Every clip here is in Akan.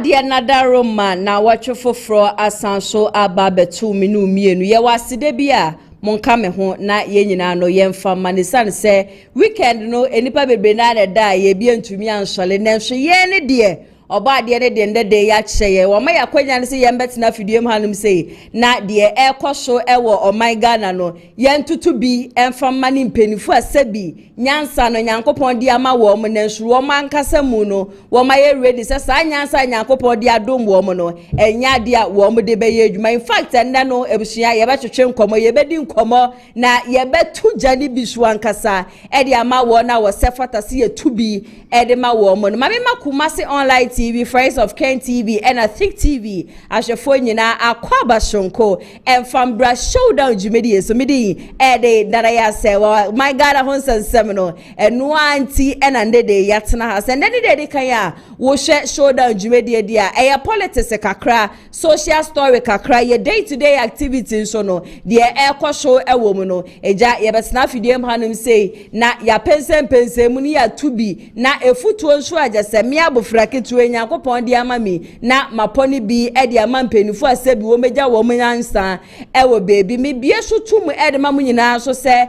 Ade another Roman na watch for asanso aba betu minu mienu ye waside bia monka me ho na ye nyina no ye mfa manisan se weekend no enipa bebre na da ye bia ntumi ansole nenso ye ne de oba de ne de ndede ya kyeye wo ma yakwanya ne se ye mbetena fidiem hanum sei na de ekoso ewo oman Ghana no ye ntutu bi emfa mani mpenifu asabi nyansa no nyankopon de ama wo mo nansu wo mankasa mu no wo ma ye ready se sa nyansa nyankopon de adom wo mo no enya de wo mo de be ye adwuma in fact enda no ebusua ye be twetwe nkomo ye be di nkomo na ye betu jani bisu ankasa e de ama wo na wo sefata se ye tubi e de ma wo mo no ma me Kumasi online TV, Friends of Ken TV, and I think TV. As your phone, you know, Akwaba Shonko, and from Brass Showdown Jumidi, so midi, Eddie, that I say, well, my God, a Honson Seminole, and no auntie, and under the Yatana house, and any day they can, will share Showdown Jumidi, dear, a politics a kakra, social story kakra, your day to day activities, so no, dear air show a woman, a jack, ya but snaffy, dear Hanum say, na ya pensen munia to be, na a foot to show just a miabu fracket to Yakopon dia mami na maponi bi e dia mampenifu asebi wo meja wo menyansa e wo baby me bie so tum e de mamu nyina so se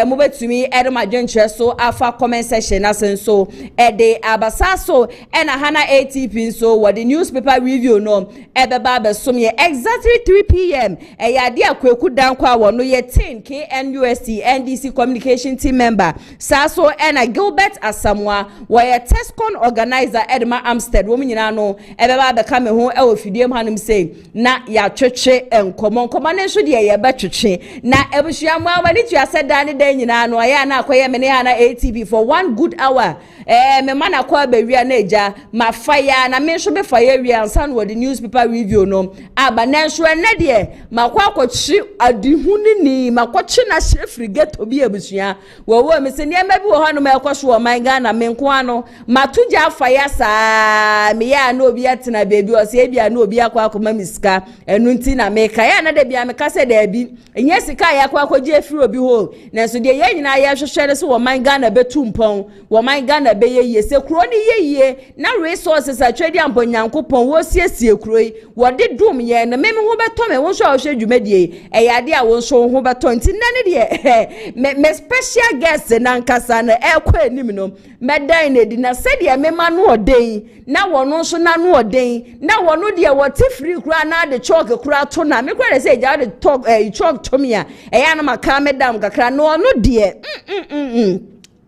mo betumi e de madwenche so afa comment section asenso e de abasa so e na hana ATP so what the newspaper review no e beba be som ye exactly 3 p.m. e ya de akweku dan kwa wo no ye 10 KNUST NDC communication team member saso e na Gilbert Asamwa wo ye Tescon organizer Edma Amstead wo nyina no ebeba be ka me ho e ofidiem hanum sei na ya twetwe enkomo ne so de ye be twetwe na ebusuamu awani tu aseda ne dan nyina no ya na akoye me ne ha na ATV for 1 good hour me mana kwa be wi na eja ma fire na me so be fire wi ansan wo the newspaper review no aba na so ne de makwa akotchi adihuni ni makotchi na shefri geto bi ebusua wo me se ne ma bi wo hanu ma ekoso wo man Ghana me nko ano matuja fire sa me ya na obi atena baby o se bia na obi akwa akoma miska enu nti na me ka ya na de bia me ka se da bi enye sika ya akwa akwaje afiri obi ho na so de ye nyina ya hwehwere se wo man Ghana betumpon wo man Ghana be ye se kuro ni ye na resources atwedi amponyankopon wo siesie kuro yi wo de dum ye na me ho beto me wo so a hwe dwumadie e ya de a wo so ho beto nti na ne de me special guest na nkasa na ekwa enim no me dan na di na se de me ma no oden na wono so na no oden na wono de wo te free kura na de chalk kura to na me kwere say ja de talk chalk to me e ya na maka me dam kakra no no de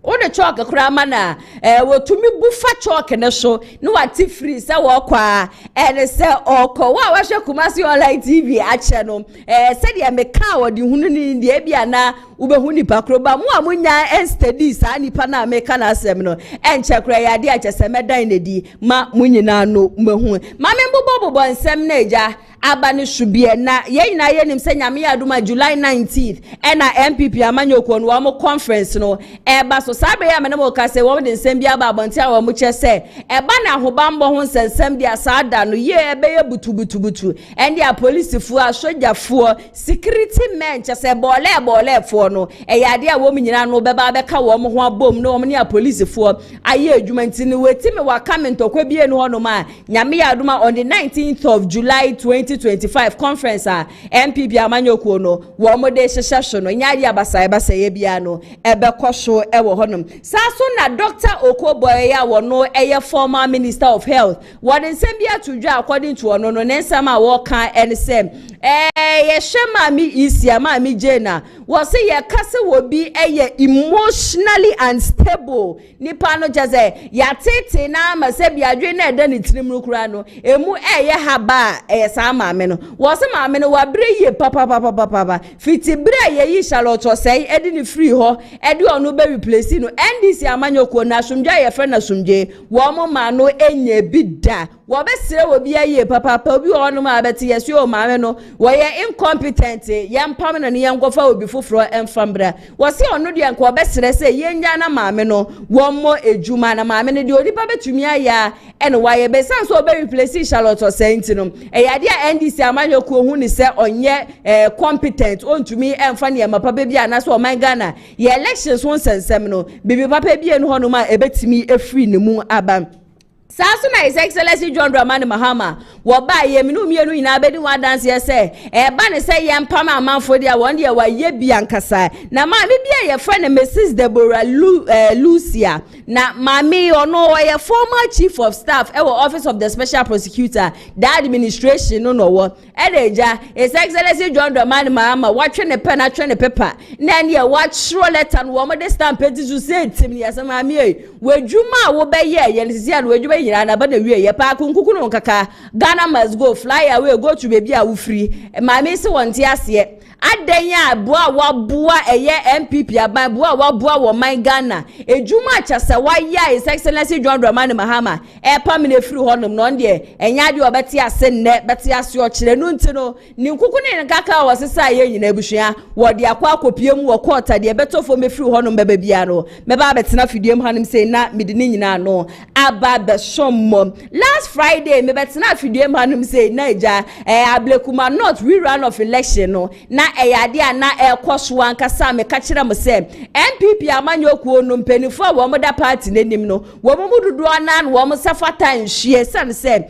o de chalk kura mana wo tumi bufa chalk ne so no wati free say wo kwa e say oko wa hwe Kumasi online TV ache no say de me ka wo de hunu ni de bia na ubehu nipa kroba mu amunya steady sa nipa na meka na asem no enche kra ya de ache se medan na di ma munyina no mehu ma me bobo nsem na eja abane shubie na ye nyina ye nim se nyame ya duma July 19th na NPP amanyoko no wo conference no eba so sabe ya me na mo ka se wo de nsem bia ba abonti a wo mo che se eba na hobambo ho nsem dia saada no ye ebe ye butu endi a police fu a soja fu security men che se bole fu no ya de a wo nyina no beba be ka wo mo ho abom no wo ne a police fu aye adwuma ntini wetime wa kamentokwa bie no no ma nyame ya duma on the 19th of July 2025 conference NPP amanyoko no wo mo de hyehye no nyaade abasa ye bia no ebe kwoso e wo honum saso na Dr. Okoboy ya wo no eye former minister of health what nsem bia tudwa according to ono no nsem a wo kan nsem ye shema mi isia ma mi jena wo se ye kase wo bi eye emotionally unstable nipa no jaze ya tete na ma se bia dwe na eda ni tirim kura no emu eye haba sa maame no wo se maame no wa bre ye papa fiti bre ye yi Charlotte say edi ni free ho edi onu be replace no NDC amanyoko na asumdwa ye fe na asumdwe wo mo ma no enye bi da wo be sire wo bi ye papa obi onu ma beti yesu o maame no wo ye incompetent ye mpam na ne ye ngofa obi foforo emfambra wo se onu de nko be sire say ye nya na maame no wo mo ejuma na maame ne de odipa betumi aya ene wa ye be san so be replace Charlotte say ntino e ya de NDC amanyoko hu ni se onye competent ontumi emfa ne ma papa bi ana so o man Ghana ye elections won sensem no bibi papa bi enu ho no ma ebetimi efri ne mu aba Sasu na His Excellency John Dramani Mahama wo ba ye minu mienu ina bedi wa dance ye say ba ne say ye mpam amanfo dia won dia wa ye bia nkasa na ma me bia ye friend Mrs Deborah Lucia na mami ono ye former chief of staff e office of the special prosecutor the administration no wo edeja His Excellency John Dramani Mahama watwe ne pen atwe ne paper na ne wa chro letter no mo de stamp petition say tim ye say mami e wadwuma wo be ye ne sisi an wadwuma yina na ba na wie ye pa kunkuku no kaka Ghana must go fly away go to baby a wo free mami se wonte ase adanya boa wa boa eye NPP aban boa wa boa wo man Ghana ejuma chase wa ya His Excellency John Dramani Mahama pam na free honom no de enya de obeti ase ne beti ase o kire no ntino ni nkuku ne kaka wo sesa ye nyina ebusua wo de akwa akopiem wo quarter de betofo me free honom baba bia no me ba betena fidiem hanim say na mede ni nyina no aba be sommo last Friday me betena fidiem hanim say na eja ablekuma not rerun of election no na eyade ana ekoso ankasa me ka kire mo se NPP amanyokuo no mpenifo wo mo da party nenim no wo mo dudu ana wo mo safata nhie san se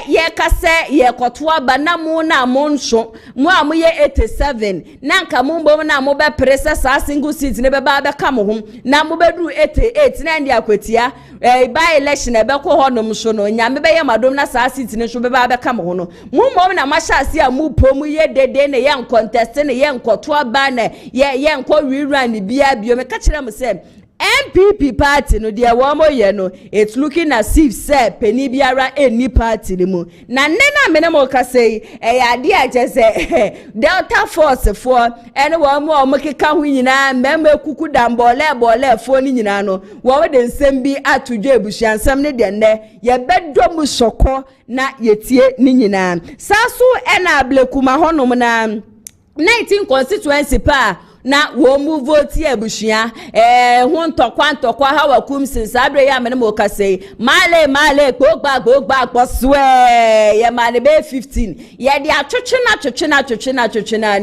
ye ka se ye koto aba na mo na mo nso mo a mo ye 87 na nka mo mbom na mo be presa sa single seat ne be ba be ka mo ho na mo be duru 88 na ndi akwatia by election e be ko ho no so no nya me be ye madom na sa seat ne so be ba be ka mo ho no mo mbom na mashasi a mo pom ye dede ne ye contest ne ye nkoto aba na ye nko rerun bia bio me ka kire mo se NPP party no dia wo mo ye no it's looking as if say peni biara any party ni mu na nena me ne mo ka say ade a je say Delta Force for ene wo mo keka ho nyina mema kuku dambole fo ni nyina no wo de nsem bi atudwe ebusuansam ne de ne ye bedo mu soko na yetie ni nyina saso ena ablekuma honom na 19 constituency pa na wo mu vote abusua ho ntokwa ha wakum sinsabre ya me mo ka say male gbogba kposwe ye male be 15 ye de atwetwe na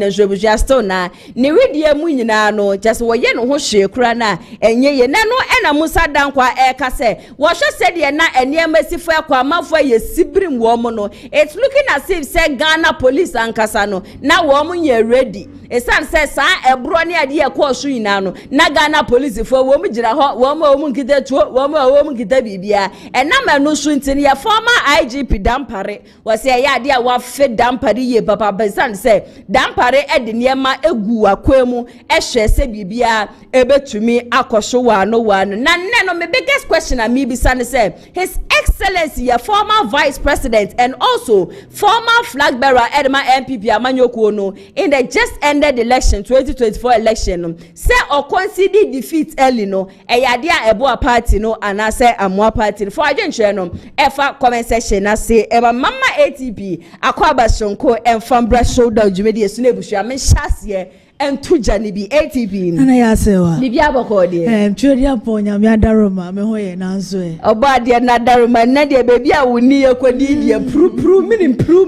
jobusua still na ne widie mu nyina no just wo ye no ho hwe kura na enye ye na no ena musa dankwa ka say wo hwe se de na eniema sifo akwa amafo ye sibrim wo mo no it's looking as if say Ghana police ankasa no na wo mo ye ready esan say sa ebro ne ade ye ko so yina no na Ghana police fo wo mu gira ho wo mu nkita tuo wo mu nkita bibia na ma no so ntini ya former IGP Dampare wo say ya ade a wa fe Dampare ye papa besan say Dampare ede niema egu akwemu hwe se bibia ebetumi akoso wa no na nne no me biggest question am bi san say His Excellency ya former Vice President and also former flag bearer Edema NPP Amanyokuo no in the just ended election 2024 election say or consider defeat early no eyade a ebo party no ana say amwa party for adwenche no efa comment section na say eba mama ATP akwaba sonko enfambra shoulder jumedi esu na ebusua me hyase entuja ni bi ATP ana ya sewa ni bia boko de Patriotic Party me adaroma me ho ye nanso e oba de na daroma na de baby a woni ekodi de pru mini pru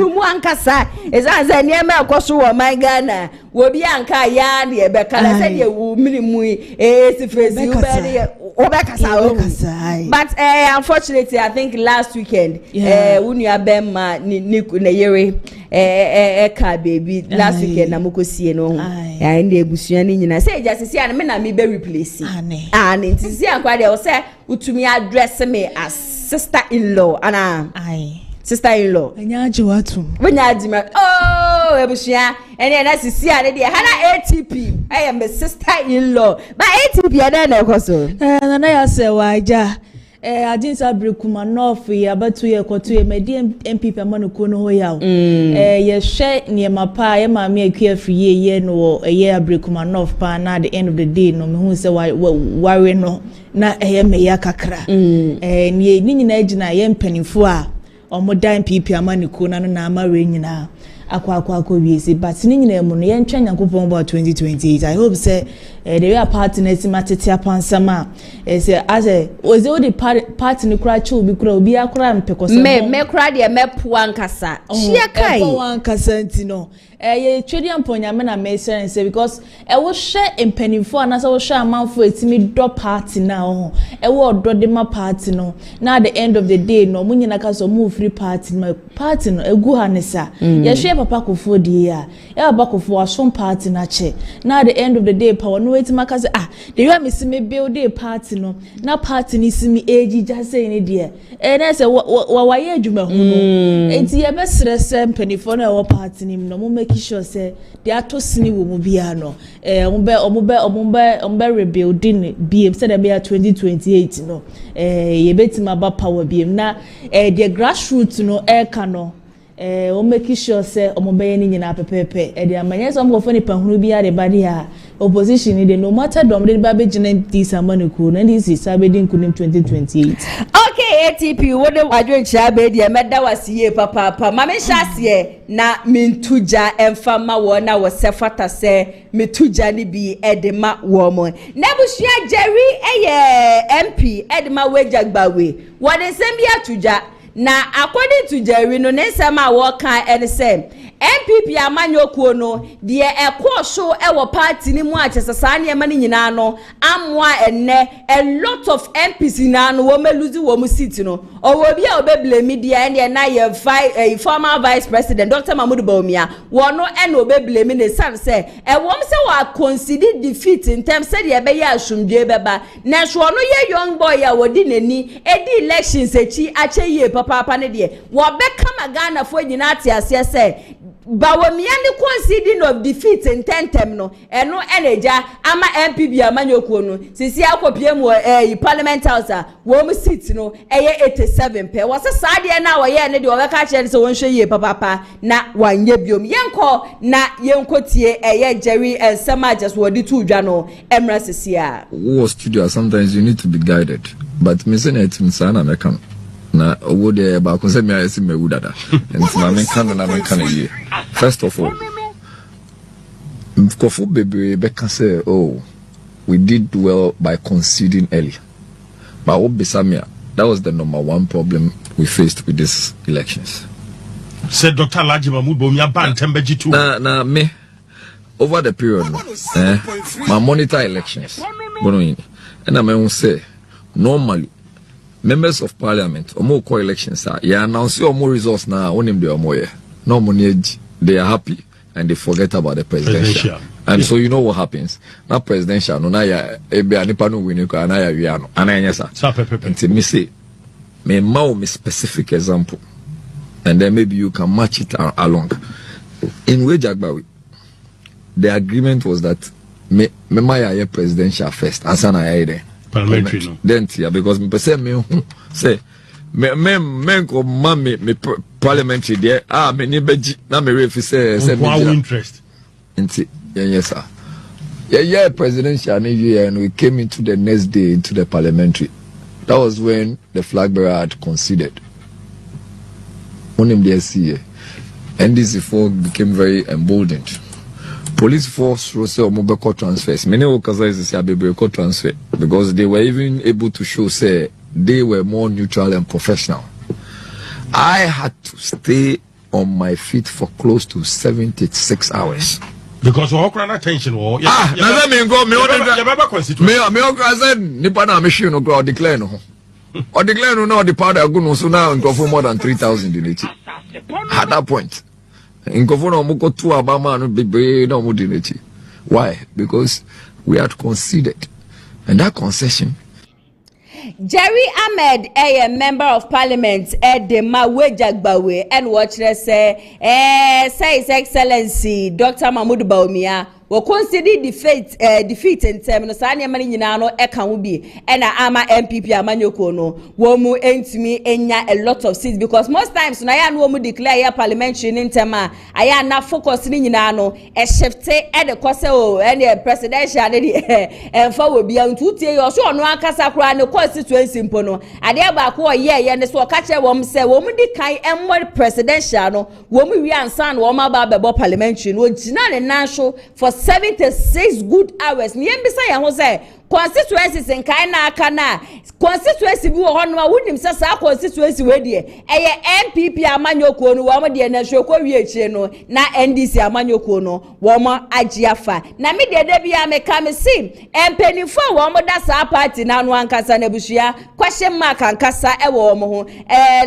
mu ankasa ezanza ne ma ekoso wo my Ghana wo bi anka ya de be kala se de wo mini mu sifrezi u be obekasa but unfortunately I think last weekend wonu abema ni na yere ka baby last weekend na mukosie no ya ndi ebusua ni nyina say jasisi an me na me be replace ntisi akwa de o say utumi address me as sister in law ana sister in law enyaji watum wenyaji ma ebusua ene na sisi ane de hana ATP I am a sister in law but ATP ada na ekoso na ya se waja Ajinsa Brekuma North ya batu ye kwotu ye medi MPP amanuko no ho ya ye hwe niema pa ye maame akua free ye no ye Brekuma North pa na at the end of the day no me hu se ware no na ye me ya kakra ni nyina agina ye mpanifo a omodan MPP amanuko na no na amare nyina akwa wiese but ni nyina mu no ye ntwa Nyankopon about 2028 I hope say the way party na simatete apansama say as was the party ni kura chu bi kura obi akura mpekosa me kura de me po ankasa chia kai po ankasa ntino ye twedi amponyame na mesen say because wo hye empanimfo anasa wo hye amanfo etimi do party na ho wo do de ma party no na at the end of the day no munyina ka so mu free party no egu hanesa ye hye papa kofo die ya papa kofo asom party na che na at the end of the day power no etima ka say the way me see me build a party no na party ni see me age just say ni de na say wa ye adwuma hu no enti ye be srese empanimfo na wo party ni no mo make sure say they are to sini wo mu bia no ombe rebuilding biem say dem be 2028 no ye betima ba power biem na the grassroots no ka no o make sure say ombe ye ni nyina pepepe the amanye so mo fo ni panhunu bia de bade a opposition ni de no matter dom de ba be gina this amaniku na this is abedin kunim 2028. Okay, ATP wo de adwen chia be de meda wasiye papa ma me hyase na mintuja emfama wo na wo sefata se metuja ni bi edema wo mo na busua Jerry MP edema wejagbawe wo de nsem bi atuja na according to Jerry no nsem a wo kan en se NPP amanyokuo no de ekosho ewo party ni mu achesasa ne ma ni nyina no amwa enne a lot of MPs na no wo meluzi wo mu seat no owo bia obeble media ene na ye former vice president Dr. Mahmoud Bawumia wo no ene obeble me ne san se wom se wa consider defeat in terms say de be ya asumdwe beba na so no ye young boy ya wodi nani edi elections echi ache ye papa ne de wo be kama Ghana fo nyina atiase se Bawumia ni conceding of defeat in tentem no eno eneja ama MPP amanyokuo no sisi akopie mu parliament house wo mu seat no eye 87 pe wo se saade na wo ye ne de wo ka kire se won hwe ye papa na wanye biom yenko na yenkotie eye Jerry ensema just wo di tu dwa no emra sisia wo studio sometimes you need to be guided but me say na etim sana me kan na owo de ba ko se me ayesi me wudada entima me kan na me kan ye first of all Kofu Bebe Beka say we did well by conceding early but Obisamia that was the number one problem we faced with these elections said Dr. Laji Mahmoud Bawumia ban tembeji too na me over the period my monitor elections and I may say normally members of parliament omo call elections ya announce more results now onim de omo no money they are happy and they forget about the presidential. And so you know what happens now presidential no na ya ebe anipa no win ko na ya wi ano ananya sa until me say me ma me specific example and then maybe you can match it along in Wejagbawi the agreement was that me ma ya presidential first ansana ya ide parliamentary no then because me say me say me ko mama me parliamentary there me ni beji na me refi say me interest nti yes sir yeah presidential and we came into the next day into the parliamentary. That was when the flag bearer had conceded on him the SCA NDC4 became very emboldened. Police force Rose Omobeko transfers. Many occasions say Abebeko transfer because they were even able to show say they were more neutral and professional. I had to stay on my feet for close to 76 hours. Because we all attention. Me nipa na machine no go declare no. Or declare no the powder go no so now go for more than 3,000 in it. At that point. Why? Because we had conceded, and that concession. Jerry Ahmed, a member of parliament, Edema Wejagbawe, and watch say His Excellency Dr. Mahmoud Bawumia will consider defeat in terms of Sanya Maninano Ekanwubi and Ama NPP Amanyoko no womu entimi enya a lot of seats because most times na ya no womu declare ya parliamentary in tema aya na focus ni nyina no e shifte e de kose o e presidential ne emfa wo bia ntutie yo so ono akasa kura ne constituency mpo no ade ba ko ye ne so ka che wom se womu di kan emmo presidential no womu wi ansan wo ma ba bebo parliamentary no gina ne nanso for 76 good hours. Ni embisa ya ho say constituencies nkai na aka na constituency bi wo ho no wonim se sa constituency we de eye NPP amanyoko no wo mo de na hweko wi echire no na NDC amanyoko no wo mo agiafa na me de bia me ka me sim empenifo wo mo da sa party na no ankasa na bushia question mark ankasa e wo mo ho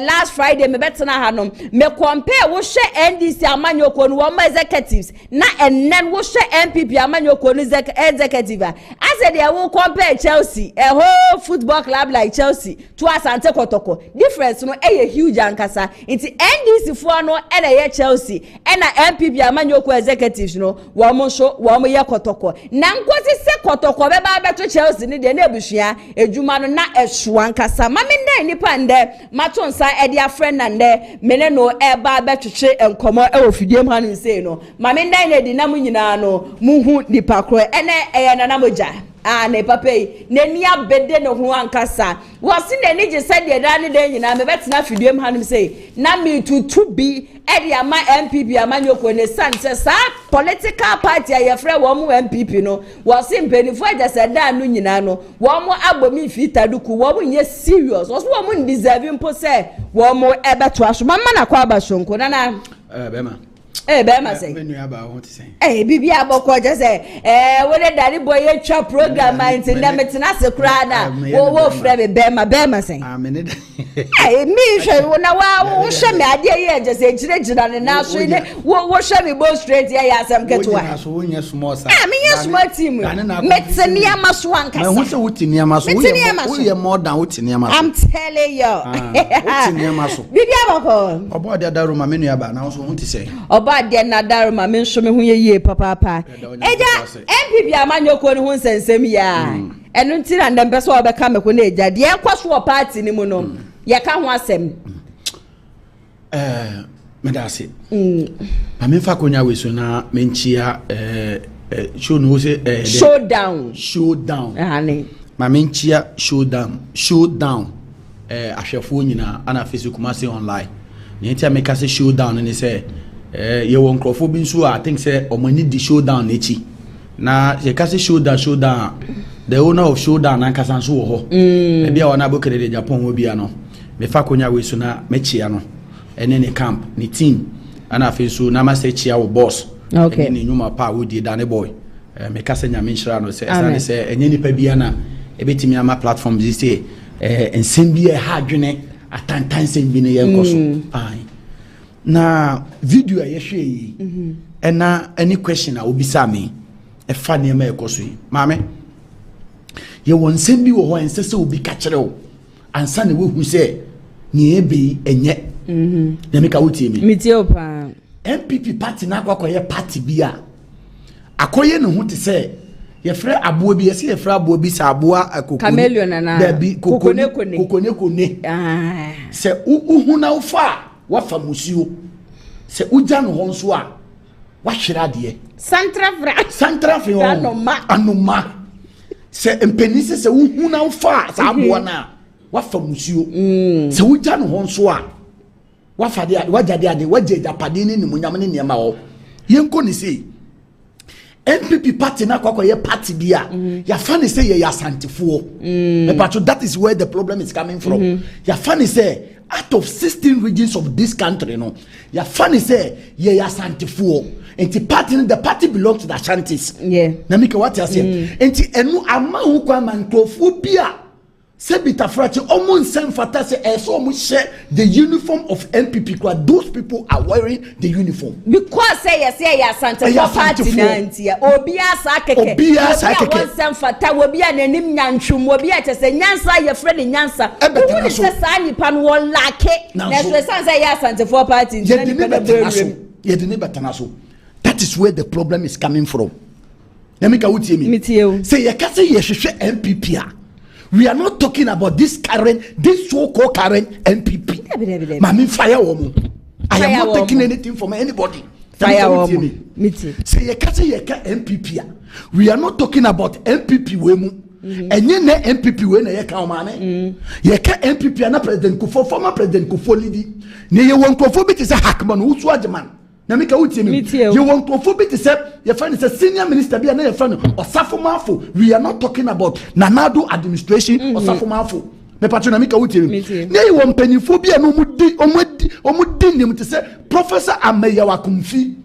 last Friday me betena hanom me compare wo hwe NDC amanyoko no wo mo executives na enen wo hwe NPP amanyoko no executive as they will compare Chelsea a whole football club like Chelsea to Asante Kotoko difference no a huge ankasa into NDC for no and a Chelsea and a MPP amanyoko executives no wo mo so wo mo ye Kotoko na nkosi se Kotoko be ba beto Chelsea ni de na ebuhia ejuma no na ehwo ankasa mame ndan nipa nde matonsa e dia friend na nde mene no e ba betwetwe enkomo e wo fidiem ha no sei no mame ndan na di na mu nyina no muhu nipa kro ene e na moja ne papai ne nia bede no ho ankasa wo se ne ni je sede da ne den nyina me betena fidiem hanim sei na me tutu bi e de ama MPP amanyoko ne sanse sa political party ayefre wo mu MPP no wo se mpenifo je sede da no nyina no wo mu agbomi fitaduku wo mu nye serious wo so wo mu deserve mpo se wo mu ebeto aso mama na kwa abashonko na bema bema say menu aba what say bibi aboko je say we dey daddy boy e twa program ainti na metena se kra na wo frɛ me bema say me ne me hwe na wo hwe me ade ye je say giregyina ne na so ne wo hwe me bo straight ye ya asem ketwa so wo nya small sa me nya small team meteni amaso ankasa me ho se wotini amaso wo ye more than wotini amaso I'm telling you wotini amaso bibi aboko obo de da roma menu aba na so ho ti say oba de na daruma me nso me ho ye papa eja MPP amanyoko ne ho nsensem ya enu nti na ndempe so obeka me ko na eja de enkoso wo party ni mu no ye ka ho asem me da se ma me fa konya we so na me nchia show no se showdown ani ma me nchia showdown ahwefo nyina ana Facebook Kumasi online ne ntia me ka se showdown ne se ye won crofo bi nso I think say omani di showdown echi na ye ka say showdown the owner of showdown na kasa nso wo ho e bia wona abokere de Japan wo bia no me fa konya we so na mechia no ene ne camp ne team ana afi so na ma say chia wo boss okay ne nyuma pa wo di dane boy me ka say nyame nshira no say enye nipa bia na e betimi ama platform bi say ensem bia ha adwene atantan sem bi ne ye nkoso ai na video ye hwe yi ena any question a obisa me e fa ne ma ekoso yi maame ye won nsem bi wo ho ense se obi ka kire wo ansa ne wo hu se ne ebe enye na me ka wotie mi mitie opa NPP party na akwakoye party bi a akoye ne ho te se ye frɛ aboa bi ye se ye frɛ aboa bi sa aboa akoko chameleon na da bi kokone se uhu na ufa wafa musuo se uja no ho nso a wahwera de santra fra anoma se empenise se uhu na ufa sa aboa na wafa musuo se uja no ho nso a wafa de wajade waje japade ni munyam ne niema wo yenko ni sei NPP party na kwakoye party bia ya fani say ye yasantefuo but that is where the problem is coming from ya fani say out of 16 regions of this country no ya fani say ye yasantefuo enti the party belongs to the Ashantis na mika what you say enti enu ama hu kwa mantofo bia se bitafrache omo nsem fata se eso omo share the uniform of NPP kwa those people are wearing the uniform because say yes Asante party nantia obi asa keke nsem fata obi ananim nyantwum obi atese nyansa ye frɛ nyansa obi se sa nipa no won lake na so say Asante for party ye de ne betana so that is where the problem is coming from Emeka wutie mi say ye ka say ye hwehwe NPP a we are not talking about this so-called current NPP. Mami fire woman. I am not taking anything from anybody. Fire woman. Say ye ka NPP. We are not talking about NPP wemu. Enye ne NPP we na ye ka omane. Ye ka NPP na President Kufuor, former President Kufuor lidi. Ne ye won Kufuor bi te say Hackman who so agman. na meka wutie me you want to forbid to say your friend is a senior minister be na your friend Osafomafo. We are not talking about Nanado administration Osafomafo. Me patcho na meka wutie me na you want penifo bia no omudi nim to say Professor Ameya Wakumfi.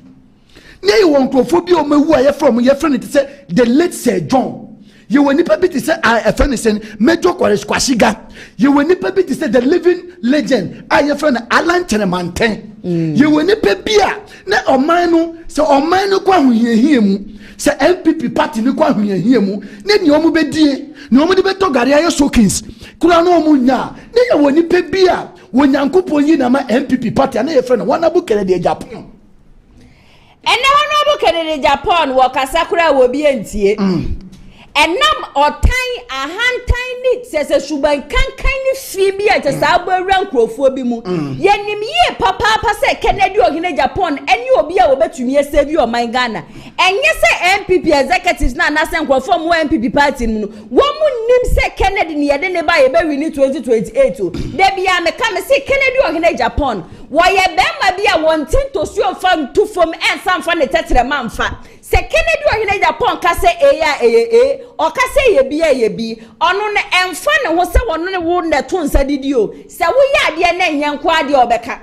Na you want to phobia omewu aye from your friend to say the late Sir John. You will nipa bit to say a friend is Major Kwashiga. You will nipa bit to say the living legend your friend Alan Chenemanten. You will nipa bia na omanu so omanu kwa huye mu se NPP party ni kwa huye mu ne ni omu bedie ni omu de beto gare ayo showcase kura no omu nya ne ye woni nipa bia wonyankopon yi na ma NPP party na your friend wanabu Ken Agyapong. Ene wanabu Ken Agyapong wo kasakura wo bi entie. Enam otan ahantan ni sese suban kankan ni fi bi a tesa abawura nkrofo bi mu yenim ye papa se Ken Agyapong eni obi a obetumi esevi oman Ghana enye se NPP executives na se nkrofo mu NPP party mu wo mu nim se Kennedy ni yede ne ba ye be win 2028 de bia me ka me se Ken Agyapong wo ye bemma bi a wontin to suo fam to fom ensan fa ne tetere manfa se Ken Agyapong ka se o ka se ye bi onu ne emfa ne ho se wono ne wo ne to nsa didi o se wo ya ade na enyanko ade obeka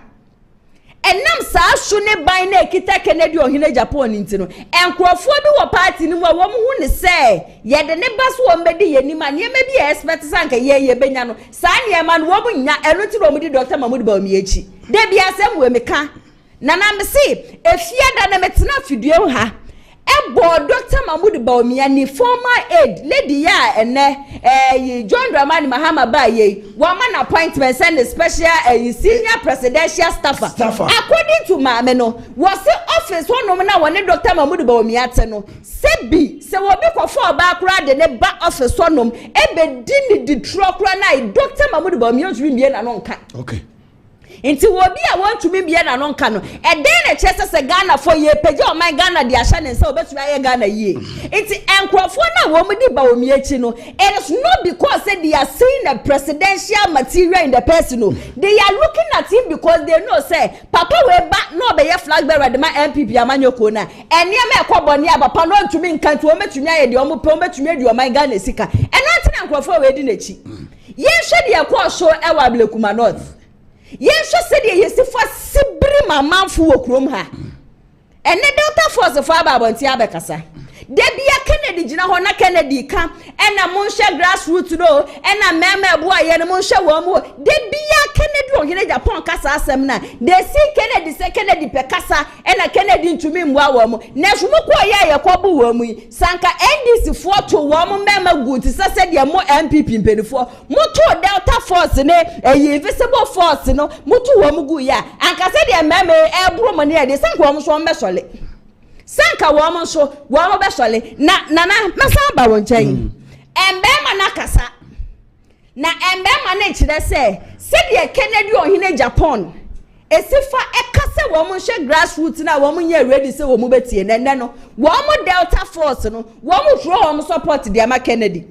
enam saa so ne ban na ekita Ken Agyapong ntino enkrofo bi wo party ni wo mu hu ne se ye de ne baso wo mbedi ye ni ma ne ma bi expect sanka ye benya no saa ne ma no wo mu nya eno ti ro mu di Dr. Mahmoud Bawumia de bia asem we meka na me se efia da na metena fidue ha ebo Dr. Mahmoud Bawumia ni former aide lady ya John Dramani Mahama ba ye woman appointment and special senior presidential staffer. According to Mame no was the office one na one Dr. Mahmoud Bawumia te no sebi se wo be kwofo ba kura de ne ba office one ebe di di tro kura na Dr. Mahmoud Bawumia ntumi bie na no nka. Okay. Inti wobi a want to be bia na no nka no e den na chese se Ghana for ye peje o my Ghana de ahya ne nse obetu aye Ghana ye inti enkrofo na wo mu di Bawumia chi no it is not because they are seeing the presidential material in the person no they are looking at him because they know say papa we ba no be ye flag bearer de ma NPP amanyoko na ene ma ekobone aba pa no ntumi nka nti o metumi aye de o mu pe o metumi adi o my Ghana sika eno ati na enkrofo we di na chi ye hwe de ekọ so e wa Blekuma North Yesho said yesifo sibri mamanfu wo krom ha ene Delta Force fa ba bonti abekasa debia Kennedy gina ho na Kennedy ka ena monhwe grassroots no ena meme ebo aye ne monhwe wo mu debia Kennedy Agyapong kasa asem na de si Kennedy se Kennedy pe kasa ena Kennedy ntumi mwa wo mu na so mko ye kobu wo mu sanka NDC fo to wo mu meme good se de mo NPP mpenifo moto Delta Force ne invisible force no moto wo mu gu ya anka se de meme ebro mo ne de sanka wo mu so mbesole sanka woman so woman besole na masa ba wonchen embe ma na kasa na embe ma na chire se de Ken Agyapong esifa ekase woman hwe grassroots na woman ye ready se woman betie nene no woman Delta Force no woman throw woman support de ma Kennedy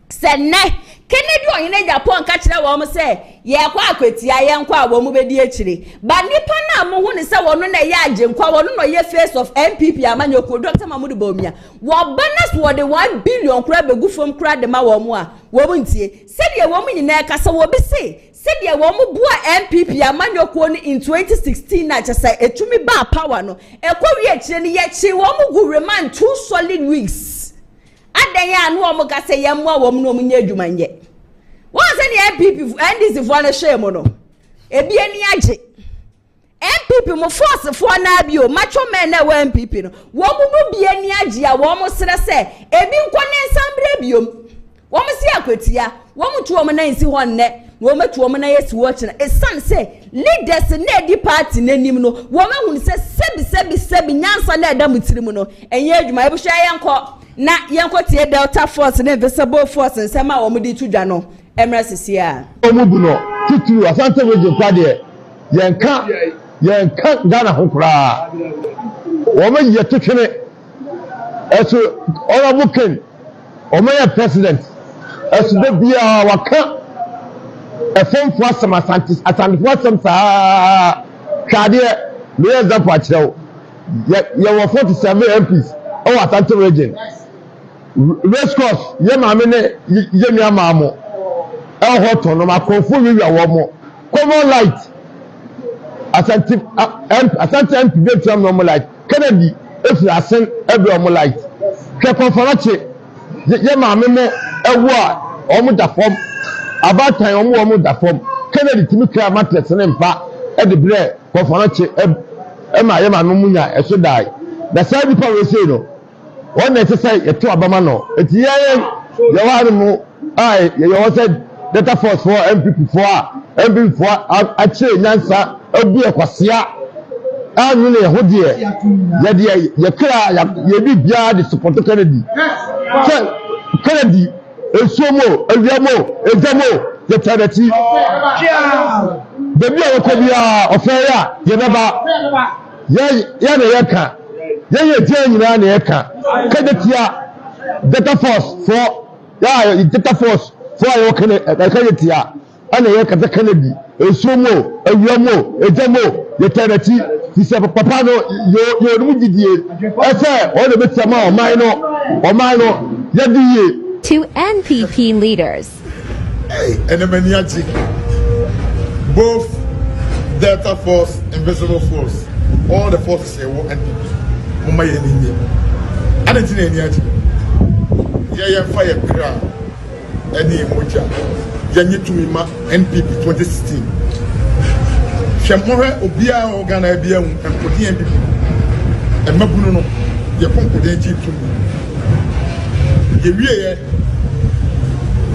se ne Ken Agyapong ka kire woman se ye kwa akwetia ye nkwa a woman bedi akire ba nipa na mo hu ne se wono na ye age nkwa wono no ye face of NPP amanyoko Dr. Mahmoud Bawumia wo bonus wo de 1 billion kura begu fom kura de ma wo mu a wo ntie se de wo mu nyina ka se wo be se de wo mu bua NPP amanyoko no in 2016 na chese etumi ba power no ekwa wi akire ne ye chi wo mu gu remand 2 solid weeks adanya anu o mu ka se ye mu a wo mu no mu nya adwuma nye wọ́n sẹ́ ni NPP NDC fọ́ ne ṣe mu no ebi eni agye NPP mo force fọ́ na bi o macho men na wọ NPP no wọ́n mu bi eni agye a wọ́n mo sere sẹ́ ebi nkọ ne nsambre bi o wọ́n mo si akwatia wọ́n mo tu wọ́n na nsi hɔ nne wọ́n mo tu wọ́n na yesi wɔ kyena esan sɛ leaders na di party n'anim no wọ́n ma hu sɛ sebi nyansa na ɛda mu tiri mu no enye adwuma ebu hwɛ yɛnkɔ na yɛnkɔ tie Delta Force na invisible force nsɛm a wọ́n di tu dwa no Emra Sisia. Omubuno tutu asante weje kwade yenka Ghana ho kura. Wo ma ye tutwene esu honorable Ken o ma ye president esu de bia waka efomfo asem asante asante asem saa kwade me example akyerɛw yɛwɔ 47 MPs ɔwɔ Asante region race course yɛ maame ne yɛ nua maamo ɛwɔ tɔn no makrofo wiwia wɔ mo common light Asante MP betua no light Kennedy efi asen ɛbɛ ɔmo light hwɛ kɔnfɔnakye yɛ maame ne ɛwɔ a ɔmo da fam abatan ɔmo da fam Kennedy timi kra matress ne mpa ɛde brɛ kɔnfɔnakye ɛma yɛ maame mu nya ɛso dai na saa nipa we say no wɔn na ɛsɛ sɛ yɛto abama no eti yɛwɔ mu a yɛwɔ sɛ data force for MPP for akyerɛ nyansa abu ɛkwasea anyu ne ho deɛ yɛde yɛkra yɛbi biara de support Kennedy sɛ Kennedy esuomo ewiamo edzamo yɛtɛrɛti bebi a wɔkɔ biara ɔfɛɛ a yɛbɛba yɛ na yɛka yɛyɛ gye nyinaa na yɛka Kennedy data force for data force for ayɛ Kennedy ana yɛka Kennedy esuomo ewiamo edzamo yɛtɛrɛti sise papa no yo no didie ɛsɛ ɔne betama ɔman no yɛdiye. To NPP leaders. Hey, enemaniaji. Both Delta Force, Invisible Force, all the forces say what NPP. Mama ye ni. I don't think any yeah fire cry. Any emoja. Yanyi tumima NPP 2016. Shemohe obia organa ebia nkodi NPP. Emabunu no ye konkodi NPP tumi. Ye wiye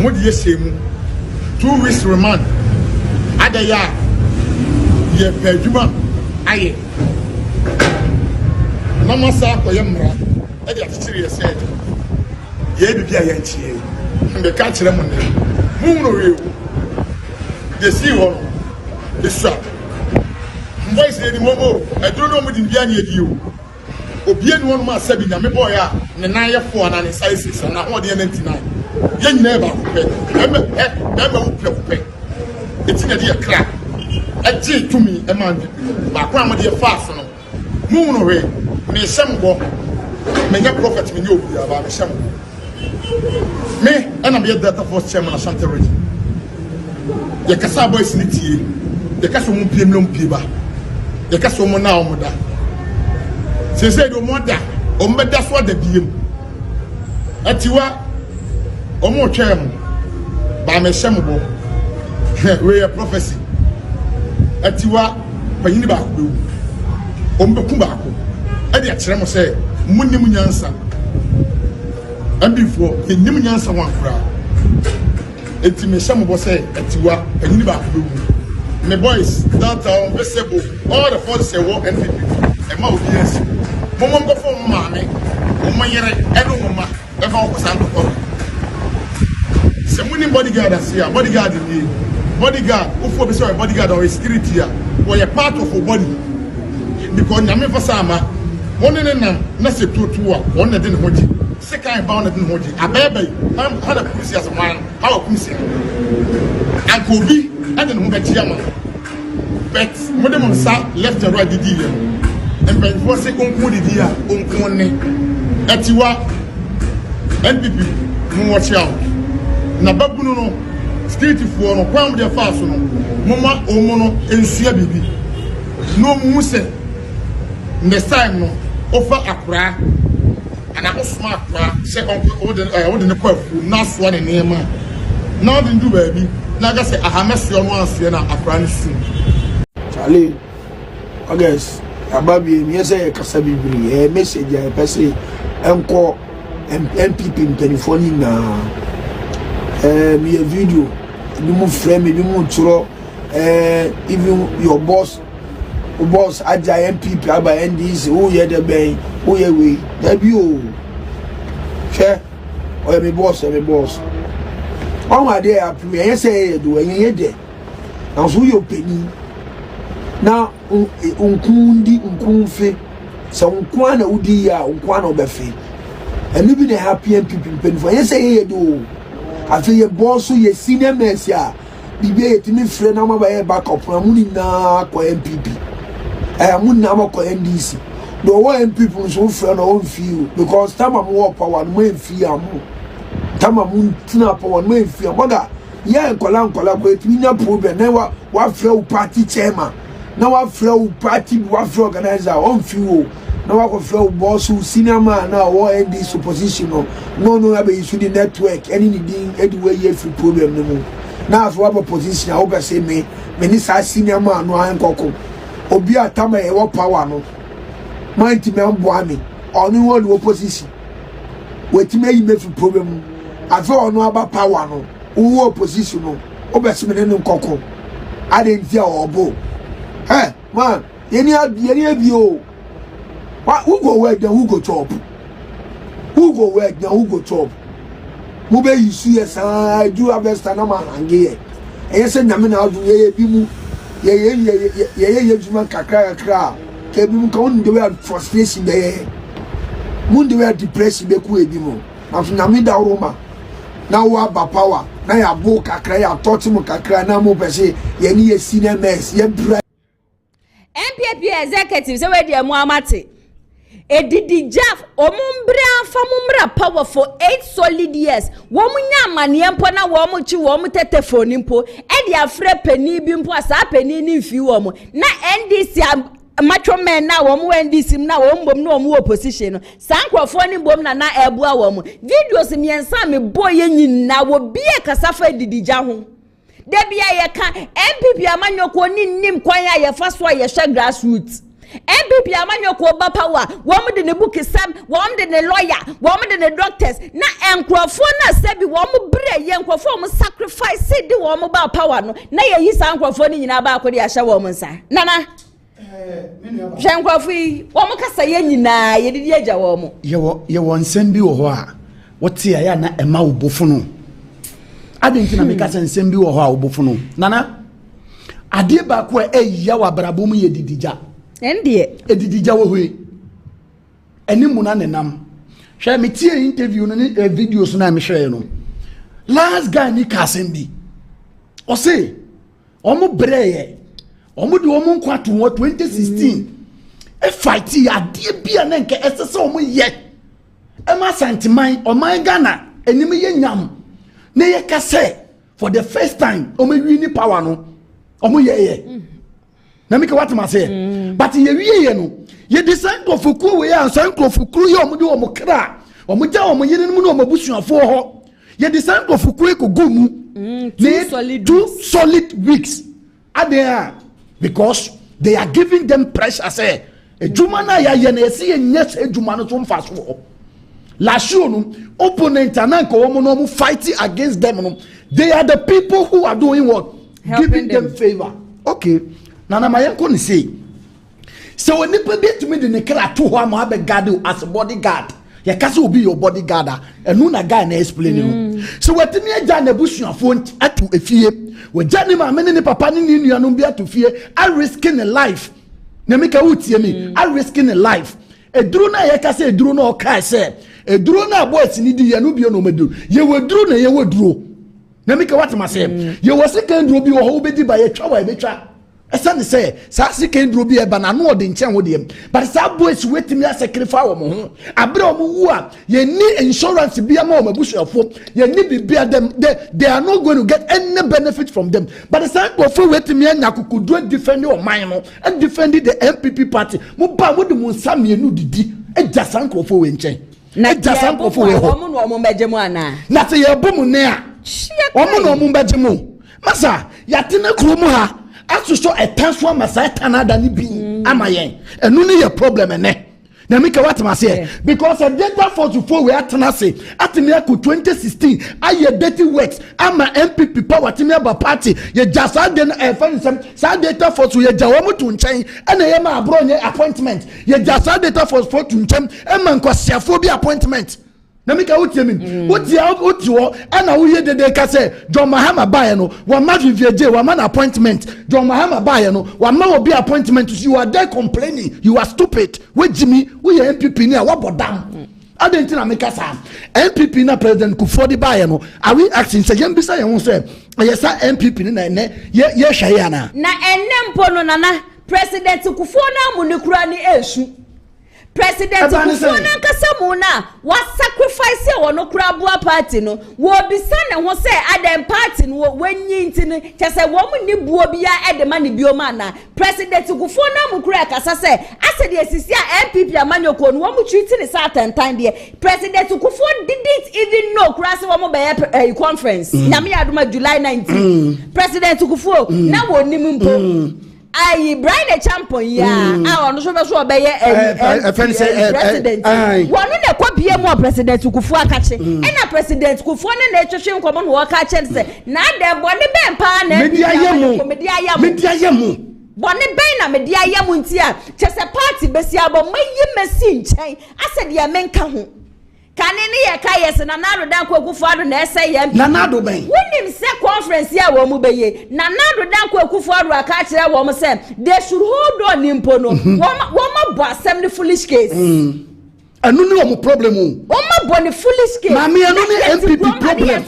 modi ye semu 2 weeks remand adaya ye peduma aye mama sa ko ye mra e dey atchire ye say ye bibia ye nchie mbe ka kire mo ne mu no we ye si ho the shop voice ye di momo e duro no mo di bia ne edi o obi enu no ma sabi na me boy a ne nan ye 4 na ne size 6 na ho de 99 ye nyina ba ko pe e ma wo pe eti na de kra e ji tumi e ma ba ko am de fast no mu no we me sem bo me nya prophet me nya obi aba me sem me ana me data force chairman Asante region ye kasa boys ni tie ye kasa mu pie mlom pie ba ye kasa mu na o mu da se se do mo da o mbeda so da biem atiwa o mo twem ba me sem bo we a prophecy atiwa panyini ba ko o mbeku ba ko e de akere mo se munnim nyansa ambifo ennim nyansa wan kura enti me sem bo se atiwa panyini ba ko me boys downtown visible all the forces say war NPP e ma obi yes momo go for maame o mayere eno mama e fa ko sa ko se munnim bodyguard asia bodyguard ni bodyguard ufo be say bodyguard or security a we part of our body because nyame fa sama woni ne nam na se tutu a woni de ne hoji se kan ba woni de ne hoji abebe am hada police as man how police anko bi ade ne ho be tia ma but modem sa left and right didi ye and by for se onko didi a onko ne atiwa NPP mu watch out na babunu no security for no kwam de fast no mama omo no ensua bibi no mu se next time no offer akura ana osma akura se onko o de ne kwafu na so ne nema na de ndu baabi na ga se ahamesio no anse na akura ne su Charlie August ababi mi say kasa bibiri message e pese enko NPP mpanifoni na mi video ni mu frame ni mu turo even your boss aja NPP aba NDC who ye the ben who ye we that be o che o me boss on wa dey approve yen say do yen dey na so yo peni na unkunfe se unkwa na udi ya unkwa na obefe eni bi dey happy NPP mpanifo yen say ye do afi ye boss ye senior mercy a bibi etimi frɛ na ma ba ye backup na mu ni na ko NPP Munna amako NDC. No one people so friend on feel because tama mo power no men feel am. Tama mun tina power no men feel. Mother, yeah nkola ko etiminya problem na wa frɛ party chairman. Na wa frɛ party wa frɛ organizer on feel. Na wa ko frɛ boss senior man na wo NDC opposition no. No abe issue the network any needing anywhere here free problem no mo. Na so wa position I go say me ni sa senior man no an kokko. Obi atama e wo power no. Mind me amboami onu won the opposition wetima yi me fi problem afa onu aba power no wo opposition no obesime ne nkoko adentia obo man yeni abi o who go work then who go chop mu be yisu yesa do harvest na man ange e se nyame na adu ye bi mu ye juma kakra kebi mu ka on the way frustration be mun the way depression be ku ebi mu na mi da roma na wa ba power na ya bo kakra ya touch mu kakra na mu pese ye ni ye senior mess ye bra NPP executive say we dey mu amate edidi jaf omumbre afamumra power for 8 solid years wo munya amane empo na wo mu chi wo mu telephone mpo e dey afre pani bi mpo asa pani ni mfi wo mu na NDC macho men na wo mu NDC na wo mbom na wo mu opposition no sankrofo ni mbom na ebua wo mu videos miensa me boye nyina wo bie kasafa didija ho de bia ye ka NPP amanyoko ni nim kwan ya ye fa so ye hwe grassroots NPP amanyoko ba power wo mu de ne book sam wo mu de ne lawyer wo mu de ne doctors na enkrofo na sebi wo mu bre ye enkrofo mu sacrifice de wo mu ba power no na ye yi sankrofo ni nyina ba akodi ahye wo mu nsa nana Jankwafi, womo kasa ye nyina ye didi agya womo. Ye won nsɛm bi wɔ hɔ a wote ya na ɛma wo bofo no. Ade ntina me kasa nsɛm bi wɔ hɔ a wo bofo no. Nana ade ba ko eyiya wa brabom ye didija. Ndie. Edidija wo hoi. Enimu na nenam. Hwɛ me tie interview no ne videos na me hwɛ no. Last guy ni kasɛm bi. O say, omo breye. Omo di omo nkwato 2016 e fight ya de bia na nke esese omo ye e ma santiman oman Ghana enim ye nyam na ye kase for the first time omo wi ni power no omo ye na make what ma say but ye wi ye no ye design of fuku we an san fuku ye omo di omo kra omo ja omo ye no no omo busuafo ho ye design of fuku ko gumu 2 solid weeks adea because they are giving them pressure say ejuma na ya ye na ese nyes ejuma no so mfa so last year no opponent ananka wo no fighting against them no they are the people who are doing what giving them favor okay nana mayenko ni say so when people be to me the nekra to ho am be guard as bodyguard ya kase obi your bodyguard enu na guy na explain no so wetimi agya na busuafo atu efie we jani ma me ne papa ne nuanu bi atu fie I risking a life na me ka utie me I risking a life eduru na ye kase eduru na o kai se eduru na boys ni di ye no bi no meduru ye weduru na ye weduru na me ka what ma say ye wo second duro bi wo ho be di ba ye twa wa be twa esa ne say sa second duro bi e ba na no de nchen wo de but sa boys wetimi a sacrifice wo mo ho abre wo wu a ye ni insurance bi ama wo mabusuafo ye ni bibia them they are not going to get any benefit from them but the same go for wetimi anya kukudu defend your mind no and defend the NPP party mo ba mo de mo nsame enu didi e jasa nkofo we nchen na jasa nkofo we ho mo no mo begemu ana na se ye bomu ne a omo no mo begemu masa yatene kromu ha asuso etanso amasa tanada ni bi amayen enu ne ye problem ene na make what ma say because a data for to we atena say atena ku 2016 aye dirty works ama NPP power team ba party ye jasa den fansem sa data for to ye jawo mutu nchen ena ye ma abro nye appointment ye jasa data for to nchen e ma nkwasiafo bi appointment na make what you mean what you ana wo ye dede ka say John Mahama bae no wa ma vivieje wa man appointment John Mahama bae no wa ma obi appointment you are there complaining you are stupid we Jimmy we ye NPP ni a wa bodam adenti na make sa NPP na President Kufuor bae no are we asking say yem bisa ye ho say yes NPP ni na ye hwe ya na enempo no nana President Kufuor na mu ne kura ni esu. President Kufuor na nkasa mu na wa sacrifice wo no kura boa party no wo bisa ne ho se adam party no wanyi ntini kyese wo mu ni buo bia edema ne bioma na President Kufuor na mu kura kasa se ase de sisi a NPP amanyoko no wo mu treat ne sa atantan de President Kufuor didn't even know kura se wo mu be conference nyame adoma July 19 President Kufuor na wo nim mpo ayi Brian Champion ya ono so be so obeye president wonu ne kwabie mu President Kufuor akache na President Kufuor ne na etwehwe nkomo no waka che se na de bo ne be mpa na media yemu bone ben na media yemu ntia che se party besi abo mayi mesi nchen ase de menka ho kanene ye ka yes na nado dan ko Kufuor na ese ye na nado ben wonim se conference ya wo mu beye na nado dan ko Kufuor aka kire wo mu se they should hold on impo no wo ma bo asem ne foolish case anu ni wo mu problem wo ma bo ne foolish case mami anu ni MPP problem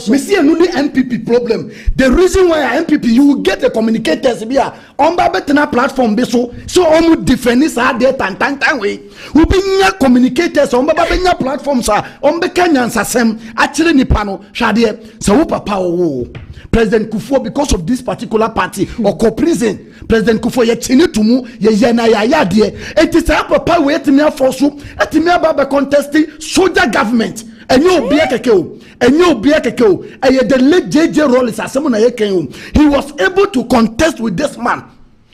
me see anu ni MPP problem the reason why MPP you will get the communicators bia on ba betena platform be so omu defend sa de tantan we we be nya communicators on ba nya platforms on be Kenyan sasem akire nipa no hwade se wo papa wo President Kufuor because of this particular party or co-prison President Kufuor ye chini tumu ye na ya de it is a papa we etimi afoso etimi aba contesting soldier government enye obi akeke o eye the late JJ Rollins asem na ye ken he was able to contest with this man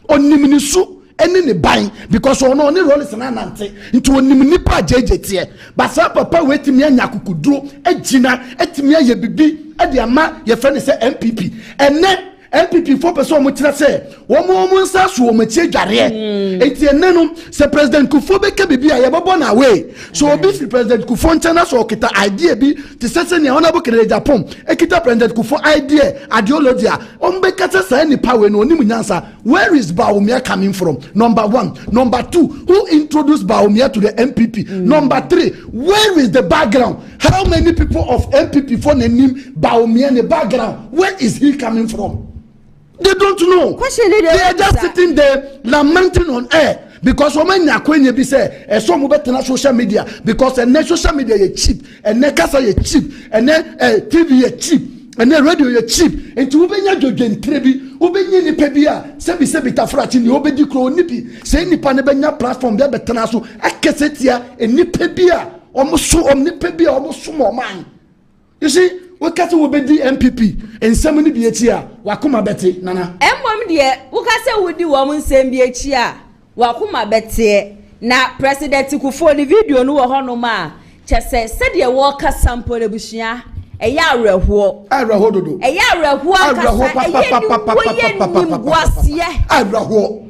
oniminisu eni ne ban because ono oni Rollins na nante into onimini pa JJ tie but sa papa we etimi anya kukuduro agina etimi aye bibi ade ama ye fe ne se MPP ene NPP for person mo tira say wo mo nsa so wo machi dware enti ene no se President Kufuor be ka bibia ye bobo na way so obi fi President Kufuor nchana so okita idea bi ti sese ne honorable Ken Agyapong ekita President Kufuor idea ideology on be kata say ni power no onim nyansa where is Bawumia coming from number 1 number 2 who introduced Bawumia to the MPP number 3 where is the background how many people of MPP for name Bawumia in the background where is he coming from? They don't know. They are just sitting there lamenting on air because women nyakwenye bi say some betena social media because social media is cheap and kasa is cheap and TV is cheap and radio is cheap and to ubenya jogentre bi ubenye ni pebia sebi tafrachi ni obedi kro ni bi say nipa ne benya platform be betena so akesetia ni pebia omuso omni pebia omuso mo man. You see wakati wobedi MPP ensem ni bi echi a wakoma bete nana emmom de wakase wodi wo mo nsem bi echi a wakoma bete na President Kufuor ni video no wo hono ma chese se de wo ka sample ebushia eya awreho dodo eya awreho awreho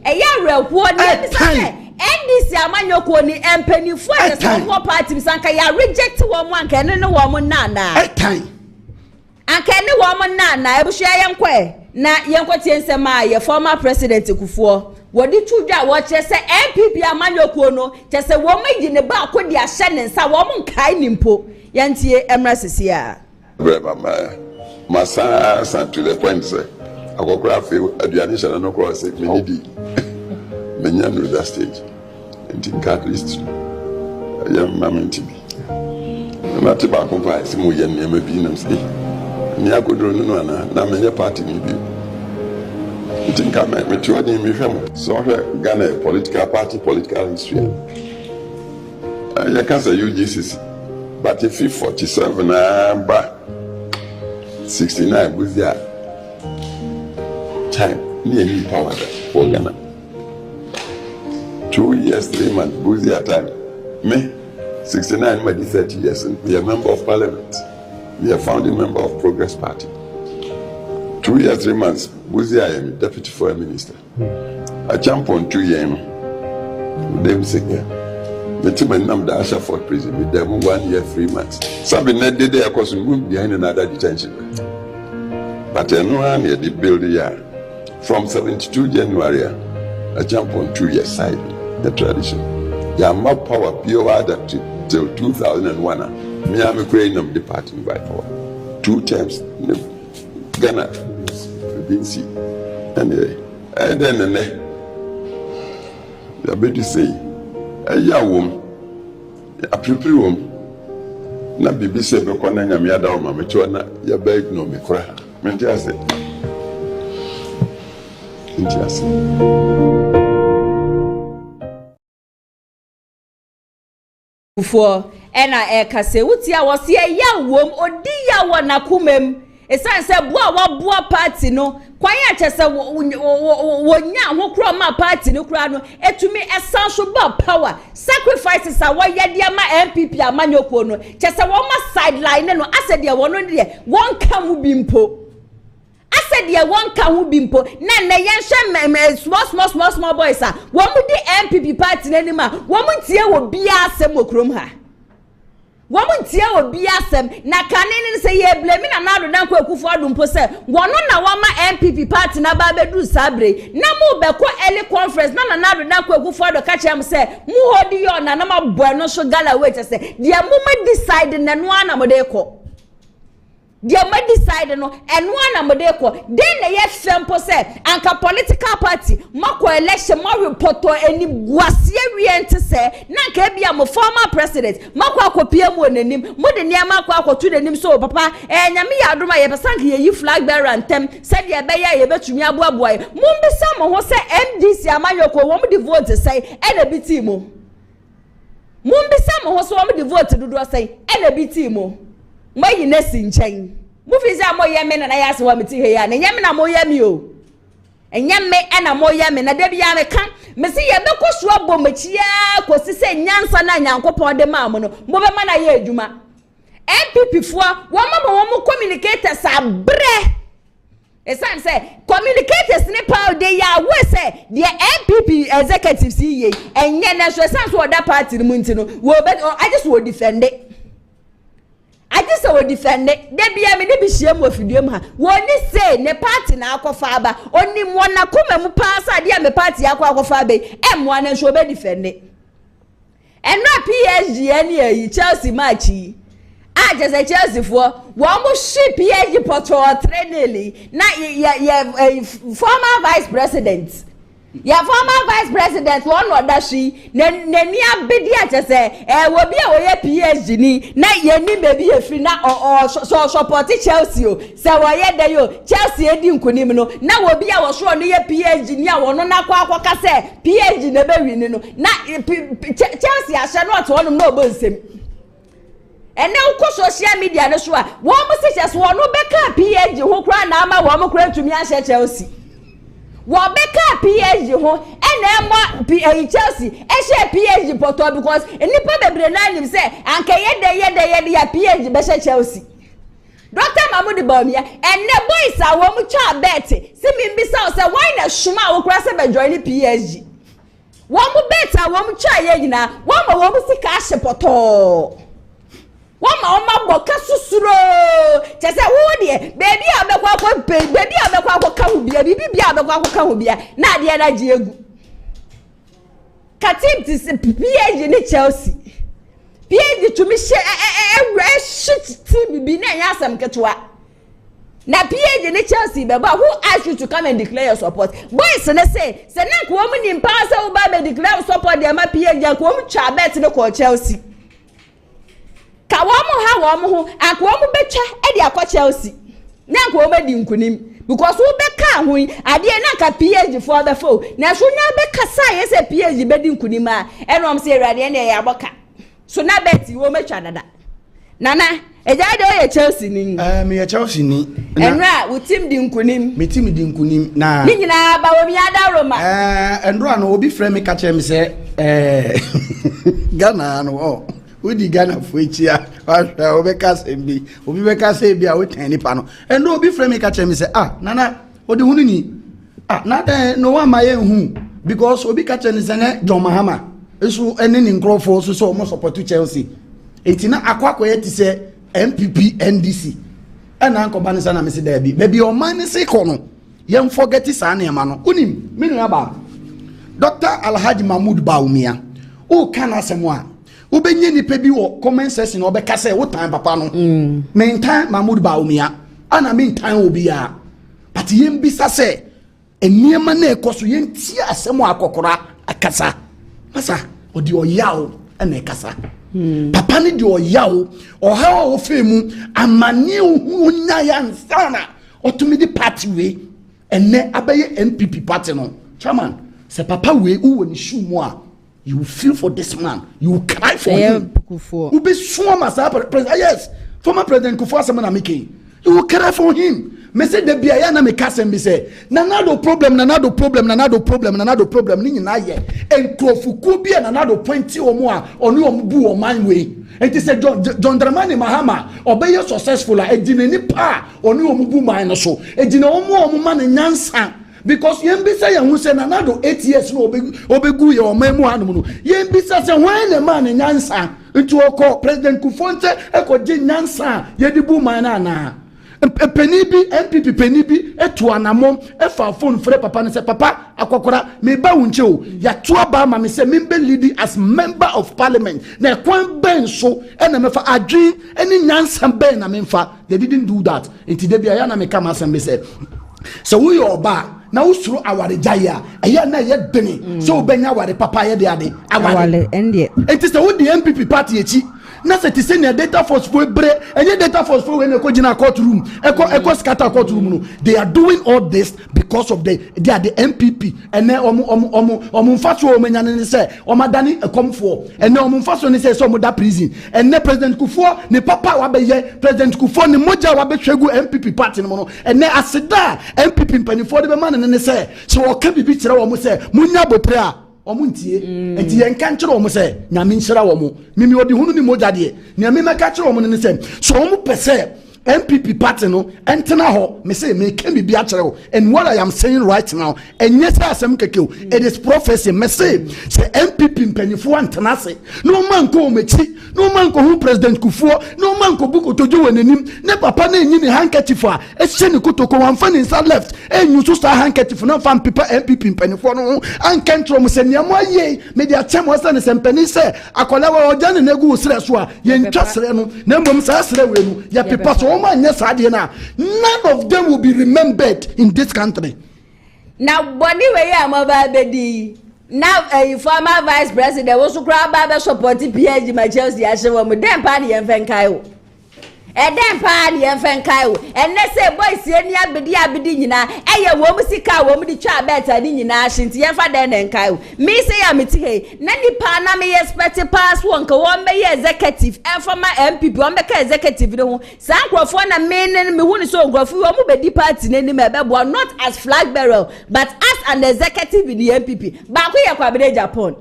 eya awreho ni se NDC amanyoko ni empenifu a the party bisanka ya reject wo mo anka ne wo mo nana anka ne wo mo nana ebushia yenkwe na yenkwete nsema ye former President Kufuor wodi tudwa wo chese NPP amanyoko no chese wo magi ne ba ko di ahye ne nsa wo mo nkai nimpo yantie emra sesia masa to the point say akokra fe aduane shana no cross me nidi menya no that stage and at least young mama ntibi na te ba ko pa simu ye ne ma bi nam say ni agodro no na menya party ni bi ntinka me tuwa ni mi hwem so hwe Ghana political party political history ya kasa UGCC but if 47 ba 69 was there time ni any power for Ghana 2 years 3 months was there time me 69 maybe 30 years and be a member of parliament be a founding member of Progress Party 2 years 3 months was there I am deputy foreign minister a champion 2 years them senior the team and nam da Ashford prison with them 1 year 3 months sabi na dey there cause move behind another detention but no one here the build here from 72 January a jump on 2 years side the tradition ya more power pure adapted till 2001 me am creating the party by power 2 times Ghana didn't see anyway and then ya bedi sei eya wom ya prepare wom na bibi se be kona nyame ada o ma me cho na ya ba ignore me kora me ntia se kufuor ena kase wutia wose ya wom odi ya wona kumem esan se boa wa boa party no kwan ya chese wonya ho kro ma party no kra no etumi esan so ba power sacrifices a wayade ama NPP amanyoko no chese wo ma sideline no asede wono de won ka mu bimpo asede won ka hu bimpo na yenhwe small boys a wo mu di NPP party nanima wo mu tie wo bia asem okrom ha woman tie obi asem na kanene se ye blame na nado dan kwa AKUFO-ADDO mpo se wono na wama NPP party na ba bedu sabre na mu be ko early conference na nado dan kwa AKUFO-ADDO ka chem se mu hodi yo na ma boy no so gala we se dia mu ma decide na no ana mo de ko dia ma decide no eno ana mo de ko den na ye fempo se anka political party mako election mo report eni guase wiente se na ka bia mo former president mako akopie mu onanim mo de niam akotu nanim so papa nyame ya adoma ye pesanka ye yi flag bearer antem se de be ya ye betumi aboaboa mo mbisa mo ho se MDC amayoko wo mo de vote se e na biti mo mbisa mo ho so wo mo de vote dodo se e na biti mo mayi na sinchen mu fi za mo yeme na ya se wa meti he ya na nyame na mo yeme o enyame na mo yeme na da bia me kan me se ye be koso abomachia kosi se nyansa na nyankopon de ma mo no mo be ma na ye adwuma NPP fo wo ma mo communicators abre esan se communicators ne power de ya we se the NPP executives ye enye na so esan so oda party mu ntino wo be I just will defend it. I just will defend it. They be a me be shame of them. Woni say ne party na akofa aba. Oni mo na kuma mu pass ade me party akofa be. M1 and so be defend it. And na PSG any Chelsea match. I just a Chelsea for one more ship PSG porto trainely. Na former vice president. Ya former vice president one other she ne nia bedi a say wo bia wo ye PSG ni na ye ni baby e free na so support Chelsea o say wo ye dey o Chelsea edi nkonim no na wo bia wo so no ye PSG ni a wo no na kwa ka say PSG na be win no na Chelsea a she no to onum na obonsem ene uko social media no so a wo mo se chese wo no be ka PSG ho kra na ama wo mo kra tumi a she Chelsea Wabeka PSG ho ena Chelsea ehye PSG poto because enipa bebre na nim say anka yede ya PSG be Chelsea Dr. Mahmoud Bawumia ene boys a wo mu twa bet si mi mbisa say why na shuma wo kra se be join PSG wo mu bet a wo mu twa ye nyina wo mu sika ahye poto Wama boka susuro chese wo de baby abekwa ko baby abekwa ko ka hu bia bibi bia abekwa ko ka hu bia na de na ji egu katim ti PSG ni Chelsea PSG to me shit team bi na nya asem ketwa na PSG ni Chelsea be ba who asked you to come and declare your support boys na say na ko mu ni mpa say wo ba be declare support de ma PSG ko mu twa bet ne ko Chelsea ka wo mo akwo mo betwa e de akwa Chelsea na akwo mo di nkunim because wo beka ho ade na ka PSG for the foe na so nya beka sa ye se PSG be di nkunim a enom se erade na ya boka so na bet wo metwa dada nana eja de o ye Chelsea ni me ye Chelsea ni enra wo team di nkunim me team di nkunim na ni nyina ba wo mi ada roma enro na obi frɛ me ka kyerɛ me se Ghana no Udi Ghana fuichia wa obeka sembi obi beka se bia wo tan nipa no endo obi frame me ka che me say nana odi hunu ni na da no wa ma ye hu because obi ka che ni se ne John Mahama esu ene ni nkrofo so mo support Chelsea etina akwakọ ye ti se NPP NDC ena anko ba ni sana me se da bi o man se ko no ye forget sa na ma no unim me nua ba Dr. Alhaji Mahmoud Bawumia o kana semwa ubenye nipa bi wo comment section obeka say wo tan papa no mentan Mahmoud Bawumia ana mentan obi ya but yem bisa say eniema na ekoso yentia asemo akokora akasa masa odi oyawo ene kasa papa ni di oyawo oha o femu amani hunya ya nsana otumi di party we ene abaye NPP party no chairman se papa we who ni shoe mu a you will feel for this man, you will cry for him. You be sworn as president. Yes, former President Kufuor Samana Miki. You will cry for him. Me say the biya na me kase me say nanado problem ni na ye enkofuku bia nanado pointi omo a onu omo bu o man we enti say John Dramani Mahama obey successful a edine ni pa onu omo bu man no so edine omo man nyansa because yembisa ya hu say nanado 8 years no obegu ye oman mu anu no yembisa say when the man nyansa nti okọ President Kufuor nte ekoje nyansa ye di bu man na penibi NPP penibi etu anamom efa phone frɛ papa ne sɛ papa akɔkora me ba wunche o ya to aba ma me sɛ me be lead as member of parliament na kwan ben so na me fa adwin eni nyansa ben na me fa. They didn't do that. Enti de bia ya na me kama sɛ me sɛ wo yo ba na usuru aware jaya eya na ye deni so obenya aware papa ye de ade aware ende enti sɛ wo di NPP party echi na se ti send data force for bre enye data force for when go gina courtroom eko scatter courtroom no. They are doing all this because of they are the MPP and then omo mfaso omenya ne se omadani ekomfo and then omo mfaso ne se so omo da prison and then President Kufuor ne papa wa be ye President Kufuor ne moja wa be hwegu MPP party no and then aseda MPP mpanifo de be man ne se so o ka bibi kire wo mo se munya botre a omuntie enti yenka nkire wo mo se nyame nhyira wo mo mimi odi hunu ni moja de nyame meka kire wo mo ne se so wo mo pese MPP party no entena ho me say me can be actually and what I am saying right now and yes asem keke it is prophecy me say MPP mpanifo antena se no man ko mechi no man ko hu President Kufuor no man ko buko tojo wanenim ne papa na enyi ne handkerchief a ehye ne kotoko wanfa ne inside left enyu so sa handkerchief na fan paper MPP mpanifo no ankentro mo se niam aye me dia chem wasa ne sempani se akola wa oja ne negu sere so a ye ntwa sere no na mbom sa sere we no ya paper so none of them will be remembered in this country. Now, body way I'm about the now a former vice president was to grab Baba supporting PhD my Chelsea as a woman, then party and Venkayo. And then party and Venkayo. And let's say, boys, Yenia Bedina, and your woman see car, woman, the child better than in Ashin, Tiafa then and Kayo. Me say, I'm it here. Nanny Pana may expect a pass one, one may executive, and for my MPP, one make executive. San Crawford and men and me who is so gruff, you won't be departing any member, not as flag bearer, but as an executive in the MPP. But we are Ken Agyapong.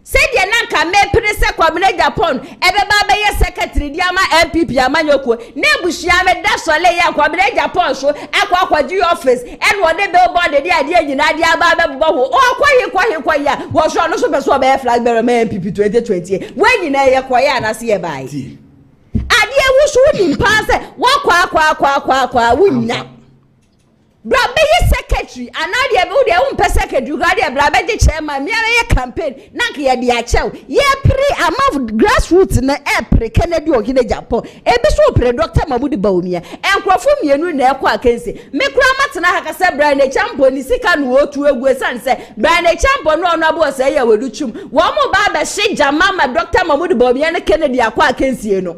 Said ya nanka me prese kwamne Japan ebe ba be ye secretary dia ma MPP amanyoko na ebushia me da sole ya kwamne Japan so akwakwaju office and wo de be board de dia nyina dia ba be bo ho o kwaye ya wo so no so be so be flag bearer ma MPP 2020 we nyina ye kwaye na se ye bai ade wo so ni pass wo kwa wunya Brabe ye secretary anade be wo de wo mpe secretary gade brabe de chairman me ye campaign nanka ye de achew ye pre amount grassroots na pre Kennedy Ken Agyapong ebe so pre Dr. Mahmoud Bawumia enkrofo mienu na ekọ akense me kura matena haka se Brian Agyapong ni sika no otu egu esan se Brian Agyapong no abo se ye waduchum wo mo ba ba hye jama Dr. Mahmoud Bawumia na Kennedy akọ akense no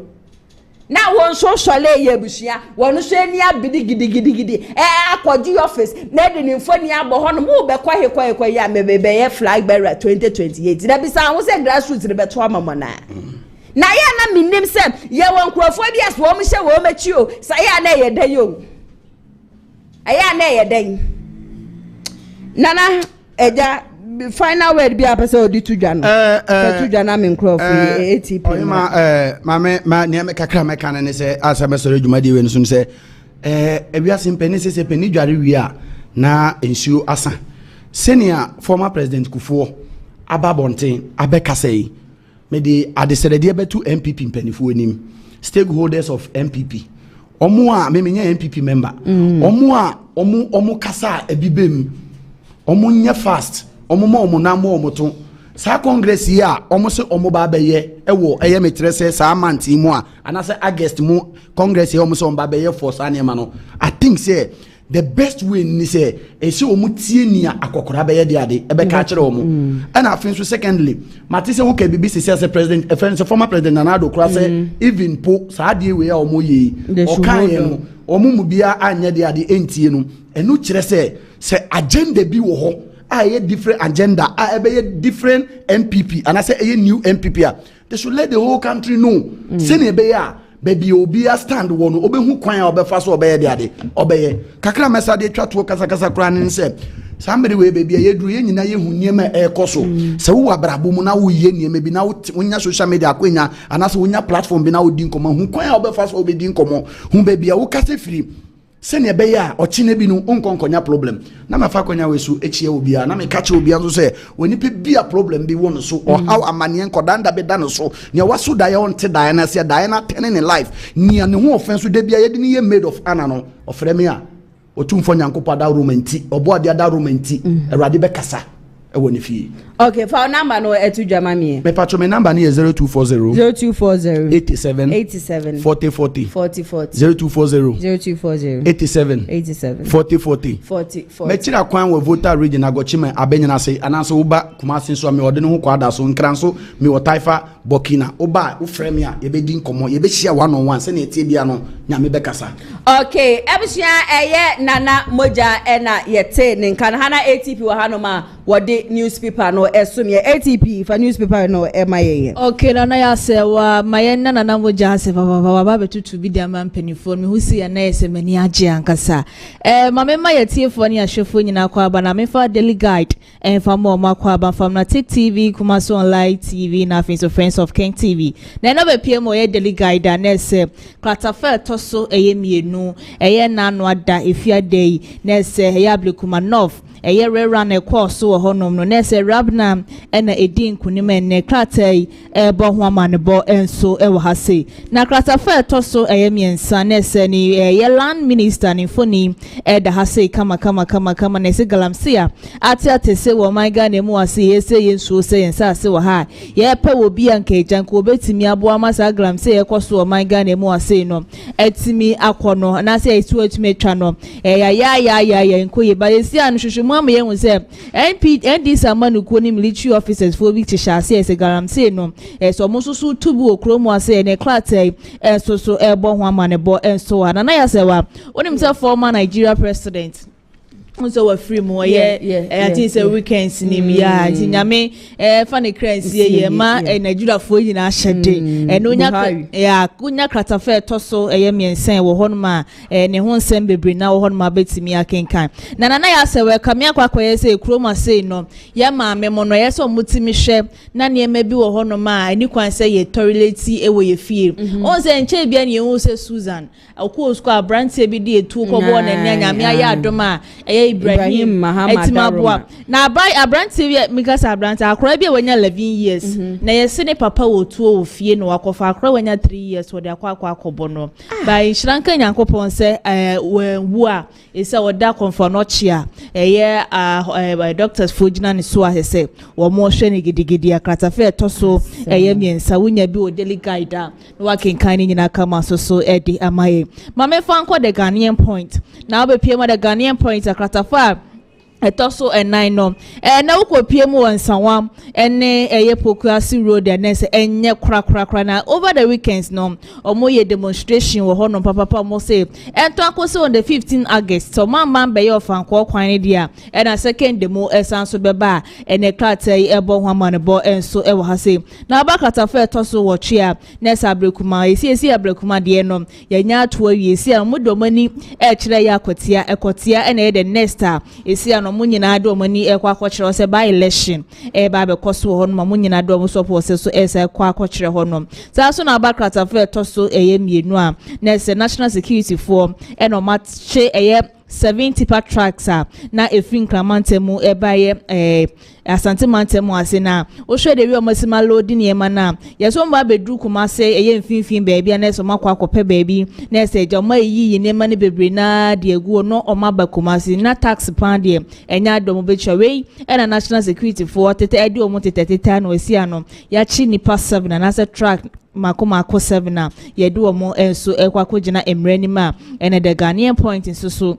na won so sole ye busia won so ani abidi gidi akọju office na de ni mfoni abo ho no mo be kwa ya mebebe ye flag bearer 2028 na bisa ho se grassroots ne beto amamona na ya na minim se ye won krofo bi as wo mo hye wo machi o sa ya na ye dan yo aya na ye dan nana eja final word bi apese odi tudwa no tudwa na me crop ATP ma ne me kakra me kan ne se asame sore dwumadi we nso se ebiase mpeni se peni dware wi a na ensuo asa senior former president Kufuor ababonten abekasei me di adeserede betu MPP mpanifo anim stakeholders of MPP omo a me menya MPP member omo a omo kasa ebibem omo nya fast omo na mo to sa congress yi a omo se omo ba beye ewo eye metrese sa amanti mu a anase August mu congress yi omo se omo ba beye for sa ne ma no I think say the best way ni say ese omu tie ni akokora be ye de ade e be ka kire omu and afin so secondly mate say wo ka bibi say president former president Nana Addo kura say even po sa de we ya omu ye o kan ye no omu mu bia anya de ade entie no enu kire say agenda bi wo ho a different agenda a be different MPP and I say a new MPP they should let the whole country know say ne be ya baby obi a stand one obi hu kwan obi fa so obi de ade obi kakra mesa de twa to kasa kra ne se somebody we baby ye duru ye nyina ye hu niema e koso se wo abrabo mu na wo ye niema bi na wonya social media akwenya anase wonya platform bi na wo din komo hu kwan obi fa so obi din komo hu baby a wo kase free sene be ya ochine bi no onkonkonya problem na mafa konya wesu echie obi a na me kache obi anso se woni pe bia problem bi won so or how amane enkodanda be dan so ne waso da ye onte da na se da na ten in life ni ne ho offense de bia ye de ye made of ana no ofre me a otumfo nyankopa da romanti obo ade da romanti erade be kasa e woni fie. Okay, for our number no etu jama me. Me patcho me number ni 0240 87 40 0240 87 40. Me tira kwan we voter region agochime abenyana say ananso uba Kumasi so me ode no ho kwada so nkran so me wo Taifa Burkina uba wo frame a ye be din komo ye be share one on one se na etie bia no nya me be kasa. Okay, ebusua eye nana moja ena yete ne nkan hana ATP wa hanoma wode newspaper no esum ye ATP for newspaper no emaye. Okay, nana ya se wa mayena nana moja se baba betutu bi dia man penifo me husi ya na ese mani age ankasa. Mamema yetie fo ni ahwefo nyina kwa aba na me fa daily guide fa mo ma kwa aba from na Tik TV Kumasi online TV na Face of Friends of King TV. Na no be PM ye daily guide na ese klatafa toso eye mienu eye nanu ada efia day na ese eye Ablekumanov eye rera na course wo honom no na ese rabna na edin kunima ne kratai bo ho amane bo enso e wo hase na klatafa toso eye miensa na ese ni eye land minister ni foni da hase kama na ese galamsia ati se wo my God na mu ase ese yenso se yensa ase wo ha ye pe wo bi anka ejan ko betimi abo amasa galamsia ye koso wo my God na mu ase no etimi akono na se etu etumi twa no ya nkoye ba esi anu hwehwe mu amaye hu se NDC amanuko ni military officers for bi tisha ase ese galamsia no so mo susu tubu okromu ase ne klate so ebo ho amane bo enso ana na ya se wa onim se former Nigeria president so we free mo I think say weekends ni mi ya nyame fane crazy ye ma Nigeria fo nyina hyede no nya kunya kratafa toso miensen wo honma ne ho nsem bebre na wo honma betimi akenkan na ya se we kamia kwakoye se kroma sei no ya ma me mo no ye so mutimi hwe na ne ma bi wo honma ani kwan se ye toilet ewo ye fie on se nche bia ne hu se Susan akwo squad branch bi di etu ko bo na nyame ya adoma Ibrahim Mahamadabwa na abranti because abranti akora bia wanya 11 years na yesi ne papa wotu ofie no akofa akora wanya 3 years wode akwa akobono by shranka nyankopon se wenwu a esa woda konfa no chia by doctors fojina ne so ahese wo mo hwe ne gidigidi akratafe toso miensa wonya bi o daily guide na wakenkan ni nyina kama so edi amaye mame fa anko the Ghanaian point na obepie mo the Ghanaian point akratafa etoso enai no na ukopie mu wansanwa ene Pokuasi road and say enye kra na over the weekends no omoye demonstration wo hono papa mo say ento akose on the 15 August so man be your fan kwa kwan dia na second demo esanso beba ene klatai ebo ho amane bo enso e wo hase na abakata fa etoso wo twea na Ablekuma esi Ablekuma de no yanya to awie esi amodomani kire ya ekotia ene the next esi munyina do mani ekwa kwakire se by election ba be koso hono munyina do mo support se so esa ekwa kwakire hono sa so na abakrata fa toso mienu a na se national security for eno matche 70 patriots na efin kramantemu ebaye asante mantemu ase na o hwe de wi o masima load ne ema na yeso mba bedru Kumasi mfinfin baabi na so makwa akopɛ baabi na se jama yi ne ema ne bebre na de agu no o maba Kumasi na tax pan de enya dom betwa na national security for tete edi o mo tete na osi ano ya chi nipa 7 na se track mako 7 na yedu o mo enso ekwa kogina emranima ene the Ghanaian point so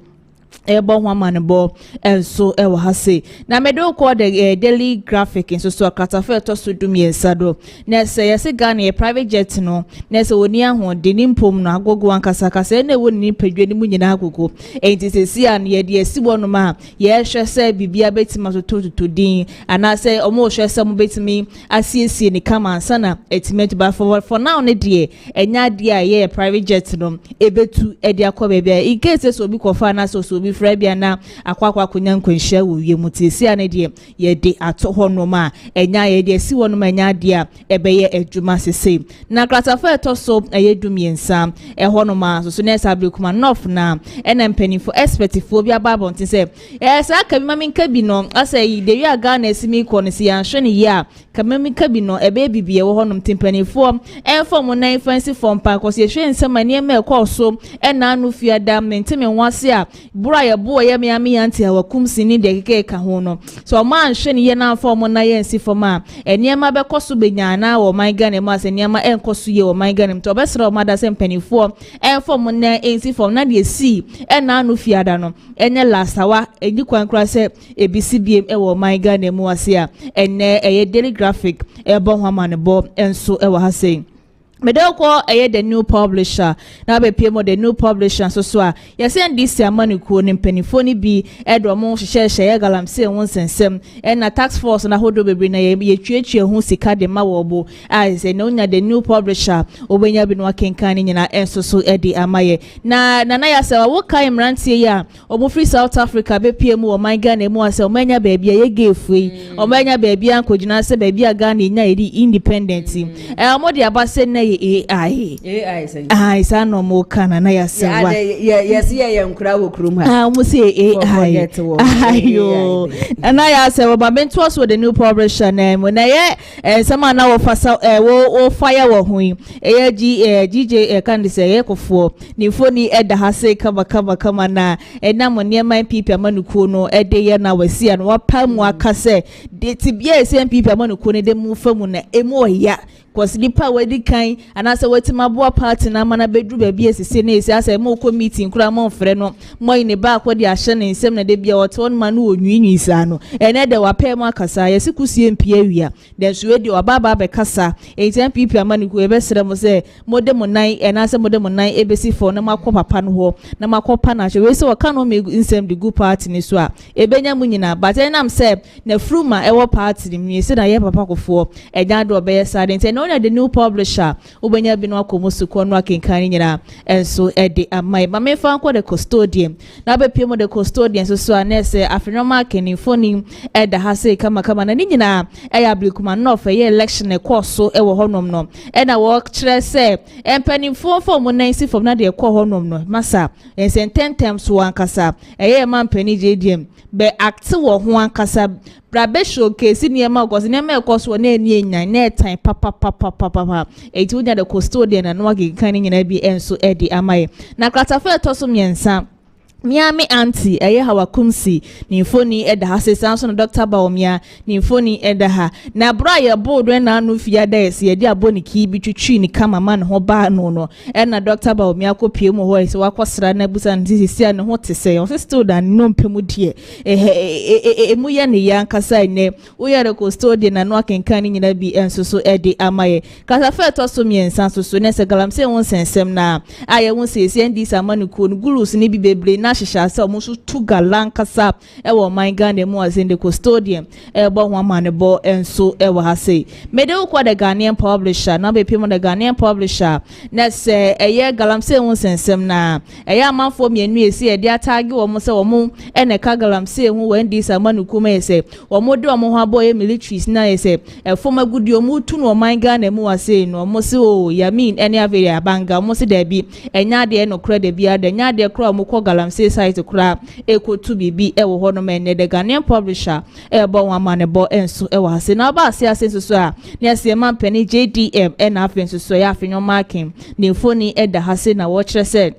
ebo ho amanebo enso ewo ha sei na medo ko the daily graphic enso so akatafa to so dumiensa do na se yesi Ghana private jet no na se woni ahode ni mpom no agogo ankasa kasa na woni ni padwe ni mu nyina agogo enti se si an ye de asibo no ma ye hwe se bibia betima so to din ana se omo hwe se mo betimi asiesie ni kama ansana estimate ba for now ne de enya de a ye private jet no ebetu e de akọ bebia in case so bi kofa na so bi fra bia na akwakwa konya nkwanhia wo wie mutesi ane de ye de ato ho no ma enya ye de si wo no ma enya de a ebeye adwuma sese na kratafa eto so eyedumiensa ho no ma so na sabrekuma north na mpani for expert for bia babon tin se sa kamima minka bi no asai de wi aga na esimi ko ne si anhwe ne ye a kamima bi no ebe bibie wo ho no timpani for form na fancy form pa ko se hwe nsema ne ma ko so na anu fiada mentime nwase a bura ye bo ye me anti a Kumasi ni de keke ka ho no so ma anhwe ne ye na form na ye nsi form a enema be koso benya na wo my Ghana ma se enema enkoso ye wo my Ghana to be sra ma da se mpanifo form na nsi form na de si na anu fiada no enye lasawa enyi kwankra se ebisi biem wo my Ghana mu ase a enne eye daily graphic bo ho amanebo enso wo ha sei Medoko the new publisher na be PM the new publisher so a yes and this amanikuo ne mpanifo ni bi edo mo hye galamse won sensem na tax force na hodo bebre na ye twetwe hu sika de ma wo bo say no nya the new publisher obenya bi no akenkan ni nyina enso so edi amaye na ya se wo kai mrantie ya omo free South Africa be PM wo man Ghana mu ase omenya ba bia ye gefui omenya ba bia ankogina se ba bia Ghana nya edi independent omo de abase na AI say no mo kana na ya se wa yes ye nkura wo krum ha mo say AI ayo na ya se wa ba to so the new publisher na mo na ye sama na wo fasa wo fire wo hu ye DJ kan say ye kofo ni foni eda ha se kama na na mo ne man NPP amanuko no ede ye na wasi an wa pa mu aka se de tibia se NPP amanuko ne de mu famu na emu ya kwasi nipa wedi kan anase wetima boa party na mana bedru ba bia sese na esi ase mo ko meeting kura mo frɛ no mo ne ba akodi ahye ne nsem na de bia woto no ma no onwinwi sa no ene de wapɛ mo akasa yesi kusie mpia wia de so wedi obaba be kasa NPP amaniku ebesere mo se mode mo nan enase mode mo nan ebesi fo na makɔ papa no ho na makɔ pa na hwe we se waka no me nsem de good party ni so a ebenya mu nyina but enam se na fruma ewo party ni se na ye papa kofo enya do be yesa de the new publisher ubenya bi no akomusu ko no akenkan nyina enso ede amai ma me fa nko the custodian na be pie mo the custodian so anese afenoma kenifoni eda ha sei kama na nyina eya blikuma no fa ye election e course e wo honom no e na wo kire se empanifo form na nsi form na de e ko honom no masa ense 10 times wo ankasa eye man pani JDM be act wo ho ankasa brabe showcase niema gosi niema ekoso na eni enyan na etan papa eti unya the custodian na no akenkan nyina bi enso edi amaye na kratafa etoso miensa Miami auntie hawa Kumasi ni mfoni eda ha se sanso no Dr. Baomia ni mfoni eda ha na bra ya board na anu fia da ese ye dia boni ki bi twitwi ni kama man ho ba no na Dr. Baomia ko pie mu ho ese wakosra na busa ntisi ne ho tese o still dan no mpemu die emu ye ne ya nkasa ne wo ya the custodian na no akenkan nyina bi enso so edi amaye kasa fa to so miensa so ne se galamse won sensem na aye won se ese ndi samanuko no gurus ni bi bebre na shisha se omusu tuga lankasa ewo my Ghana mu as in the custodian ebo ho amanebo enso ewo ha sei mede ukwa the Ghanaian publisher na be pimo the Ghanaian publisher na se eye galamse won sensem na eye amanfo mienu esi e dia tagi wo mo se wo mo ene ka galamse hu wen di samanuku me se wo mo de wo mo ho aboye militaries na ese foma gudi o mu tu no my Ghana mu ase no mo se o yamin ene averi abanga mo se da bi enya de no kra da bi ada enya de kra mo ko galamse site kura ekotu bibi ewo ho no men the Ghanaian publisher ebo wamanebo enso ewo ase na ba ase so a ne ase man pani JDM na afen so ya afenyo marking ne foni eda hase na wo kire se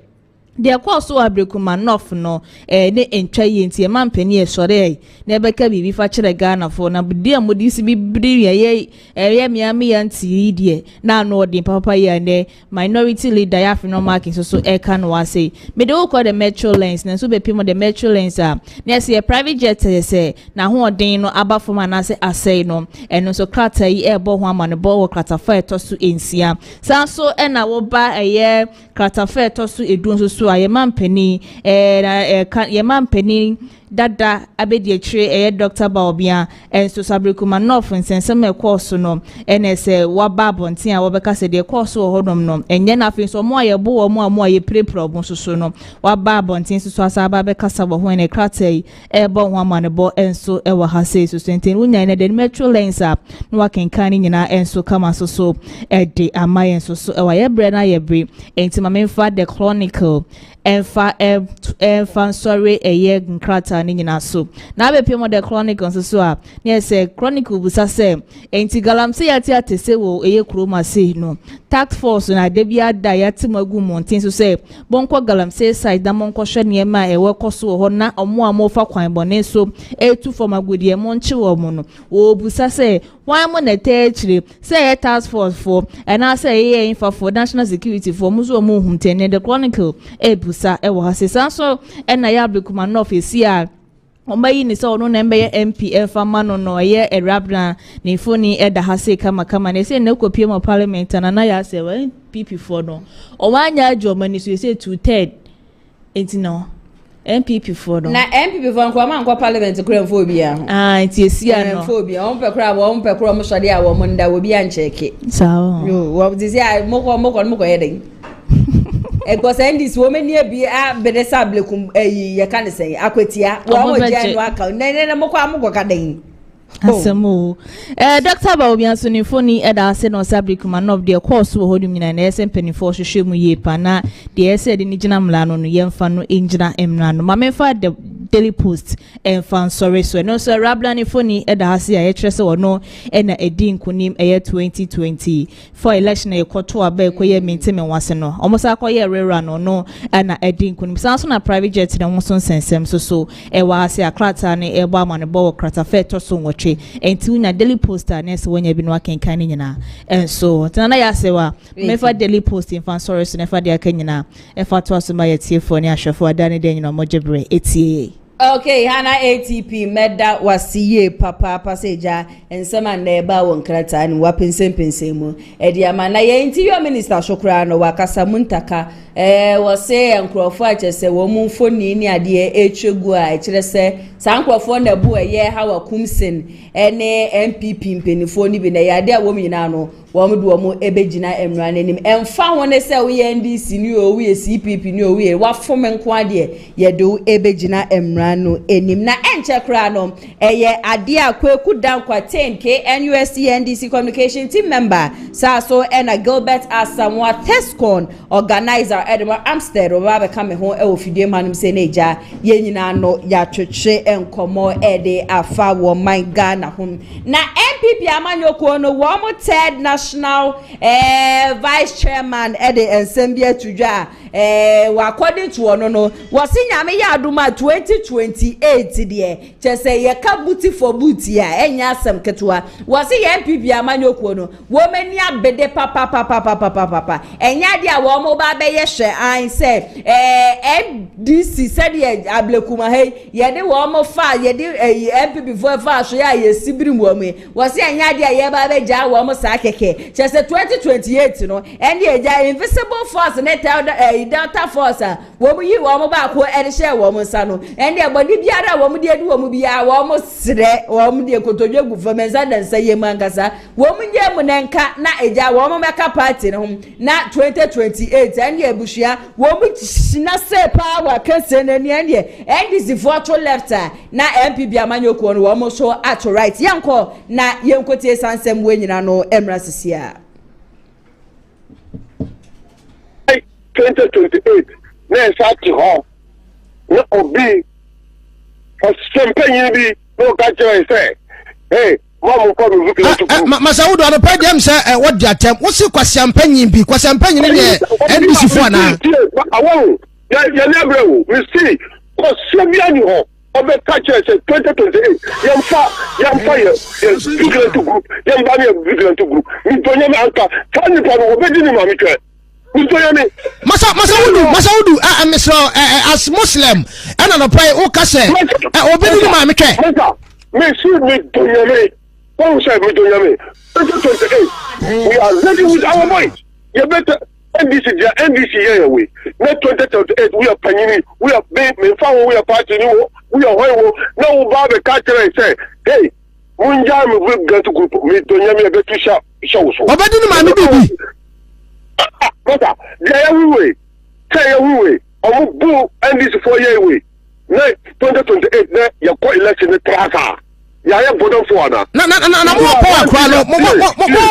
de course so abrekuma nof no ne entwa ye ntie mampani e sore na ebeka bibi fa kire Ghana for na bidi amodi si bibiri ye miami ya nti die na no odin papa ye ne minority leader ya fi no marking so e kan wa say me de call the metro lanes na so be pimo the metro lanes na say private jet say na ho odin no aba from na say asay no eno so krata yi e bo ho amane bo wo krata fa to so ensia san so e na wo ba eye krata fa to so edun so a yemampeni yemampeni dada abedi etire Dr. Baobia enso sabrekuma nof nsensem course no enese wababontin a wobeka se de course wo hodom no enye na afin so mo ayebo wo mo aye prepro bon so no wababontin so asaba be kasa bo ho ene kratai bo ho amane bo enso wo ha sei so enten unya ne de metro lanes a no wakenkan nyina enso kama so de amayen so wa ye bre na ye bre entima memfa the chronicle enfa sorry eye nkrata ni nyina so na abepie mo the chronicles so a na say chronicle busa say enti galamse yati atese wo eye kroma say no task force na de bia da yati magu montin so say bonko galamse side da monko hwe ne ma ewe koso ho na omo amofa kwan bone so etu for magudie mo nche wo mo no wo busa say why mo na techire say task force for and I say eye info for national security for muzo mo humtene the chronicle busa ewo hasesa so na ya abrekuma no ofisi a ombayi ni so no na mbe MP fama no ye erabna ni foni eda hase kama ne se na kopie mo parliament na ya se wa PP for no o wanya adwo ni so se 2/3 enti no NPP for no na NPP for nko ma nko parliament kura mfo bia enti esia no mfo bia on pe kura mo sode a wo mo nda wo bia ncheke sawo yo wo disi a mo ye den ego say this woman here be a bedesa ablekum ye kan say akwatia wo mo je no aka ne mo kwa mo ka den asemo Dr. Baobia so ni foni eda ase no sabrekuma no de course wo hodum nyina na ese mpanifo hwehwe mu ye pa na de ese de ni gina mla no yemfa no engina emra no mamemfa de Daily Post and fan sorry so no so rabla ni foni eda ase a ye kyerese wo no na edi nkunim 2020 for election e koto aba ekoye menteme wase no omosa akoye rera no na edi nkunim sanso na private jet na won so nsensem so e wa ase akrata ne e bo amane bo krata fe to so nwotwe enti unya Daily Post na se wonya bi no akenkan ni nyina so tana ya se wa mefa Daily Post in fan sorry so nefa de akanyina e fa to so ma yetie fo ne ahwefo adane de nyina mojebre etie. Okay, Hana ATP meda wasiye papa passenger ensema neba wonkrata ni wapensempensemu edi amana ye interior minister Shokra no wakasa muntaka wose nkrofo achese wo mumfoni ni ade etwegu a ekirese sankrofo na bu ye hawa kumsin ene NPP mpenifo ni bi na yade a wo nyina no wo mdu wo mu ebegina emra nanim emfa won se wo ye NDC ni o wo CPP ni o wo wafom nko ade ye do ebegina emra no enim na enche kra no eye ade akwaku dankwa 10k NUSC NDC communication team member so ena Gilbert Asamoah Tescon organizer Edmund Amstead oba kame ho e ofidie manum se neja ye nyina no ya twetwe enkomo ede afa wo man Ghana hom na NPP amanyoko no wo mo third national vice chairman ede ensembia tudwa according to ono no wose nyame ya aduma 2028 de chese ye ka buti for buti a enya asem ketwa wose ye NPP amanyoko no wo mani abede papa enya de a wo mo ba be ye hwe an say NDC said ye ablekuma hey ye de wo mo fa ye de NPP for fa so ya ye sibiri mo me wose enya de ye ba be ja wo mo sa keke chese 2028 no enya eja invisible force net Delta force wo mu yi wo mo ba ko ere hye wo mo nsa no ende agbodi biara wo mu de edi wo mu bia wo mo sre wo mu de kotodwe gu famenza dansa ye mangasa wo mu nye mu nenka na eja wo mo meka party no na 2028 ende abushia wo mu na se power kase na ni ende zifo to left na MPP amanyoko no wo mo so at right yanko na yenkotie sansem we nyina no emra sisia 2028 na sati ho na obi for campaign bi no ka joy say hey mama ko mi vukile to Masaudu anopa dem say what dia tem wo si kwa campaign bi kwa campaign ni NDC fo na ya never wo we see cause Serbia ni ho obe catch us 2028 yamfa ya vigilante group yamba ni vigilante group mi tonya me anka fani pa no obedi ni ma mi twa mi tonya me masa wudu as Muslim ana no pray o ka say obedi ni ma mi twa masa me see me tonya me who say me tonya me 2028 we are ready with our boys you better NDC here away. Not 2038 we are panini, we are big, we are party, we are whole. Now we have a culture and say, hey, one time we will go to group, we don't have a better show. But do my baby. But there we way. Say we way. Boo NDC 4 year away. Now 2028 you call election the tracker. Ya bodon fo ana na mo power kwa no mo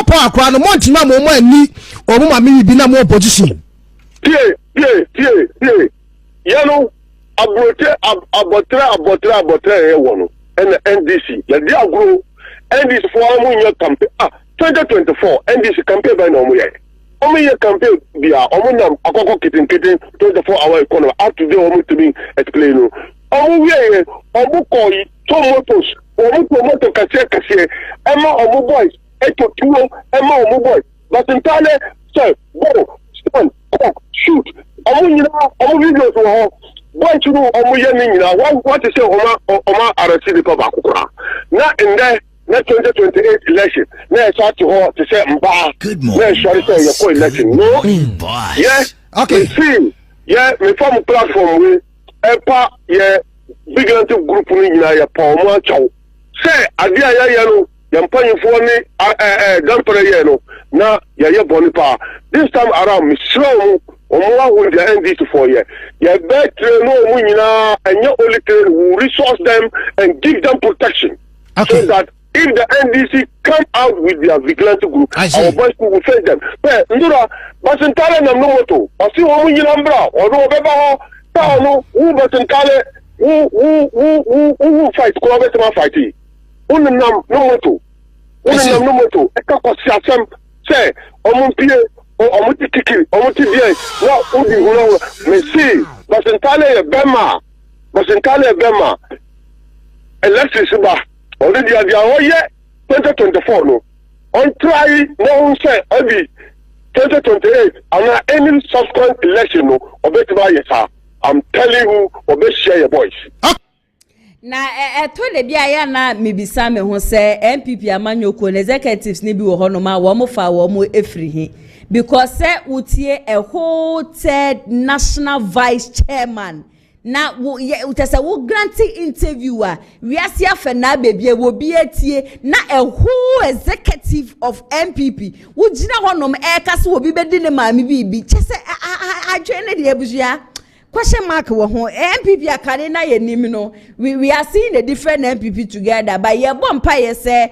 power kwa no mo ntima mo ani omo ma mi bi na mo opposition tie ya no abotre e wono en NDC ya di agro NDC fo amu nya campaign 2024 NDC campaign by no mo ye campaign bia omo nam akoko kitin 24 hour economy up to day omo to be explain no omo ye omo koyi to motos omo promote kase ema omo boys eto tuo ema omo boys but intale say go stand cock shoot omo nyina omo videos wo boy tu omo ye ni nyina what is say oma arrest the papa kokora na in there na 2028 election na start to say mba na sure say your election no yeah okay see yeah me form platform we epa yeah vigilante group ni nyina ya pa omo achaw say adia ya no yampanyifo ni dampere ye no na ya boni pa this time around me slow omo with the NDC for year ya better no omo nyina enya only train will resource them and give them protection so that if the NDC come out with their vigilante group our boys will face them but ndura basentale na moto pasi omo nyina mbra odo obeba ho ta no wu basentale wu fight ko obeta fight unam no moto eka kwasi asem say omumpie omutikiki omutibie na udi hulo mesi basentale bema election ba already adia oye 2024 no on try no say abi 2028 and any subsequent election no obetiba yesa I'm telling you obe share your voice na to le bia ya na mebisa me ho se NPP amanyoko na executives ni bi wo ho no ma wo mo fa wo mo efri hi because say utie a whole third national vice chairman na wo utasa wo granting interviewer we asia fa na bebie wo bi etie na a whole executive of NPP wo gina ho no e ka se wo bi bedi ne ma me bi chese adwene de abusua question mark wo ho NPP akane na ye nim no we are seeing a different NPP together but ye bompa ye say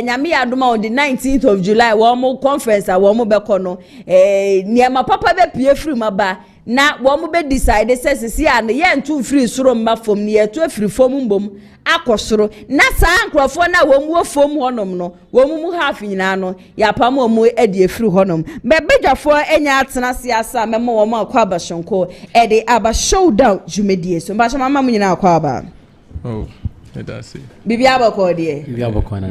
nyame adoma on the 19th of July wo mo conference wo mo be kono niema papa be pie free maba na wo mo be decide say sisi an ye ntu free soro mba fom ne ye to free fom mbom akosoro na saa nkrofo na wo mu fom honom no wo mu half nyina no ya pam wo mu edi free honom be bedwafo enya atena siasa memo wo ma akwa abashonko edi aba showdown jumedie so mba mama mu nyina akwa aba that's it. Bibia boko de. Bibia boko na.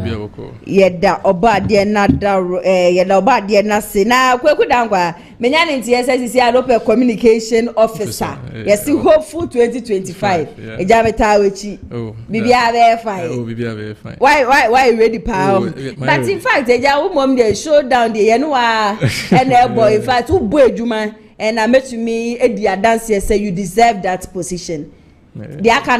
Yeda oba de na da yeda oba de na se na kweku dankwa menya ne ntie SSC Adope communication officer. Yes, hopeful 2025. Eja meta wechi. Bibia be fine. Bibia be fine. Why ready pa? But in fact eja wo mom dey show down dey ye no wa and e boy in fact wo bo adwuma and I met me e dia dance say you deserve that position. The aka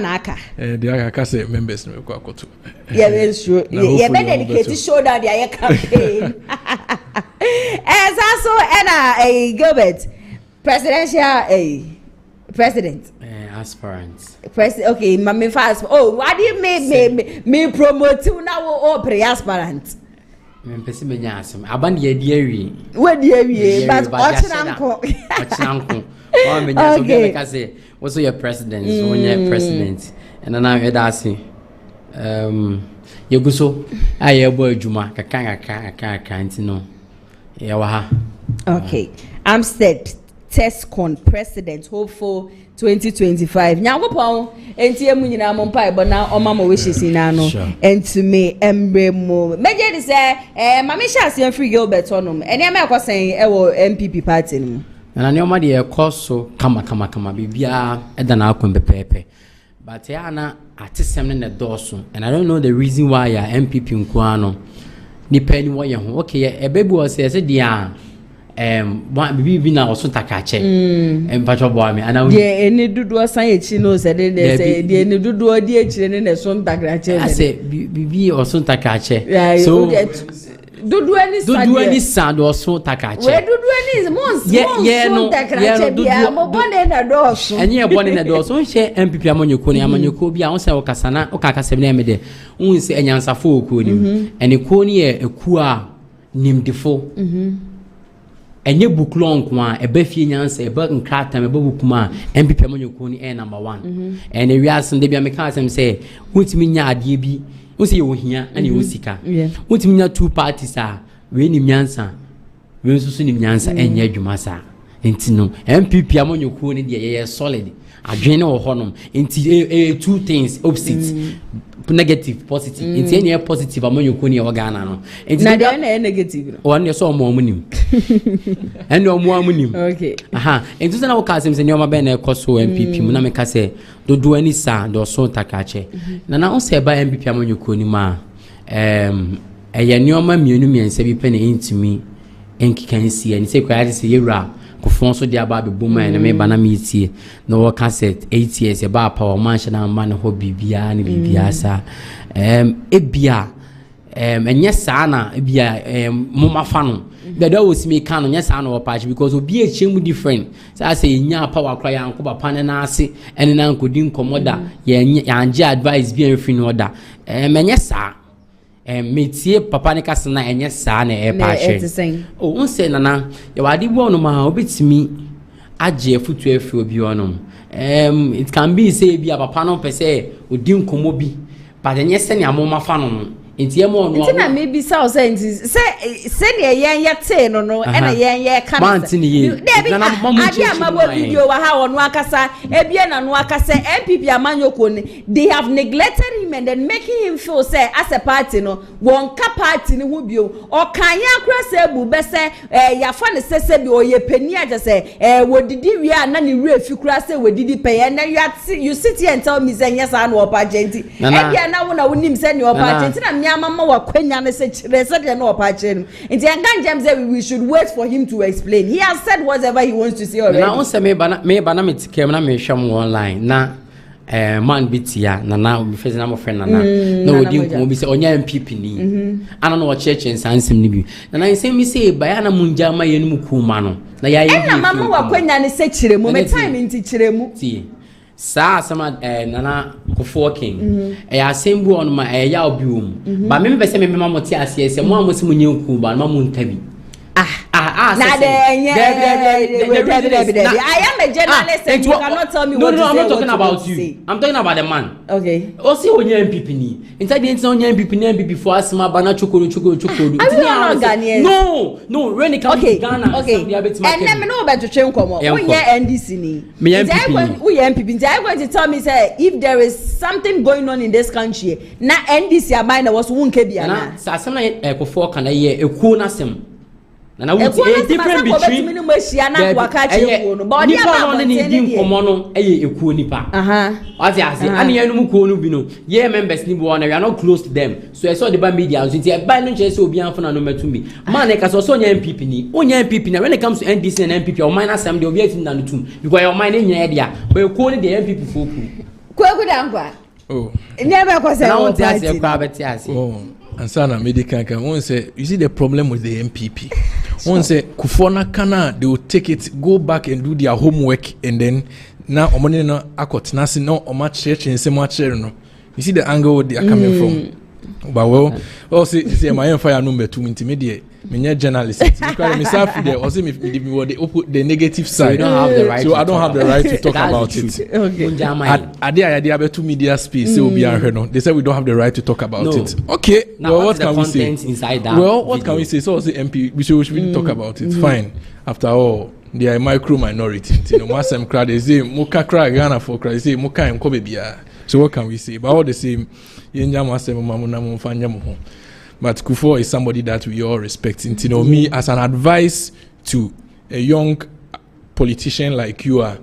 the aka say members no go akoto. Yeah, very sure. Yeah, be dedicate show that the campaign. As also a Gilbert presidential president. Aspirants. Okay, mama fast. Oh, why do you me promote you now pre-aspirant? Me pesi me nya asem. Aban de wi. We de wi, but ochinanko. Oh, me nya so be ka say also your president, so when you're president, and then I'm asking, you go so, I have boy Juma, can't no, yeah, okay, I'm said TESCON president hopeful 2025 nyakopon entie mu nyina mo mpa ebo na omama wishes na no entime embre mu meje di say mama sha asian free Gilbert onom ene ma ekosen ewo NPP party no na ne oma de ekoso kama bibia eda na akon pepepe but ya na atesem ne na doso and I don't know the reason why ya NPP nkuano ni pani wo ye ho okay ebebu o se dia bibi na oso takache pacho boy me ana de eni dudu osan echi no se de de eni dudu odi echi ne so takache ase bibi oso takache so dudu eni sand oso takache we dudu eni monso takache bia mo bone na doso enye bone na doso she MPP amanyoko ni amanyoko bia on se okasana okakase na me de un se enyansafo okuo ni eni ko ni eku a nimdifo enye buklon kwa ebefie nyansa eba nkrata eba bukuma MPP amanyoko ni number 1 and we are sende bia me ka asem say wutimi nya ade bi wose ye ohia ane wosika wutimi nya two parties a we ni nyansa we nsusu ni nyansa enye adwuma sa entino MPP amanyoko ni de ye solid adwene wo honom enti two things opposite negative positive enti any positive amanyoko ni Ghana no enti na de na negative one ye so omo amunim ene omo amunim okay aha enti na wo ka asem se ne oma be na ekoso MPP mu na me ka se dodo ani sa do so takache na wo se ba MPP amanyoko ni ma eye ne oma mienu miense bi pe ne intimi enkikansi ani se kwaya se yewra kufon so dia ba be boma na me bana metie na wo cassette 8 years e ba power man sha na man ho bibia na bibia sa ebia enye sa na ebia moma fa no be da wo simi kan no nye sa na wo patch because obi e chemu different say say nya power kra ya nko papa ne na ase ene na nkodi nkomoda ya anje advice bi enfri no da menye sa metie papa ne kase na enye saa na e pa che o unse nana ya wadi bo no ma obetimi age futu afi obi onom it can be say bi papa no pese odi nkomo bi but enye se ne amoma fa no nti emo no nti na maybe say se ne yen yete no ena yen ye ka man ti ne ye na ade amabo video wa ha wono akasa ebie na no akasa MPP amanyoko ni they have neglected him and then making him feel say as a party no won ka party ni hu bio o kan ya akra se bu be se ya fa ne sese bi o ye pani aje se wodidi wi na ne wi afikura se wodidi pe na you sit here and tell me say yes an opa genti ebie na wo na wonim se ne opa genti na mama wa kwenya ne se chire se de no opa chire nti engan jam say we should wait for him to explain. He has said whatever he wants to say already. Na on se me bana me tikem na me hwam online na man bitia na me face na mo friend na odi nko bi se onya MPP ni ana no church ensansem ni bi na nsem mi say baya na munja ma ye no kuma no na ya ye na mama wa kwenya ne se chire mu me time nti chire mu ti sa sama nana kufuor king asembu on ma ya obium ba me be se me mama ti ase mo amosi munye nku ba na mo ntabi na I am a journalist and you cannot tell me what to say. No, I'm not talking about you. I'm talking about the man. Okay. Osi onye MPP ni. Inside the onye MPP ni before asma bana chukuru. Are you not Ghanaian? No. When it comes to Ghana, okay. And let me know about the train come on. When you NDC ni. Me MPP. We MPP. Are you going to tell me say if there is something going on in this country, na NDC amina was wunke biana. Sa asema kufuor kana ye eku na sem. Na we different between nipa no eye ekuo nipa ati ase ani enum ko no bi no ye members ni bo na we are not close to them so I saw the media so nti e ba no che se obi anfo na no matumi man e ka so nya MPP ni onya MPP na when it comes to NDC and MPP o minor assembly obi atim na no tum because your mind nya e dia but ekuo ni the MPP foku kwaku dankwa never ko say na won ti ase kwa beti ase ansana medical can one say you see the problem with the MPP one say Kufona kana they will take it go back and do their homework and then now omoni no akot nasi no oma church and say no you see the angle they are coming from but well see my fire number 2 intermediate me journalist because me self there also me the negative side so I don't have the right to talk about it okay ade to media space say obi an no they say we don't have the right to talk about it okay now, well what can we say inside that well what can we say so say MP we should really talk about it fine after all they are a micro minority. You know, Masem crowd they say Muka cry Ghana for cry say Muka and Kobe Bia. So what can we say? But all the same, but Kufuor is somebody that we all respect. You know, me as an advice to a young politician like you are,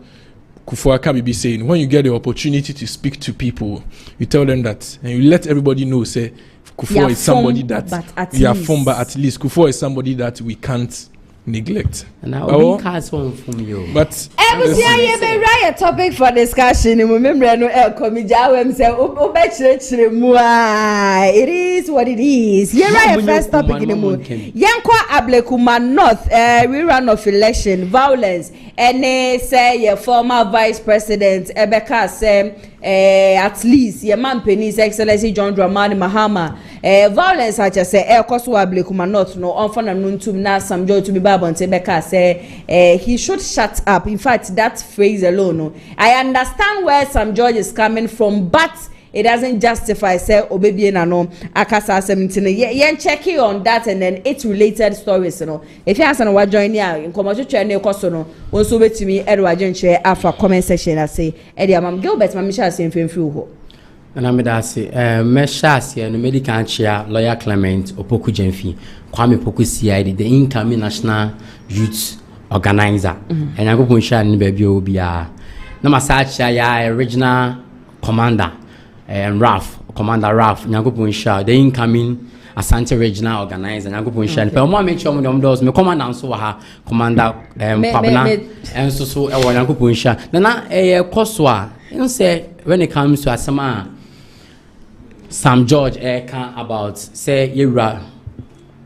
Kufuor can be saying, when you get the opportunity to speak to people, you tell them that, and you let everybody know, say, Kufuor is somebody that we are from, but at least Kufuor is somebody that we can't neglect. And I will cast one from you. But a topic for discussion. Remember, no, it is what it is. You're right. First topic in the moon. Yankwa Ablekuma North, rerun of election, violence, and they say your former vice president Ebeka say at least your man Penny's Excellency John Dramani Mahama. Violence, I just say, Koso Ablekuma North, no, on fun and noon to na some joy to be Baba and Ebeka say he should shut up. In fact, that phrase alone, no, I understand where some George is coming from, but it doesn't justify say obebi na no akasa 17 yen checking on that and then it's related stories, you know. If you ask no what join here in commercial na ekoso no won so betimi edwa genche afa comment section I say e dia mam Gilbert mamisha say mfemfi ho na me da say mesha say no medical chair lawyer Clement Opoku Jenfi Kwame Poku CID the incoming national youth organizer and I go sha ni ba bi obia na masacha ya original commander Commander Ralph Nyagopon Sha the incoming Asante regional organizer Nyagopon Sha but mo make sure mo dem does me commander so ha commander Pabna and so e wo Nyagopon Sha na koso a you say when it comes to asama Sam George can about say Yura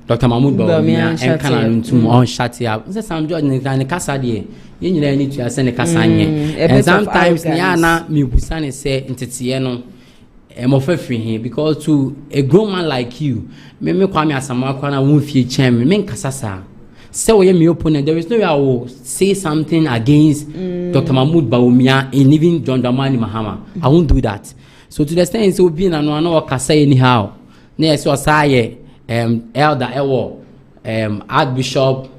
Dr. Mahmoud Bawumia and can to on shut up say Sam George ne kasa de you need to send the kasa and sometimes na me busane say ntetiye no because to a grown man like you, me kwame asama kwa na won fie chem me nkasasa. Say we me opponent, there is no way I will say something against Dr. Mahmoud Bawumia and even John Dramani Mahama. I won't do that. So to the extent so be na no kasa anyhow. Na so say elder ewo Archbishop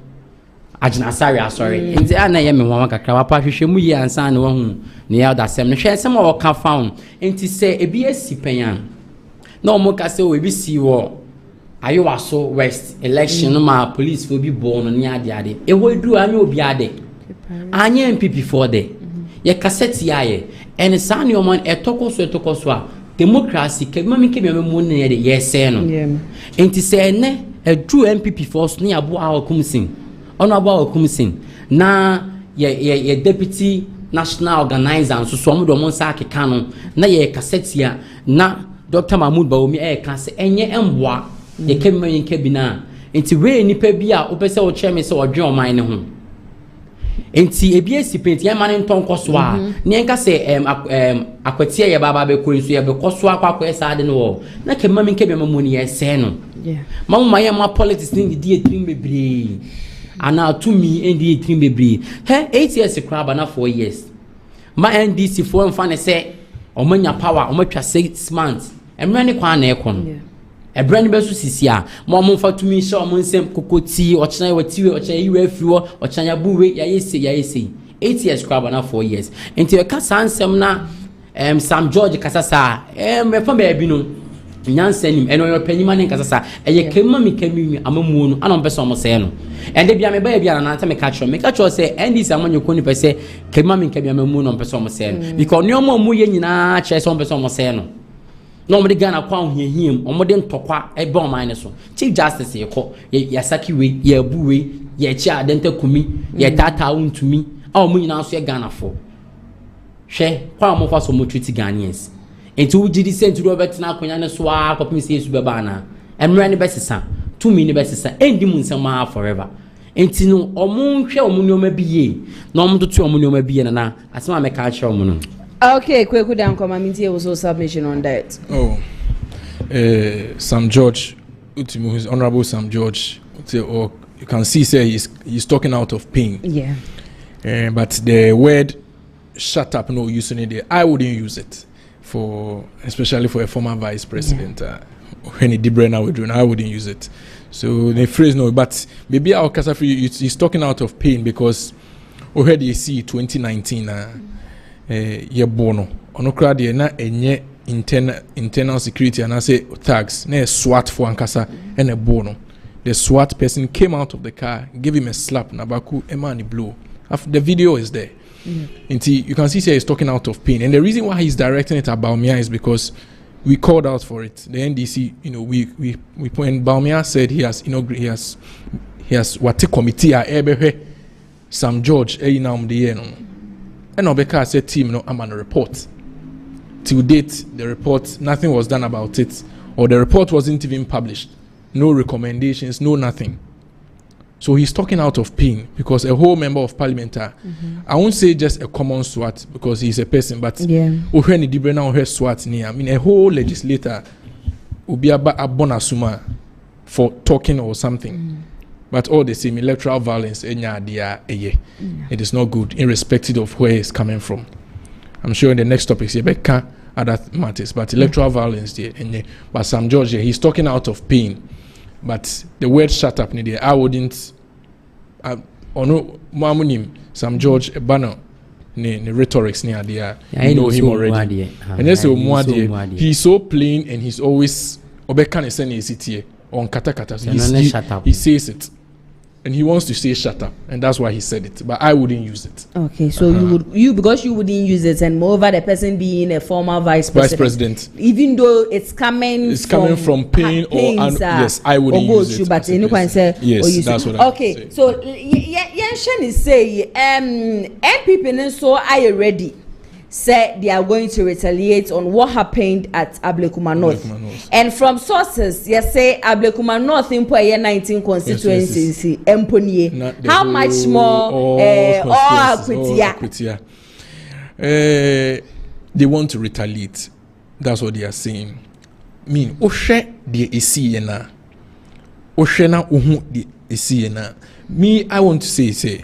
Ajinasari sorry. Nti ana ye me won kakra papa hwehwe mu yi ansa na won ne elder sem no hwe sem o ka found nti se ebi asipenyan na omo ka se o ebi si wo Ayowaso West election no ma police for bi born no ne ade e wo duru anya obi ade anya NPP for there ye cassette yaye and sa ne omo etokoso a democracy kegma mi kemia mu ne de ye se no nti se ne edru NPP force ne abo a kumsin ono abo a kumsin na ye deputy national organizer and so mo do mo sa akeka no na ye cassette na Dr. Mahmoud Bawumia ka se enye emboa ye kemma yenka bina enti we nipa bi a opese o cheme se odwe oman ne ho enti ebi asipenti ye mane nton koso a ne enka se akwatie ye baba be ko nso ye be koso akwa esa ade no na kemma mi nkebe mamu ne ye se no mamu ye ma politics ni di etrim bebre ana to me endi etrim bebre 8 years craba na 4 years ma NDC for mfa ne se omanya power omatwa 6 months emre ne kwa na ekon ebre ne beso sisi a mo mfa to me show mo nsem kokoti ochena watiwe ochena yiwe afiwo ochena buwe ya yesi 8 years craba na 4 years enti we ka sansem na Sam George kasasa me fa ba bi no nyansanim eno yo panyima ne kasasa eye kemma mi kemi amamu no ana mpeso mo se no ende bia me ba bia na anta me catch say ndis amanyo ko ni pese kemma mi kemi amamu no mpeso mo se no because ne omo mu ye nyina che so mpeso mo se no no mo de Ghana kwa ohihiem omo de ntokwa ebe oman ne so chief justice ye ko ye saki we ye abu we ye chi adenta kumi ye tata untumi a omo nyina so ye Ghana fo hwe kwa mo fa so mo treat Ghanaians enti ujidi sentu Robert na akonya ne so a kopim se su beba na emre ne besesa 2 mini besesa endi mu nsema forever enti no omo hwe omo nyoma biye na omo tutu omo nyoma biye na asema me ka kire omo no. Okay, kweku dan committee also submission on that. Sam George, his honorable Sam George, or you can see say he's talking out of pain. Yeah. But the word "shut up" no using it there. I wouldn't use it especially for a former vice president. When he did Brenner with I wouldn't use it. So the phrase no, but maybe our Kasafi he's talking out of pain because already see 2019 ye bono ono kra de na enye internal security and I say tags na SWAT for ankasa and a bono. The SWAT person came out of the car, gave him a slap, Nabaku Emani blow. The video is there. You can see he's talking out of pain. And the reason why he's directing it at Baumia is because we called out for it. The NDC, when Baumia said he has what committee Sam George and Obeka said team I'm on a report. Till date, the report, nothing was done about it, or the report wasn't even published. No recommendations, no nothing. So he's talking out of pain because a whole member of parliament, I won't say just a common SWAT because he's a person, but SWAT near. I mean, a whole legislator will be a bonasuma for talking or something. But all the same, electoral violence, it is not good, irrespective of where it's coming from. I'm sure in the next topics, other matters, but electoral violence, but Sam George, he's talking out of pain. But the word shut up, I wouldn't. Sam George, banner, rhetorics near there. You know him already. And that's he's so plain and he's always Obekan is saying city on Katakata. He says it. And he wants to say shut up, and that's why he said it. But I wouldn't use it. Okay, so because you wouldn't use it, and moreover, the person being a former vice president, even though it's coming from pain or yes, I wouldn't use it. But anyone say yes, that's what I'm saying. Okay, so Yenshen is say NPP so are you ready? Said they are going to retaliate on what happened at Ablekuma North. And from sources, yes, say Ablekuma North in 19 constituencies. How much more they want to retaliate. That's what they are saying. Mean Oshe de Esiena. Oshena uhu de Esiena. Me, I want to say,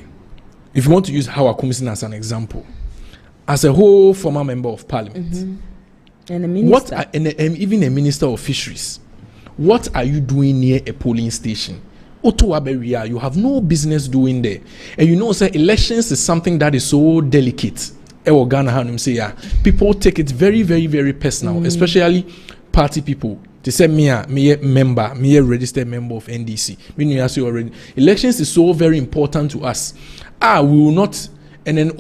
if you want to use how Kumasi as an example. As a whole former member of parliament, and a minister, even a minister of fisheries, what are you doing near a polling station? Otowaberia, you have no business doing there. And you know, sir, elections is something that is so delicate. People take it very, very, very personal, especially party people. They say me a registered member of NDC. Meaning you already. Elections is so very important to us. We will not, and then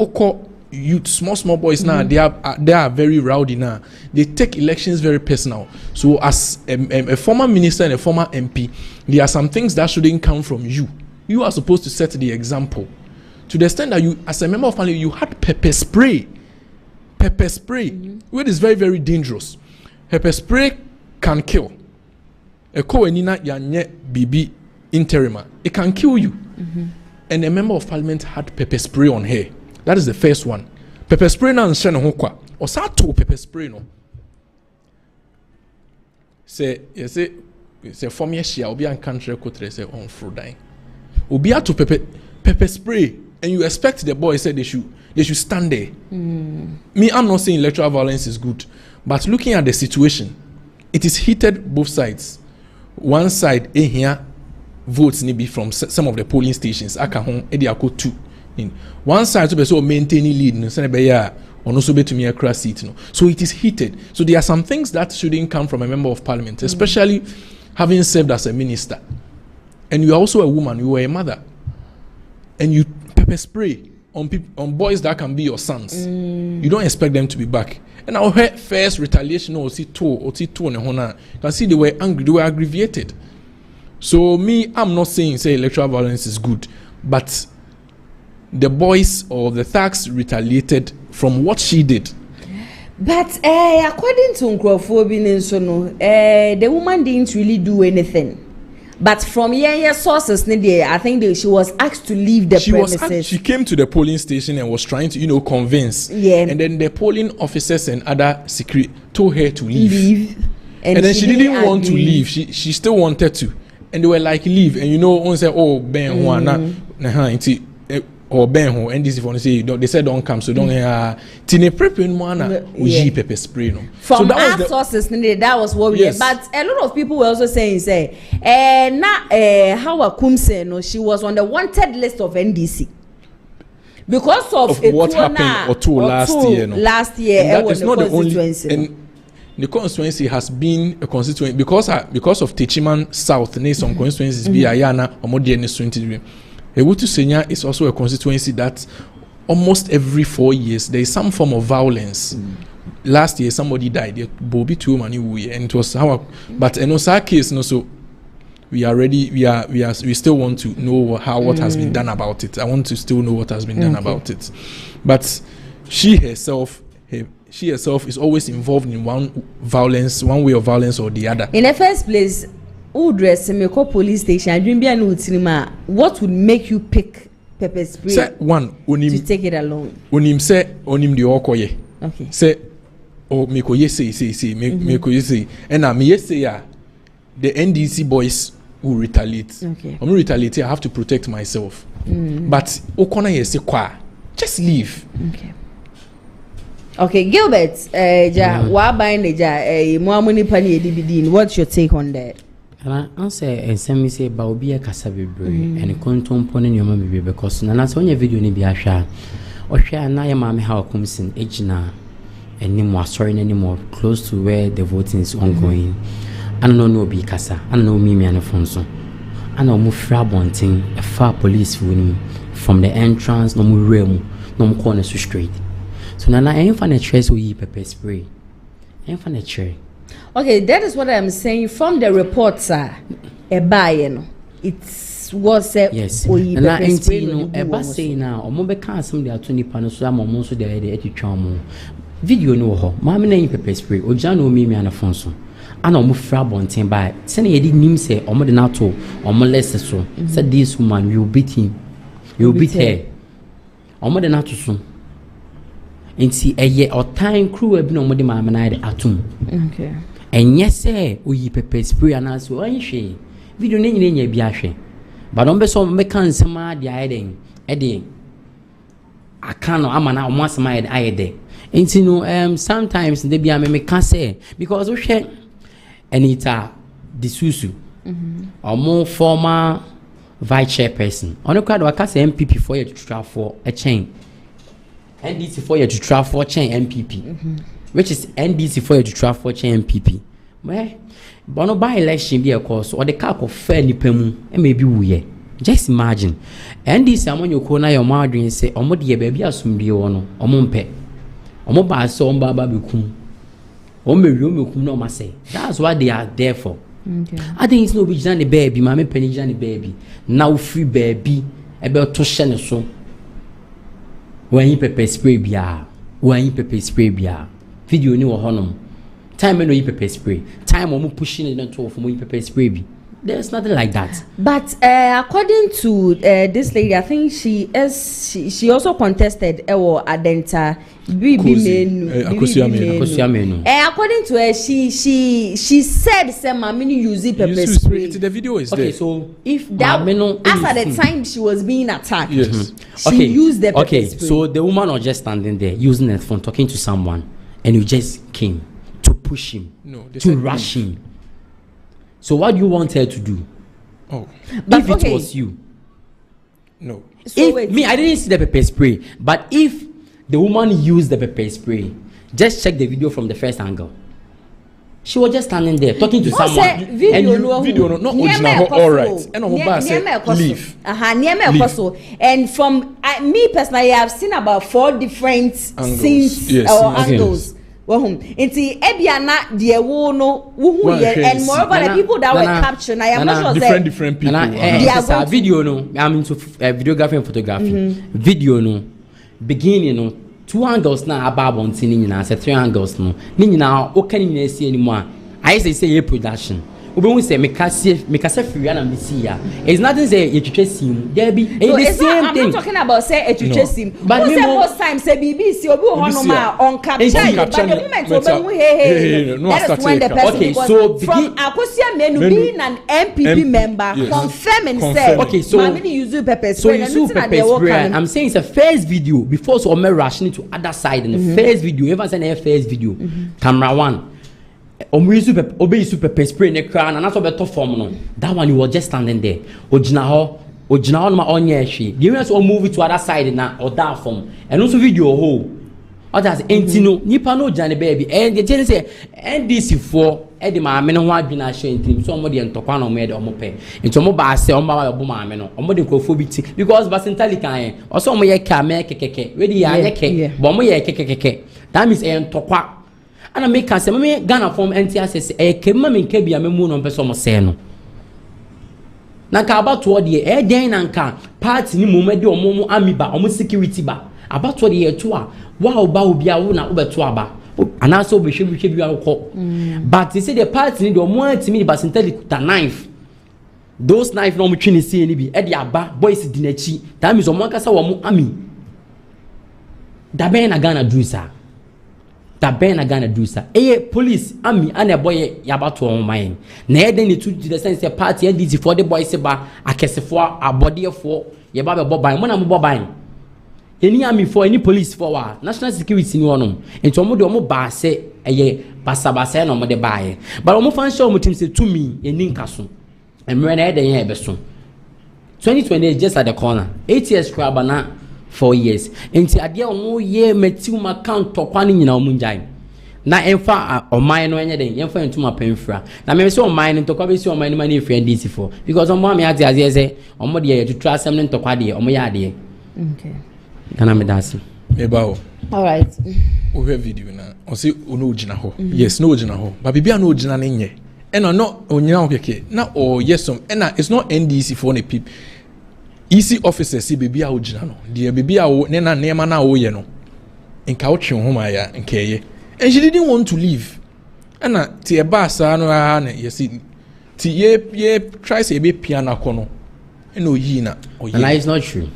youth, small boys now, they are very rowdy now. They take elections very personal. So as a former minister and a former MP, there are some things that shouldn't come from you. You are supposed to set the example. To the extent that you, as a member of parliament, you had pepper spray, which is very, very dangerous. Pepper spray can kill. A co-enina yanye bibi interima, it can kill you. And a member of parliament had pepper spray on her. That is the first one. Pepper spray na nshene ho kwa. Osato pepper spray no. Say from yeshia obi an country kotre say on frodan. Obi ato pepper spray and you expect the boy said they should stand there. Me, I'm not saying electoral violence is good, but looking at the situation, it is heated both sides. One side here votes need be from some of the polling stations. Aka hon ediako 2. In one side to be so maintaining lead no say be ya ono so betumi akra seat no, so it is heated. So there are some things that shouldn't come from a member of parliament, especially having served as a minister, and you are also a woman, you are a mother, and you pepper spray on boys that can be your sons. You don't expect them to be back. And our first retaliation or see two on the honor, you can see they were angry, they were aggravated. So me, I'm not saying say electoral violence is good, but the boys or the thugs retaliated from what she did. But according to the woman didn't really do anything. But from your sources, I think she was asked to leave the premises. She came to the polling station and was trying to, convince. Yeah. And then the polling officers and other security told her to leave. And then she didn't want to leave. She still wanted to. And they were like, leave. And one said, oh, Ben Juana. Or Ben who and this if you say they said don't come, so don't tine prepping moana uji pepper spray no. From our sources that was what we had. But a lot of people were also saying how Kumse no, she was on the wanted list of NDC. because of what happened or two last year. No? Last year, and that is not the only. And the constituency has been a constituency because of Techiman South, some constituencies be Ayana or Modiane Swinty. Ewutu Senya is also a constituency that almost every 4 years there is some form of violence. Last year somebody died. Bobby too many and it was how. But in our case, no, so we are ready. We still want to know what has been done about it. I want to still know what has been done about it. But she herself is always involved in one way of violence or the other. In the first place, dress Semeko police station. I dream what would make you pick pepper spray? Say one to take it along. Onim the okoye. Okay. Say mekoye say mekoye say. And now me say the NDC boys will retaliate. Okay. I'm retaliate. I have to protect myself. But okona yese kwa. Just leave. Okay. Okay, Gilbert, what's your take on that? And I answer and send me say about be a casabibre and a conton pony your baby because Nana on your video ni be a share or share na your mammy how comes in age now and no more sorry anymore close to where the voting is ongoing. I don't know be casa, I know me and Afonso. I know move frabonting a far police winning from the entrance, no more realm, no more corner so straight. So Nana, I ain't find a trace we pepper spray. I ain't find a tray. Okay, that is what I'm saying. From the reports, a buy, it was a yes. And I ain't you know, a bus say now, or mobile can't some there 20 panels, some or most of the charm. Video no ho, mammy name pepper spray, or Jano me and Afonso. I know move frabonting by sending a name say, or more than at all, or molested so. Said this woman, you'll beat him, you'll beat her, or more than at soon. And see a year or time crew have been on the mamma atum. Okay. And yes, sir, we pepper spray and as well. She video name in your biashe. But on beso mekan sama the hiding. Eddie. I can't know I'm an once my ide. And you know, sometimes they be a me can say because we share Anita the Susu or more former vice chairperson. On the card, I can say NPP for you to travel for a chain. NDC for you to travel for chain NPP, which is NDC for you to travel for chain NPP. Well, but no by election be a course or the cap of fair nipemu and maybe we just imagine. NDC among your corner your mother and say, Omo dear baby, assume the honor, Omompe, Omoba so on Baba Bikum, Omerumu no must say. That's what they are there for. I think it's no be Johnny baby, Mammy Penny Johnny baby, now free baby, about to shen so. When you pepper spray bia, video ni honum. Time when you pepper spray, time when you pushing it into for you pepper spray be. There's nothing like that. But according to this lady, I think she also contested Adenta according to her, she said some mamini use pepper spray. The video is okay, there. so if that as at the time she was being attacked, yes. She used the pepper okay, spray. so the woman was just standing there using her phone, talking to someone, and you just came to push him, to rush him. So what do you want her to do? Oh, but if it was you, no. So if me, I didn't see the pepper spray, but if the woman used the pepper spray, just check the video from the first angle. She was just standing there talking to someone. Video not original. All right. And leave. And from me personally, I've seen about 4 different scenes or angles. It's Ebiana, the no, and moreover, the people that were captured. I am not sure different people. Video no, I'm into videography and photography. Video no, beginning no, 2 angles now about one scene, 3 angles no. Now, okay, you see anymore. I say production. We say make us free and Messia. It's nothing say educate him. There be the same thing. I'm not talking about say educate him. But most times say BBC obi honoma on capture. But the moment that is when the person was from Akosia Menu being an MPP member confirm and say okay, so use pepper spray. I'm saying it's a first video before so me rushing to other side in the first video. Ever send a first video. Camera 1. Obey super pepper spray in the crown and that's what better form no. That one you were just standing there. Ojina ho ojina on ma onye hwe the way so move to other side na oda form and also video ho others entino nipa no jane baby and the tell say NDC for e de maame no ho adwena hwe entim so omo de ntokwa na omo e de omo pe enti omo ba ase omo ba bo maame no omo de krofo bi ti because basentali kan oso omo ye ka me kekeke we di ya ke bo omo ye kekeke that means e ntokwa ana make can say me Ghana form enti access e kemma me nka bia me mu no pese omo se no na ka abato de e den na nka party ni mo de omo amiba omo security ba abato de eto a wa oba obi a wo na obeto aba ana so be hwe bi akọ but they say the party ni de omo antimi ba sentali kuta knife those knife no mo twini see ni bi e de aba boys di nachi that means omo akasa wo mo ami da ben na Ghana do sa police ami ana boy yabato on mine na e den ni to the sense party NDC for the boys ba akesefo abodefo ye ba be boban mo na mo boban any army for any police for wa national security ni wonom enti omo de omo ba se eye basabasa na omo de baaye but omo fan show omo team say to me eni nkaso emre na e den ye be so 2020 just at the corner 8 years crab na 4 years enti ade omo ye metium account tokwa ni nyina omo njai na emfa oman no enye den emfa entuma penfra na me se oman no tokwa be se oman no mani friend DC for because omo am ate azie se omo de ye tutu asem no tokwa de omo ya de okay kana me dasi ebao all right o he video na o se ono ogina ho yes no ogina ho but bibia no ogina ne nye ena no onyina ho keke na o yesom ena it's not NDC for ne people EC officers si bibia ogina no de bibia wo ne na nema na wo ye no nka wo twe ho ma ya nka ye and she didn't want to leave ena ti e ba sa no ha na yesi ti ye try say be piano kono ena oyi na oyi and it's not true.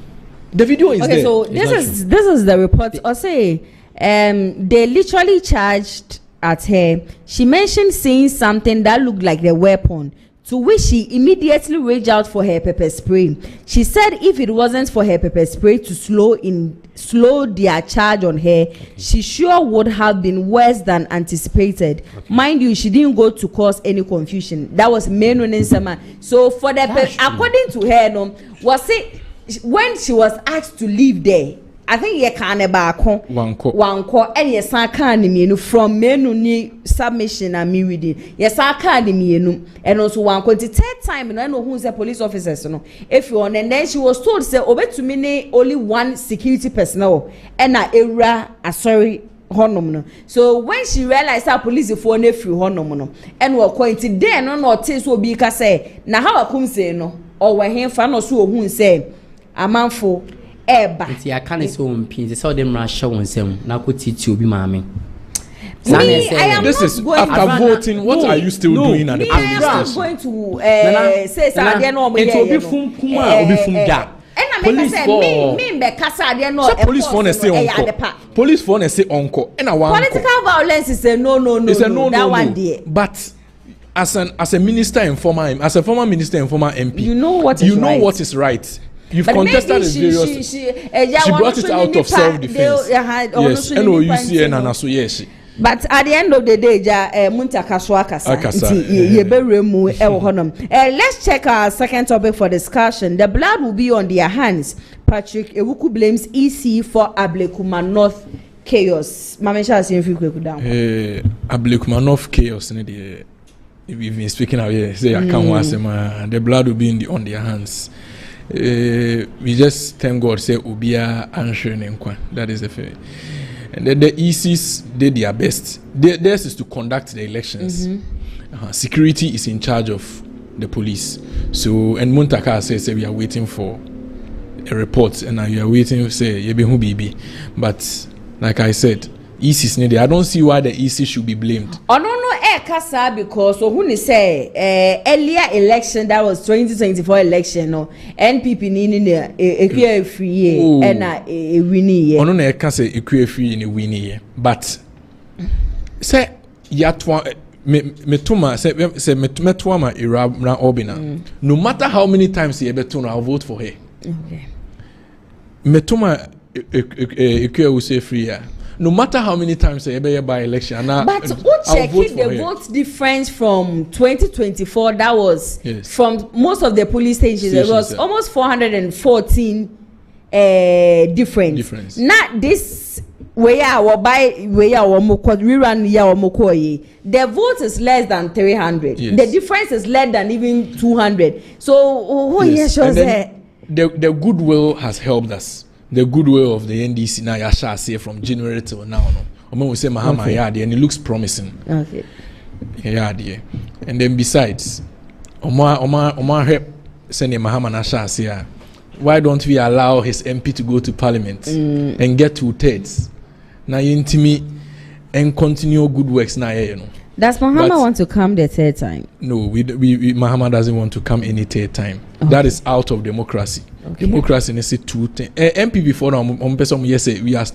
The video is okay, there. So this is the report. Or say, they literally charged at her. She mentioned seeing something that looked like the weapon, to which she immediately reached out for her pepper spray. She said if it wasn't for her pepper spray to slow their charge on her, she sure would have been worse than anticipated. Mind you, she didn't go to cause any confusion. That was main summer. So for the according to her, no, was it. When she was asked to leave there, I think ye can baako wanko and ye san kan mienu from menu ni submission and me reading ye san kan mienu and also wanko the third time no know who is the police officers no if you on and then she was told say obetumi ne only one security personnel and na era sorry honom no so when she realized that police for ne free honom no and we point then no tell so obi ka say na how akum say no or we hen fa no so ohun say amanfo eba nti aka so mpin so dem ra show onsem na ko titi obi maame this is after voting what are you still doing at the police station? I'm going to say something no me obi fum kuma obi fum da police for me be kasa de no police for na say onko police for na say onko na wan political violence is a no that one there but as a minister and former minister and former MP you know what is right. You've but contested it various. She brought it out of self-defense. Yes, NOUCN and so yes. But at the end of the day, let's check our second topic for discussion. The blood will be on their hands. Patrick Ewuku blames EC for Ablekuma North chaos. Mamesha say if you could down. Ablekuma North chaos. We've been speaking out here. Say I can't watch them. The blood will be on their hands. We just thank God say Ubia answering nkwa. That is the fair. And then the ECs did their best. Theirs is to conduct the elections. Security is in charge of the police. So and Muntaka says we are waiting for a report and we are waiting say yebehu bibi. But like I said, ECs needed. I don't see why the EC should be blamed. Oh no kasa because so who say earlier election that was 2024 election no NPP ni ekwe free and winnie ono na kasa ekwe free ni winnie but say yatwa metuma say metuma ma era na obina no matter how many times you beto I'll vote for her. Okay. Metuma ekwe we say free no matter how many times you by election but checking the vote difference from 2024. That was from most of the police stations. It was almost 414 difference. Not this way our rerun the vote is less than 300. The difference is less than even 200. So the goodwill has helped us. The goodwill of the NDC now Yasha say from January till now. We say Mahama Yadi and it looks promising. Okay. Yadi. And then besides, Omar help send Mahama Nasha say, why don't we allow his MP to go to Parliament and get 2/3? Now intimi and continue good works now, you know. Does Mahama want to come the third time? No, we Mahama doesn't want to come any third time. Okay. That is out of democracy. Okay. Democracy is 2 things. MPP for now, person yes we are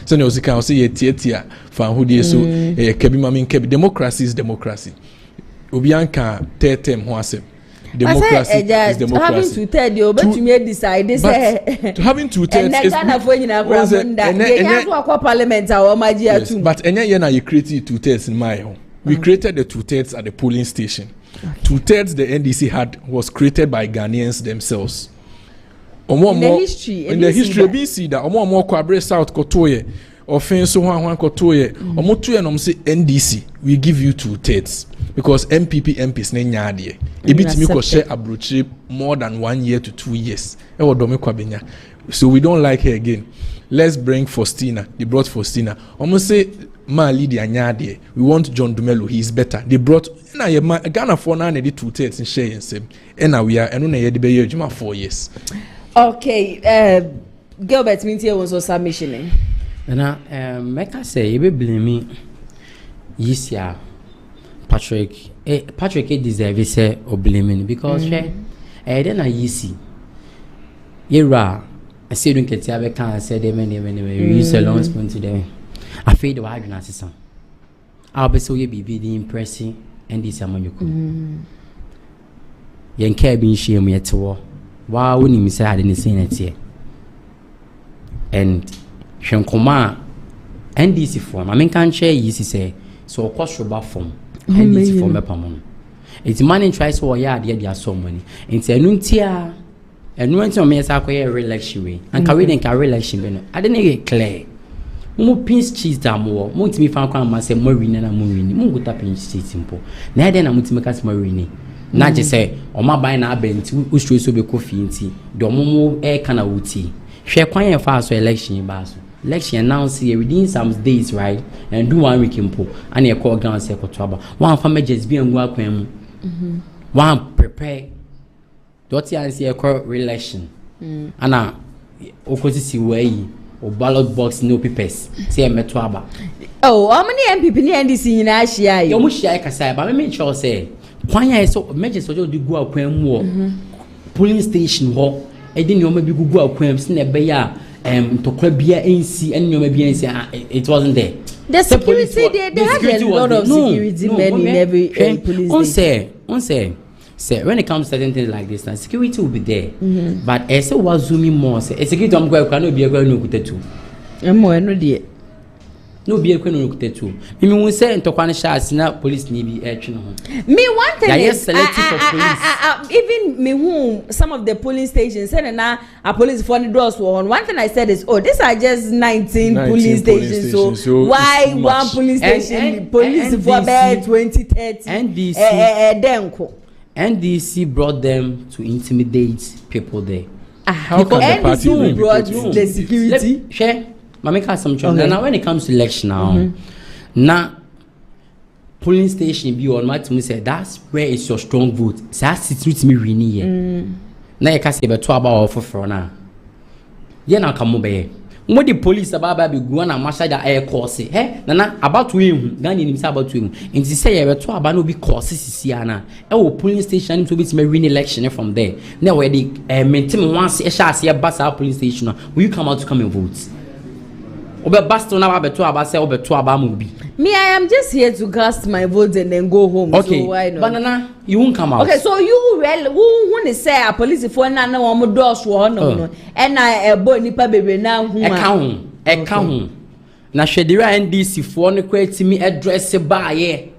so no can say tia fan who dey so kebi mami kebi. Democracy is democracy. Obianka third term who accept. Democracy is democracy. Having 2/3 you bet you may decide this having 2/3 is parliament but enya na you create 2/3 in my home. We created the 2/3 at the polling station. 2/3 the NDC had was created by Ghanaians themselves. In the history we see that omo kwabre south kotoye offense one kotoye omo to enom say NDC we give you 2/3 because MPP MPs na nyaade e bitimi ko share abrochi more than 1 year to 2 years e wo dome kwabenya. So we don't like her again. Let's bring Faustina. They brought Faustina. Almost say Mali di anyade. We want John Dumelo. He is better. They brought Ghana for now. They 2/3 in share in same. And now we are. And we be here 4 years. Okay. Gilbert Mintie was also submission. Now, Mecca say you be blame me. Yes, yeah. Patrick deserve say or blaming because then I see. Yera. I say don't get here. I say them anyway. Use a long spoon to them. I feel the wide assistant. I'll be so you be the impressing and this among you. Yen care being shame yet to war. Why wouldn't you say I didn't say it here? And Shankoma NDC form. I mean, can't share easy say so. Of course, about form NDC form a pamon. It's money tries to yard yet. There so money. It's a nuntia. And when some years I re-election way and carry then carry election. I didn't get clear. Mo pinch cheese da mo. Mo timi fan kwa ma say marine na mo wini. Mo go ta pinch cheese simple. Na then na mo timi ka marine. Na je say o ma ban na abenti wo stro so be kofi nti. Do mo e kana wuti. Hwe kwan ye fa so election ba so. Election announce here within some days, right? And do 1 week impo. And e call ground say ko twaba. One fa mejes bi angu akwan mu. One prepare Doti ansi ekọ re-election. Ana okosisi way o ballot box no papers. Say meto aba. Oh, how many MPP ni NDC nyina ahia yi? Yo mu hia kasa ba me sure say kwanya so meje so di gu akwan mu o. Polling station ho e di nyoma bi gugu akwan se na be ya ntokra bia ensi en nyoma bia ensi it wasn't there. The security they had a lot of security men in every police station. On say when it comes to certain things like this, security will be there. But as it was zooming more, security I'm going to be a girl no kutetu. No be a queen no kutetu. Me we say into shots na police ni be action. Me one thing is even me who some of the polling stations said na a police for the doors were on. One thing I said is these are just 19 police stations. So why one police station police for about 2030 NDC NDC brought them to intimidate people there. How can the party brought the security? Share, Mamika some trouble. Okay. Now when it comes to election now polling station be on my to say that's where is your strong vote. So that situates me really here. Now you can say about 2 hours for now. Yeah, now come over. What the police about be go na masha da air course nana about to him Ghanaian him say about to him and he say you to about no be course sisi na e wo polling station to be to win election from there now where the maintain once e sha say bus our polling station will you come out to come and vote obe bust na about to about say obe to about mo bi me I am just here to cast my vote and then go home. Okay. So why not? Banana you won't come out. Okay, so you who say a police for na one doors no and I boy nipa bebe na hu e ka hu na hwedira NDC fo no kwati mi address ba ye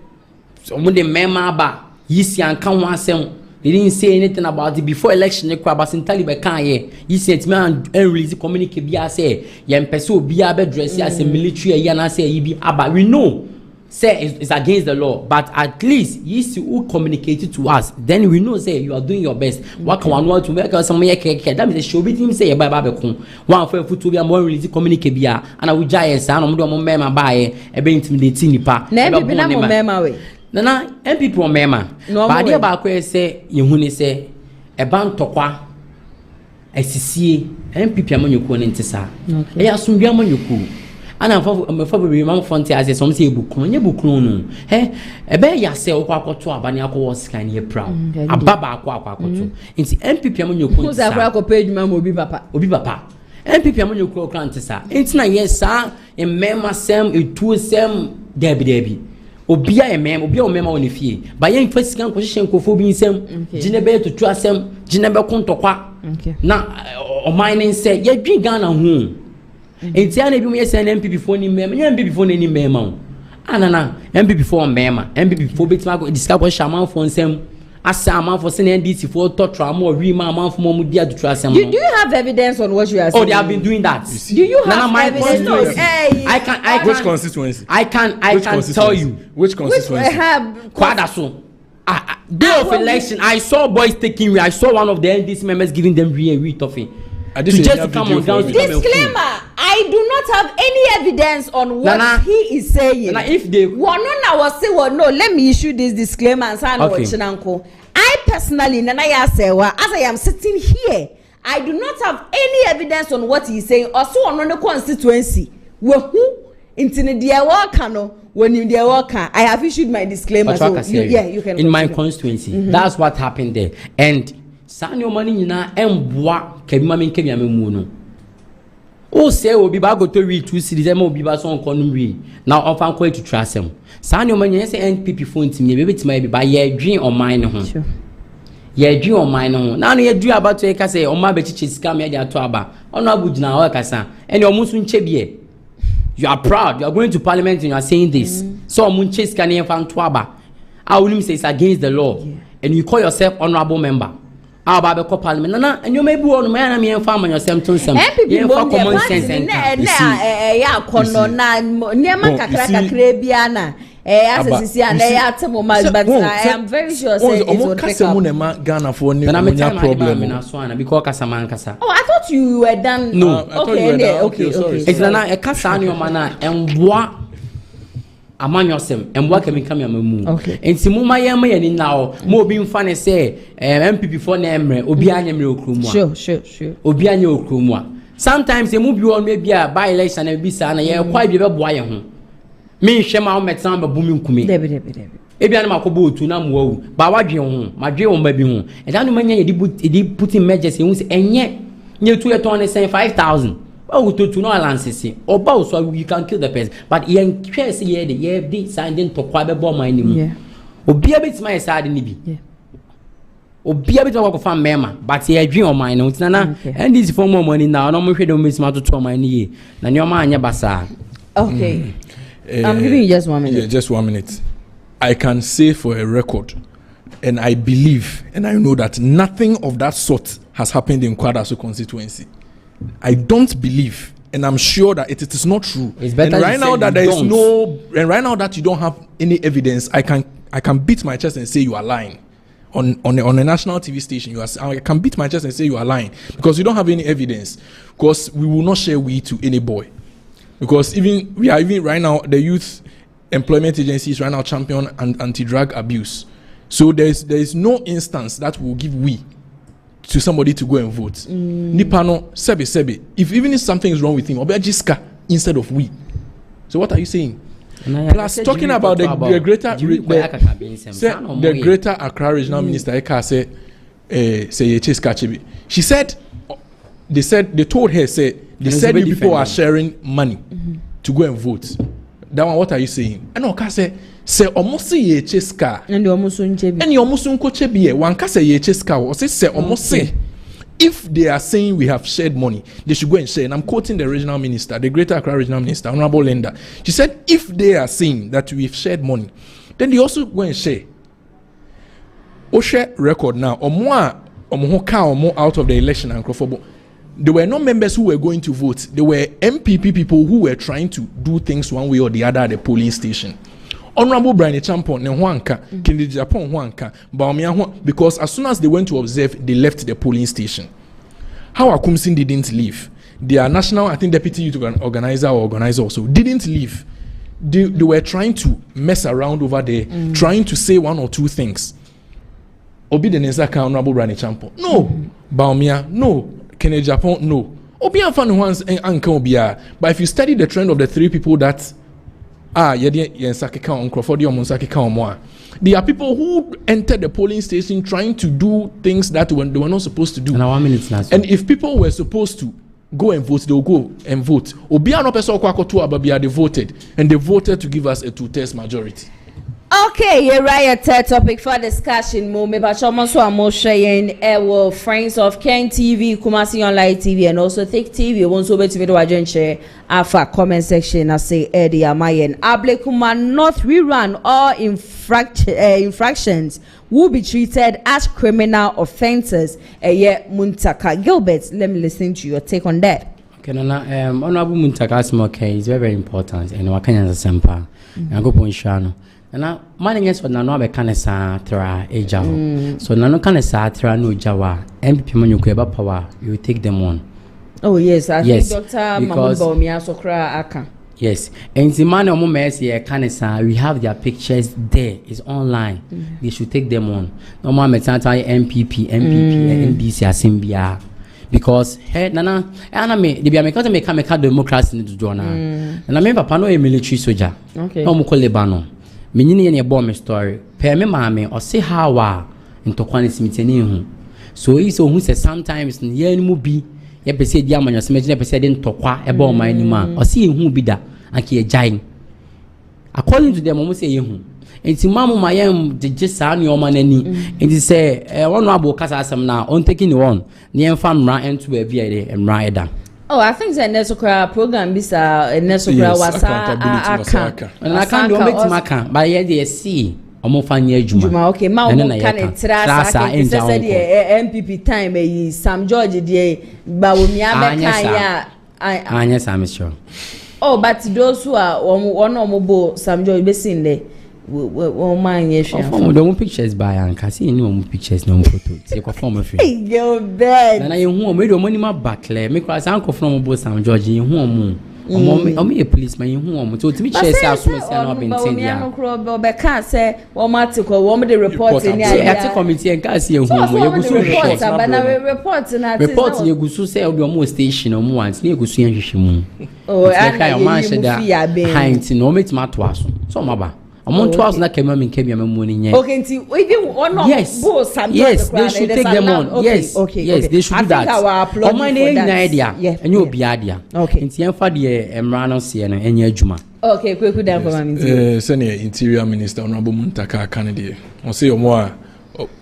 so mo de mema ba yisi anka ho asem. They didn't say anything about it before election. They crab as in Taliban can't ye. You said man and release communicate be say yam peso be a bed dress as a military yana say ye be aba. We know say it's against the law, but at least you see who communicated to us. Then we know say you are doing your best. What can one want to make us some that means show be him say bye one for foot to be a more release communicate be and I will giant and I'm doing mema buy a be intimidating nipa. Never been a mema way. Nana NPP on mema ba dia ba ko say yehuni say e ban tokwa asisie NPP amanyuko ne ntisa e asumdua amanyuko ana fa be mam fonte as some say ebukun nye bukun no e be ya say okwa akoto abani akwo scan ye proud ababa akwa akoto nti NPP amanyuko ntisa za akwa akopɛ adwuma ma obi papa NPP amanyuko okra ntisa nti na yes sa e mema sem etu sem debi obia emem obia omema woni fie ba yen fasika nkohye nkofo bi nsem gine be tutu asem gine be kontokwa na o mining say ye dwi Ghana hu enti ana bi mu ye say NPP fo ni mema nya NPP fo ni mema anana NPP fo mema NPP fo betima go discuss ko shaman fo nsem asa man for say NDC for torture more we man for more dia tutu asem. Do you have evidence on what you are saying? Oh, they have been doing that. Do you have evidence? I can which constituency? I can tell you which constituency. Kwadaso. Day of election, I saw boys taking. I saw one of the NDC members giving them re toffee. To just come on down. Disclaimer: I do not have any evidence on what he is saying. If they was say, well, no, let me issue this disclaimer and say, okay. I personally, as I am sitting here, I do not have any evidence on what he is saying. Also, on the constituency, who into the when you I have issued my disclaimer. So you can. In my constituency, that's what happened there, and. Sanyo money na emboa kebima men kebia memu no o se obi ba go to read 2 cities em obi ba so onko no wi na ofan ko to trasem sanyo money say NPP phone team ye bebetima bi ba ye dwen on mine ho ye dwen on mine ho na no ye du about e ka say o ma be chichi scam ye dia to aba ono abugina o kasa ene o musu nche bie you are proud you are going to parliament and you are saying this so o mu nche scam ye fan to aba I will say it's against the law and you call yourself honorable member. Aba be parliament nana enyo mebu onu me na me enfa amanyo sem ton sem ye fa common sense ya kono na niema kakra bia na asesisi ana ya temo but I am very sure say it will pick up. Na Ghana for ni problem na so ana because kasaman kasa. Oh, I thought you were done. No, okay. It's na e kasa ni o mana emboa amanyosem emboa kemika me amamu enti muma ye ma ye ni nawo mo obi mfa ne se MPP for na emre obi anya mere okrumu a sure obi anya okrumu a sometimes emu bi on maybe a by election na bi sa na ye kwa bi be boa ye ho me hwe ma o metan ba bumi nkumi debe ebi ana makobo otu na muawu ba wadwe ho madwe wo ma bi ho e da no manya ye di put in emergency hu se enye nye tu ye ton ne 5000 oh to no alansisi oba so you can kill the person but yen kwese ye the sending to kwa be bomb anim obi abetima side ni bi obi abetima ko fa mema but ye dwen o man no tinana and this for more money now no mo hwe do metima to man ni ye na nyoma anya basa. Okay, I'm giving you just 1 minute. Yeah, just 1 minute. I can say for a record, and I believe and I know that nothing of that sort has happened in Kwadaso constituency. I don't believe, and I'm sure that it is not true. It's better and right now that there is no, and right now that you don't have any evidence, I can beat my chest and say you are lying. On a national TV station, I can beat my chest and say you are lying because you don't have any evidence. Because we will not share weed to any boy. Because even right now the youth employment agencies right now champion anti-drug abuse. So there is no instance that will give we to somebody to go and vote. Nipano sebe. If something is wrong with him, obe jiska instead of we. So what are you saying? Plus talking about the greater Accra regional minister Eka say Chiska Chibi. She said they told her you people are sharing money to go and vote. That one, what are you saying? I know say almost say ye Chiska and you almost unchebi and you almost unko chebi one ka say ye Chiska or say almost say if they are saying we have shared money, they should go and share. And I'm quoting the regional minister, the Greater Accra regional minister, Honorable Linda. She said, if they are saying that we've shared money, then they also go and share. Share record now, or more out of the election and there were no members who were going to vote. There were MPP people who were trying to do things one way or the other at the polling station. Honorable Brian Agyapong, Ken Agyapong, because as soon as they went to observe, they left the polling station. How Kumasi didn't leave. Their national, I think, deputy youth organizer also didn't leave. They were trying to mess around over there, trying to say one or two things. Obi the Nensaka, Honorable Brian Agyapong, no. Baumia, no. Ken Agyapong, no. Obi and Fan once and Uncle Obia. But if you study the trend of the three people that there are people who entered the polling station trying to do things that they were not supposed to do. And if people were supposed to go and vote, they will go and vote. They voted, and they voted to give us a 2/3 majority. Okay, you're right. Third topic for discussion. Friends of Ken TV, Kumasi Online TV, and also Thick TV. Once over to video share alpha comment section. I say Eddie Amayen. Ablekuma not rerun all infractions will be treated as criminal offences. Muntaka Gilbert, let me listen to your take on that. Okay, Honorable Muntaka Smoke is very, very important, and Wakanya Sampa. And go point Shano. And money is what Nano Becanesa Tra Eja. So Nano Canesa Tra no Jawa, MPP Manuka power, you take them on. Oh, yes, I think Dr. Mambo Sokra Aka. Yes, and the man of Momesi Canesa, we have their pictures there, it's online. They should take them on. No more Metanta MPP, NDC, Asimbia. Because hey nana me they be because make democracy in the journal and I remember papa no a military soldier okay no mo ko Lebanon me nyine ne bomb story pay me maame or say how into quantity mitani hu so is so who say sometimes ye mu bi ye pese di amanyo se me pese de ntokwa e ba o man ni ma or see hu bi da anke e jain according to them mo say ye hu enti mamu mayem de saa ne o manani enti say one abo kasa asem na on taking one ne emfa mra ento ba bia de emra eda. Oh, I think the Nesokra program is Nesokra was aka. And I can't do it maka, but yeah, they see. Omofanya Juma. Okay, ma can it trasa MPP time Sam George de Bawumia Bekaya. Yes, I'm sure. Oh, but those who are one or more Sam George Bessin there. Well, mine, yes, don't pictures by Anka. See, no pictures, no photo. Take a form of it. Go bed. And I made your money my back, make us uncle from both Sam George in home. Or me a policeman in home. So to me, chase as soon as I've been saying, can't say, or Matico, woman, the report in the committee and can't see a home. Reports you go to say, your station or once near Gusian. Oh, I mentioned that Heinz no make my twas. So, Maba. Among 12 na came in came morning. Okay, even one of yes, they should take them on. Yes, yes, they should do that. Oh, my name idea, and you'll be idea. Okay, in the for the Emrano Siena and your Juma. Okay, quick down for Senior Interior Minister Honorable Muntaka Kennedy. I'll say more.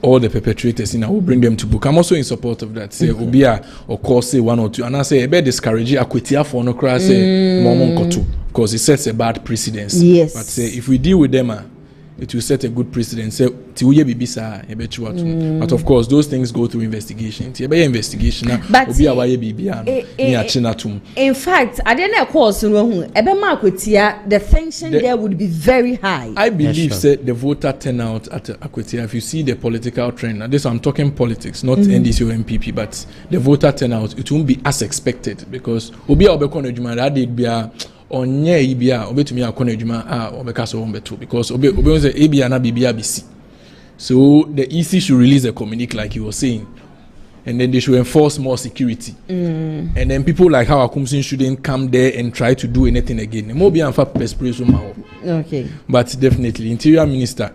All the perpetrators in, I will bring them to book. I'm also in support of that. Say Obia or call say one or two, and I say a bit discouraging. Akwetia for no cry say Momon Kotu because it sets a bad precedence. Yes. But say if we deal with them, it will set a good precedent. Say tiuye bibisa ebechuatu. But of course, those things go through investigation. Tiebe investigation na Obia waye bibia ni achinatum. In fact, I didn't cause Ebema Akwetia, the tension there would be very high. I believe that the voter turnout at Akwetia, if you see the political trend, now this I'm talking politics, not NDC or MPP, but the voter turnout, it won't be as expected because Obia Obekone Juma that did be onye ibia obetumi akona adwuma obeka so wombeto because obe say ibia na bibia bisi. So the EC should release a communique like you were saying, and then they should enforce more security. And then people like how Kumasi shouldn't come there and try to do anything again. Okay. But definitely Interior Minister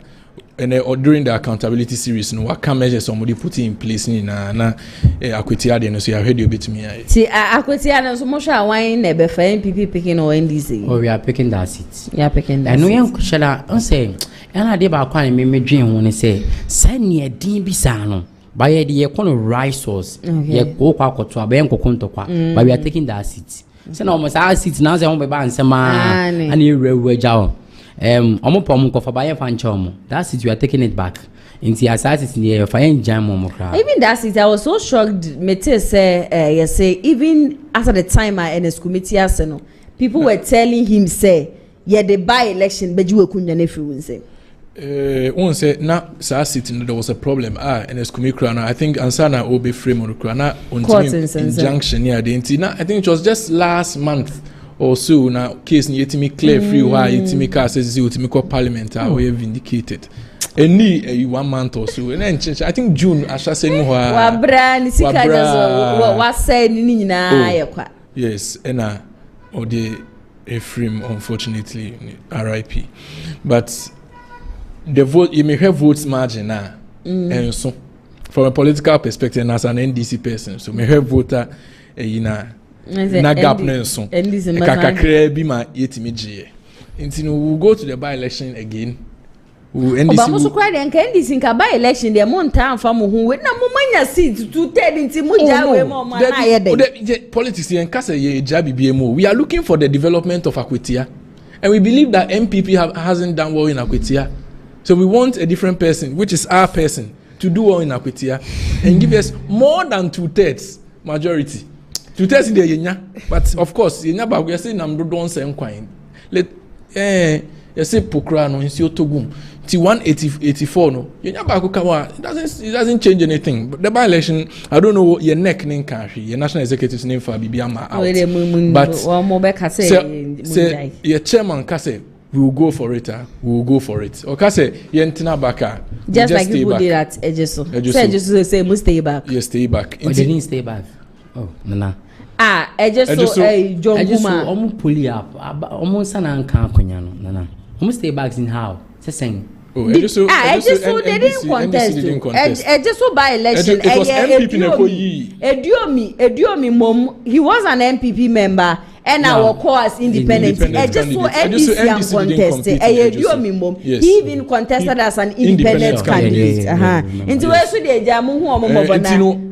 and during the accountability series, what can measures somebody put in place na Akwetia no so you heard you bit me. See Akwetia no so much wine never for NPP picking or NDC. Oh, we are picking that seat. Yeah, picking that. And we shall say and I did about quite me dream when I say send me a din bisa no But the right source. Yeah, go quack to a bank or but we are taking that seat. So almost our seats now, they won't be banned some and you railway jowl. Omopom for buy a fan chom. That's it, you are taking it back. Into the assassin in the air, fine jam. Even that's it. I was so shocked. Mete say, you say, even after the time I NS committee, people were telling him, say, yeah, the by-election, but you were couldn't if say. One said, now, sitting there was a problem. And it's Kumikra. I think Ansana will be free on the Krana injunction near the Intina. I think it was just last month or so. Now, case near to me clear free why Timika says you to me call parliament are we vindicated. And need 1 month or so. And then I think June, I shall say, what said Nina. Yes, and or the Ephraim, unfortunately, RIP. But the vote, you may have votes margin now, and so from a political perspective, as an NDC person, so may have voter na gap na so. Kakakre bi ma yetimiji. Until we go to the by-election again. But also quite NDC in by-election, the amount time for who we na mumanya seat to tell into muja politics and kase ye jabi BMO. We are looking for the development of Akwetia, and we believe that NPP hasn't done well in Akwetia. So we want a different person, which is our person, to do well in Akwetia and give us more than 2/3 majority. 2/3 in the Yenya, but of course, Yenya ba we are saying nam do don say nkwan. Let you say Pokra no insio Togum. Ti 184 no. Yenya ba ko kawa. It doesn't change anything. But the by-election, I don't know your neck name country, your national executive's name for Bibiama out. But say your chairman kase we will go for it. We will go for it. Okay, say yentina baka. Just like people did at Ejeso. Ejeso say must stay back. Yes, stay back. They didn't stay back. Oh, Nana. Ejeso John Kuma. Omu pull up. Omu sana nka konya no. Nana. Omu stay back in how? Say saying. Oh, Ejeso they didn't contest. Ejeso by election. It was NPP Ediomi mom. He was an NPP member. And our cause independent. Just so NDC contested. He even contested as an independent candidate. Into where should they jamu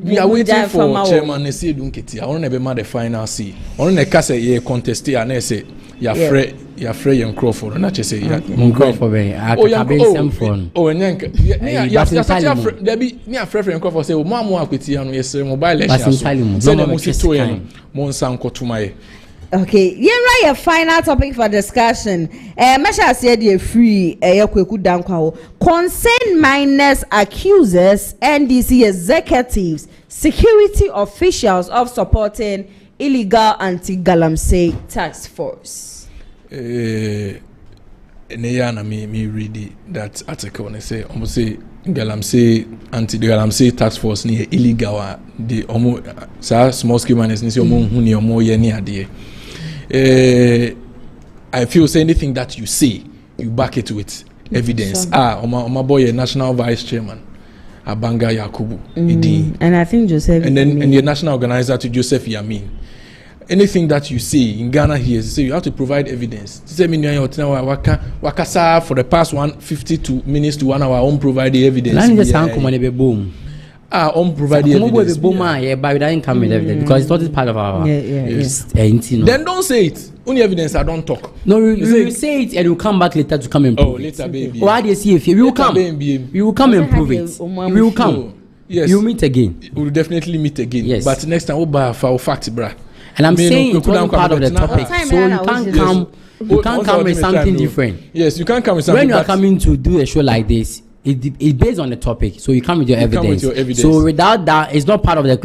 we are waiting for chairman Nesi Dunketi. I want to be the final see. I want to cast a contest and I say you're free and Crawford. And I just say Crawford. Oh, and Yank. Yeah, there be me a friend Crawford say, Mamma Equity and yes, mobile election. Send them to Monsan Kotumai. Okay, yeah, right. Final topic for discussion. Masha said you're free. Concerned miners accuses NDC executives, security officials of supporting illegal anti-Galamsey task force. Me read that article and say almost say Galamsey anti-Galamsey task force near illegal. The small scale miners need your more year. I feel say anything that you say, you back it with evidence. My boy, a national vice chairman, Abanga Yakubu, and I think Joseph, and then and the national organizer to Joseph Yamin. Anything that you say in Ghana here, so you have to provide evidence. Say wakasa for the past 150 minutes to 1 hour, on provide the evidence. Provide evidence. Because it's not part of our Then don't say it. Only evidence I don't talk. No, you say it and you come back later to come and prove it. Later, baby. Why do you see if you will come? You will come and prove it. We will come. Yes. You meet again. We will definitely meet again. Yes. But next time we'll buy for fact, bruh. And I'm saying it wasn't part of the topic. So you can't come. You can't come with something different. Yes, you can't come with something. When you are coming to do a show like this, it's based on the topic, so you come with your evidence. So without that, it's not part of the so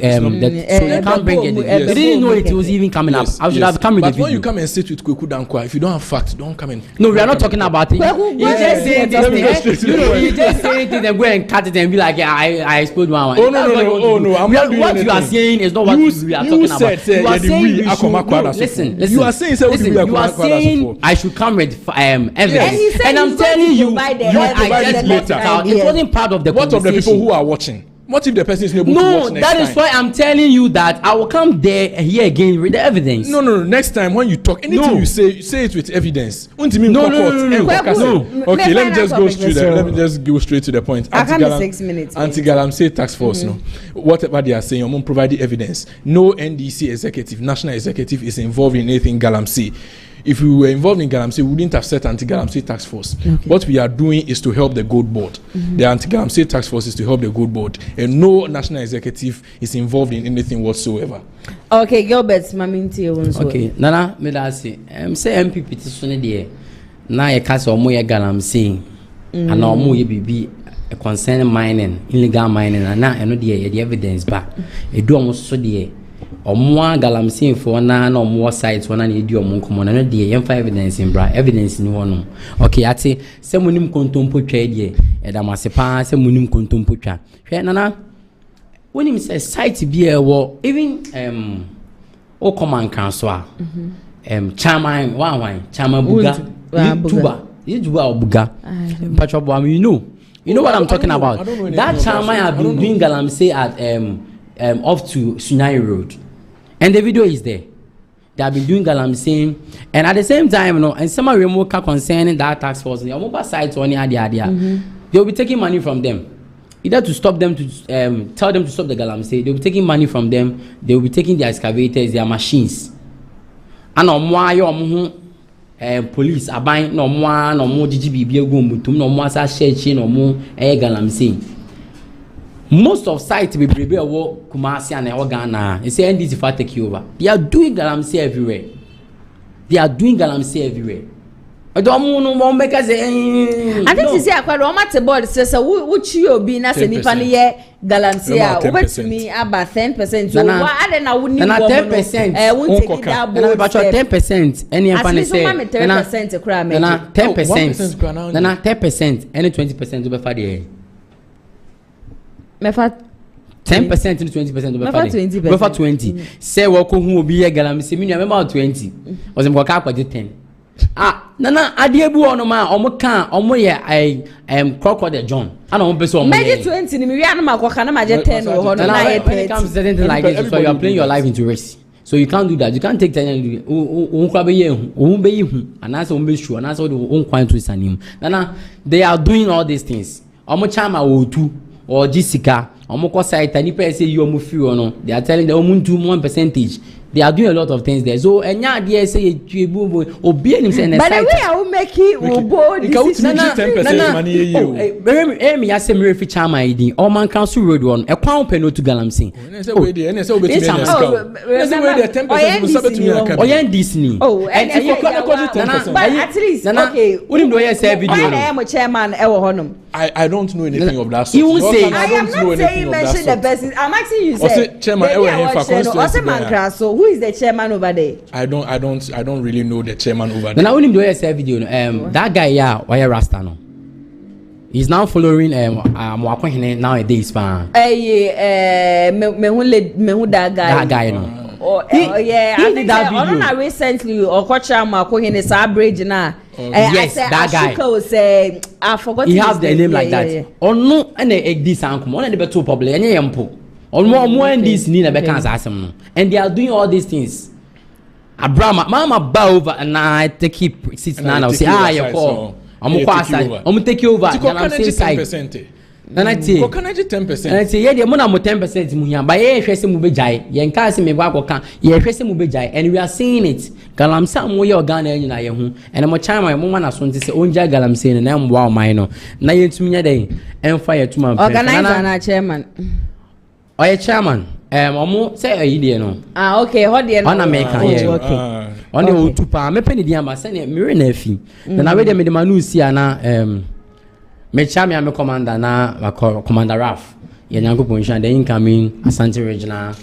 you can't bring it. They didn't know it was even coming up. I should have come with the video. But when you come and sit with Kweku Dankwa, if you don't have facts, don't come in. No, we are not talking about it. You just say this thing. You just say it and go and cut it and be like, I explode one. Oh no, I'm not doing what you are saying is not what we are talking about. You are saying listen. You are saying I should come with evidence, and I'm telling you, I just later. It wasn't part of the What of the people who are watching? What if the person is able to watch next time? No, that is why I'm telling you that I will come there here again with the evidence. No. Next time when you talk, anything you say it with evidence. No. Okay, let me just go straight. Let me just go straight to the point. I can't be 6 minutes. Anti-Galamsey task force. No, whatever they are saying, I'm going to provide the evidence. No NDC executive, national executive, is involved in anything Galamsey. If we were involved in Galamsey, we wouldn't have set anti-Galamsey task force. Okay. What we are doing is to help the gold board. The anti-Galamsey task force is to help the gold board, and no national executive is involved in anything whatsoever. Okay, Gilbert, Maminti. Okay, Nana, me da say, say MP petition there. Na ye kasa omo ye Galamsey, and omo ye bibi concerning mining, illegal mining, and na eno there the evidence ba. E do omo so there. Omo Galamsey for na omo site one na e di omo nkomo na no dey yem fa evidence in bra evidence ni wono. Okay, ati se munim kontompo twa dey e da masepa se munim kontompo twa. Hwe nana wonim se site bi e wo even o command council a chairman chairman buga Juba obuga Patriotic Party, you know what I'm talking about. That chairman have been doing Galamsey at off to Sunai Road. And the video is there. They have been doing Galamsey, and at the same time, you know, and some remote concerning that task force, the mobile sites on the idea, they will be taking money from them, either to stop them to tell them to stop the Galamsey. They will be taking money from them. They will be taking their excavators, their machines, and on why police are buying no more GGB go mutum no more sa share no more Galamsey. Most of sites we prepare work Kumasi and Ghana. They say NDC for take over. They are doing Galamsey everywhere. I don't know make us say. I think say akwa o mate board say wo chi obi na se nipa ne ye Galamsey a wo betumi about 10%. So what are na woni na 10%. Won take that board. About 10%. Any fan say. Na 10% na 10%. Na 10%. Any 20% over for the. Mefa 10% to 20% over 20. Say what who be a Galamsey me remember 20. Was em kwaka akwa 10. Nana adiebu ono ma omo ye crocodile John. Ana omo person omo. Maybe 20 ni me na makwaka na maje 10 ho no na ye 30. Comes certain thing like this, so you are playing your life into risk. So you can't do that. You can't take 10 and do it. Nana, they are doing all these things. Omo chama O2 or Jessica, Omo site and if say you omo free or no, they are telling the omo do 1%. They are doing a lot of things there. So enya dey say you obi enim say but the way I will make it will board this 10% money you. Me ya say me refi chama idi o man council road one e kwan pe no to Galamsey. Say we dey say we betimi na say we dey 10% we sabe to me aka. Oyen Disney. And if you can 10%. But at least okay. Unim do you say video. I am a chairman e wo honom. I don't know anything of that sort. You won't say I am not saying mention the person. I'm asking you say chairman e wo hen for constituency. Who is the chairman over there? I don't really know the chairman over there. Now when him do a video, that guy why Rasta no. He's now following Mwakwahine nowadays fan. Me that guy. That guy no. Yeah, I think that video. I recently or Kocha Mwakwahine sa bridge na. Yes, that guy. I forgot. He has the name like that. Oh no, and this uncle, one of the better public, and yampo. More and this need a becan and they are doing all these things. Abraham, Mama bow over and I take it 69. I'll say, you call. I'm gonna take you over. I'm saying 10%. Then I say, can I get 10%? And I say, yeah, the money 10% muhiam. By a face mubejai, Yankasi me waka, ye face mubejai, and we are seeing it. Galamsey mo your Ghana in your home, and I'm a child, my woman as one to say, Onja Galamsey, and I'm wow, minor. Now you to me a day, and fire to my organizer, chairman. Oh, yeah, chairman. Omo say idea no. Okay, how dey no. On America, yeah. Okay. On the O2 pa, me penny dia ma say me na afi. Na we dey me the manu si ana me chairman am commander na commander Raf. Ye nyango position the incoming Asante regional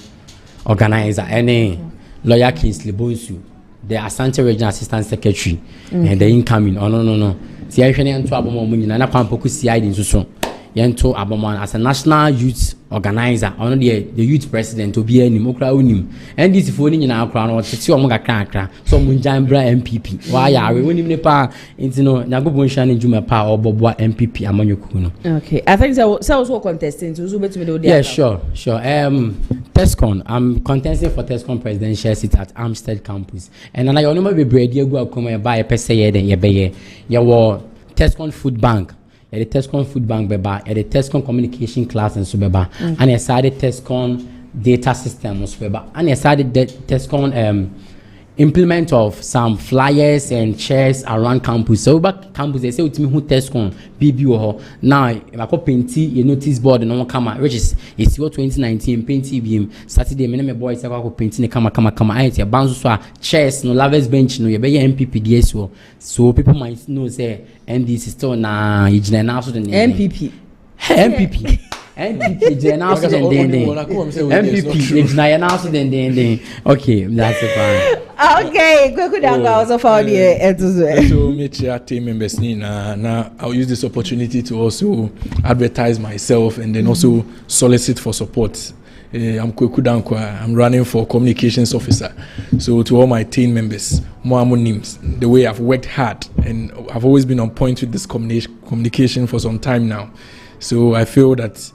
organizer any lawyer Kingsley Bonsu, the Asante regional assistant secretary and the incoming. Oh no. Ti ahwe ne nto abomo mu nyina na kwampoku CID nso so. yento abomon as a national youth organizer on the youth president to be any mokra unim and this for ni na akra no tete o mo kakra so mo njambra MPP wa ya we unim ne pa intino nyagobon hwa ne juma pa oboboa MPP amanyoku no. Okay, I think so also contesting to so betimi do. Yeah, sure. Tescon, I'm contesting for Tescon presidential seat at Amstead campus and I only be bread you go come buy a pese ye den ye be ye wo Tescon food bank. The Tescon food bank beba, the Tescon communication class and so beba, and I started Tescon data system so beba, and I started the Tescon implement of some flyers and chairs around campus. So back campus they say to me who Tescon BB or now if I go painty a notice board and no come which is it's your 2019 painty beam Saturday me boys I go painting come I say bounce so chairs no lovers bench no you be MPP DS so people might know say NDC still na ijina na so the MPP NPP general so MPP ijina na so the okay that's it. Okay, good also found here so me chair team members na I'll use this opportunity to also advertise myself and then also solicit for support. I'm Kweku Dankwa. I'm running for communications officer. So to all my team members, Mohamed Nims, the way I've worked hard and I've always been on point with this communication for some time now. So I feel that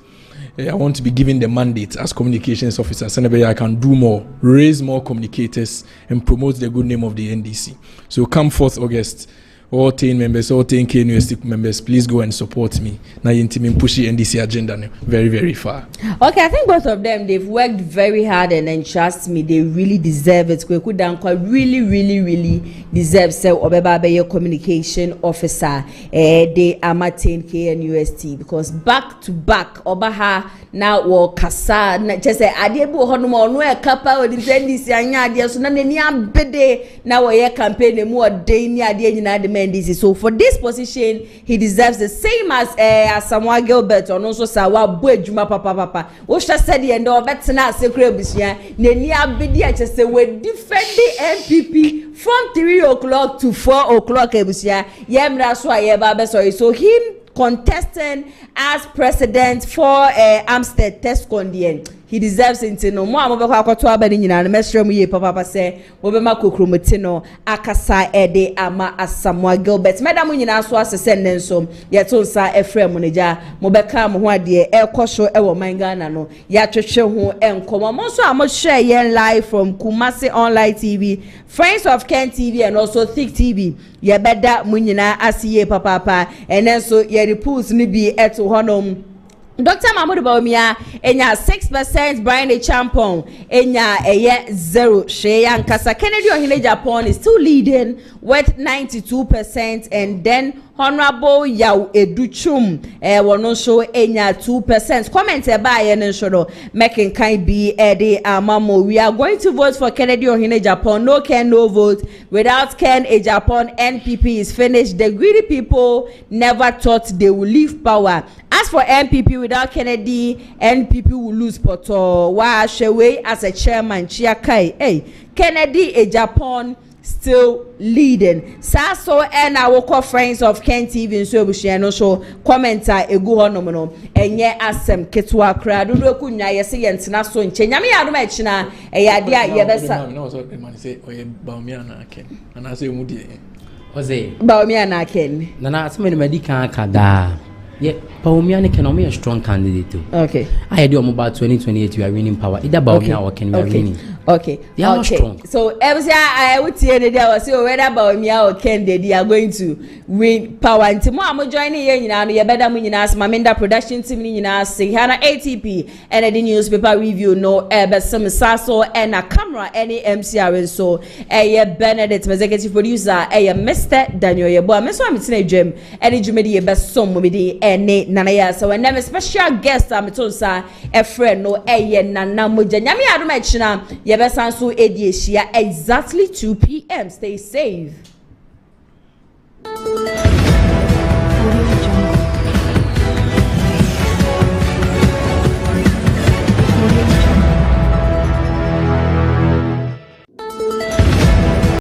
I want to be given the mandate as communications officer. So I can do more, raise more communicators and promote the good name of the NDC. So come 4th August. All 10 members, all 10 KNUST members, please go and support me. Now, you push the NDC agenda very, very far. Okay, I think both of them, they've worked very hard and trust me, they really deserve it. Kweku Dankwa really deserves say Obeba be your communication officer. They are maintain KNUST because back to back, Obaha now or Kasa, just say Adiebu Honomo, no a kappa or the NDC anya, so na bede now a campaign more day near the NDC. So for this position, he deserves the same as Samuel Gilbert or also Sawa Bwejuma Papa. Osha said the end of Betina Secret Busia, Nenia Bidia just say we defend the MPP from 3 o'clock to 4 o'clock. Busia, Yemra Swayeba, so him contesting as president for Amstead Tescon. He deserves it no more amobekwa akoto abani nyina na mesrem ye papa say obema kokromoti no akasa ede ama Asamoah Gilbert madam nyina so asese nenso yeto nsa efrem neja mobeka mo ho ade ekoso ewo mangana no ya twehwe ho enkomo mo so amohwe yen live from Kumasi online TV, Friends of Ken TV and also Thick TV. Ye beda mo nyina asiye papa and then so ye repulse ni bi eto honom. Dr. Mahmoud Bawumia enya 6%, Brian Agyapong enya 0 Sheyan Kasa. Ken Agyapong is still leading with 92% and then Honorable Yaw Educhum wono show enya 2%. Comment by yen show making kind be Eddie Amamo. We are going to vote for Ken Agyapong. No Ken, no vote. Without Ken Agyapong, NPP is finished. The greedy people never thought they would leave power. As for NPP, without Kennedy, NPP will lose Poto. Wa Shewe as a chairman, Chiakai. Hey, Kennedy Agyapong still leading. Saso and our Friends of Ken TV so Bushiano show commenter egu honomono enye asem ketwa kra do kunya yese yentina so nche nyame yadom echina eyade a yebesa no so man say oye Bawumia na Ken and say mu die oze Bawumia na Ken nana aseme medika kada. Yeah, Bawumia can only a strong candidate too. Okay. I had about 2028 we are winning power. Either Bawumia or Ken we are winning. Okay. They are strong. So I would say that I was so whether Bawumia or Ken they are going to win power. And tomorrow I'm joining you now. You better win in us. Maminda production team in us. Hana ATP and the newspaper review no but some sasso and a camera any MCR and so Benedict executive producer Mr. Daniel Yebo. I'm so I'm in gym any jumedi best some mumidi any nanaya so and then special guest I'm tosa a friend no nana muja nyami adumechina yebesanso edieshia exactly 2 p.m. Stay safe.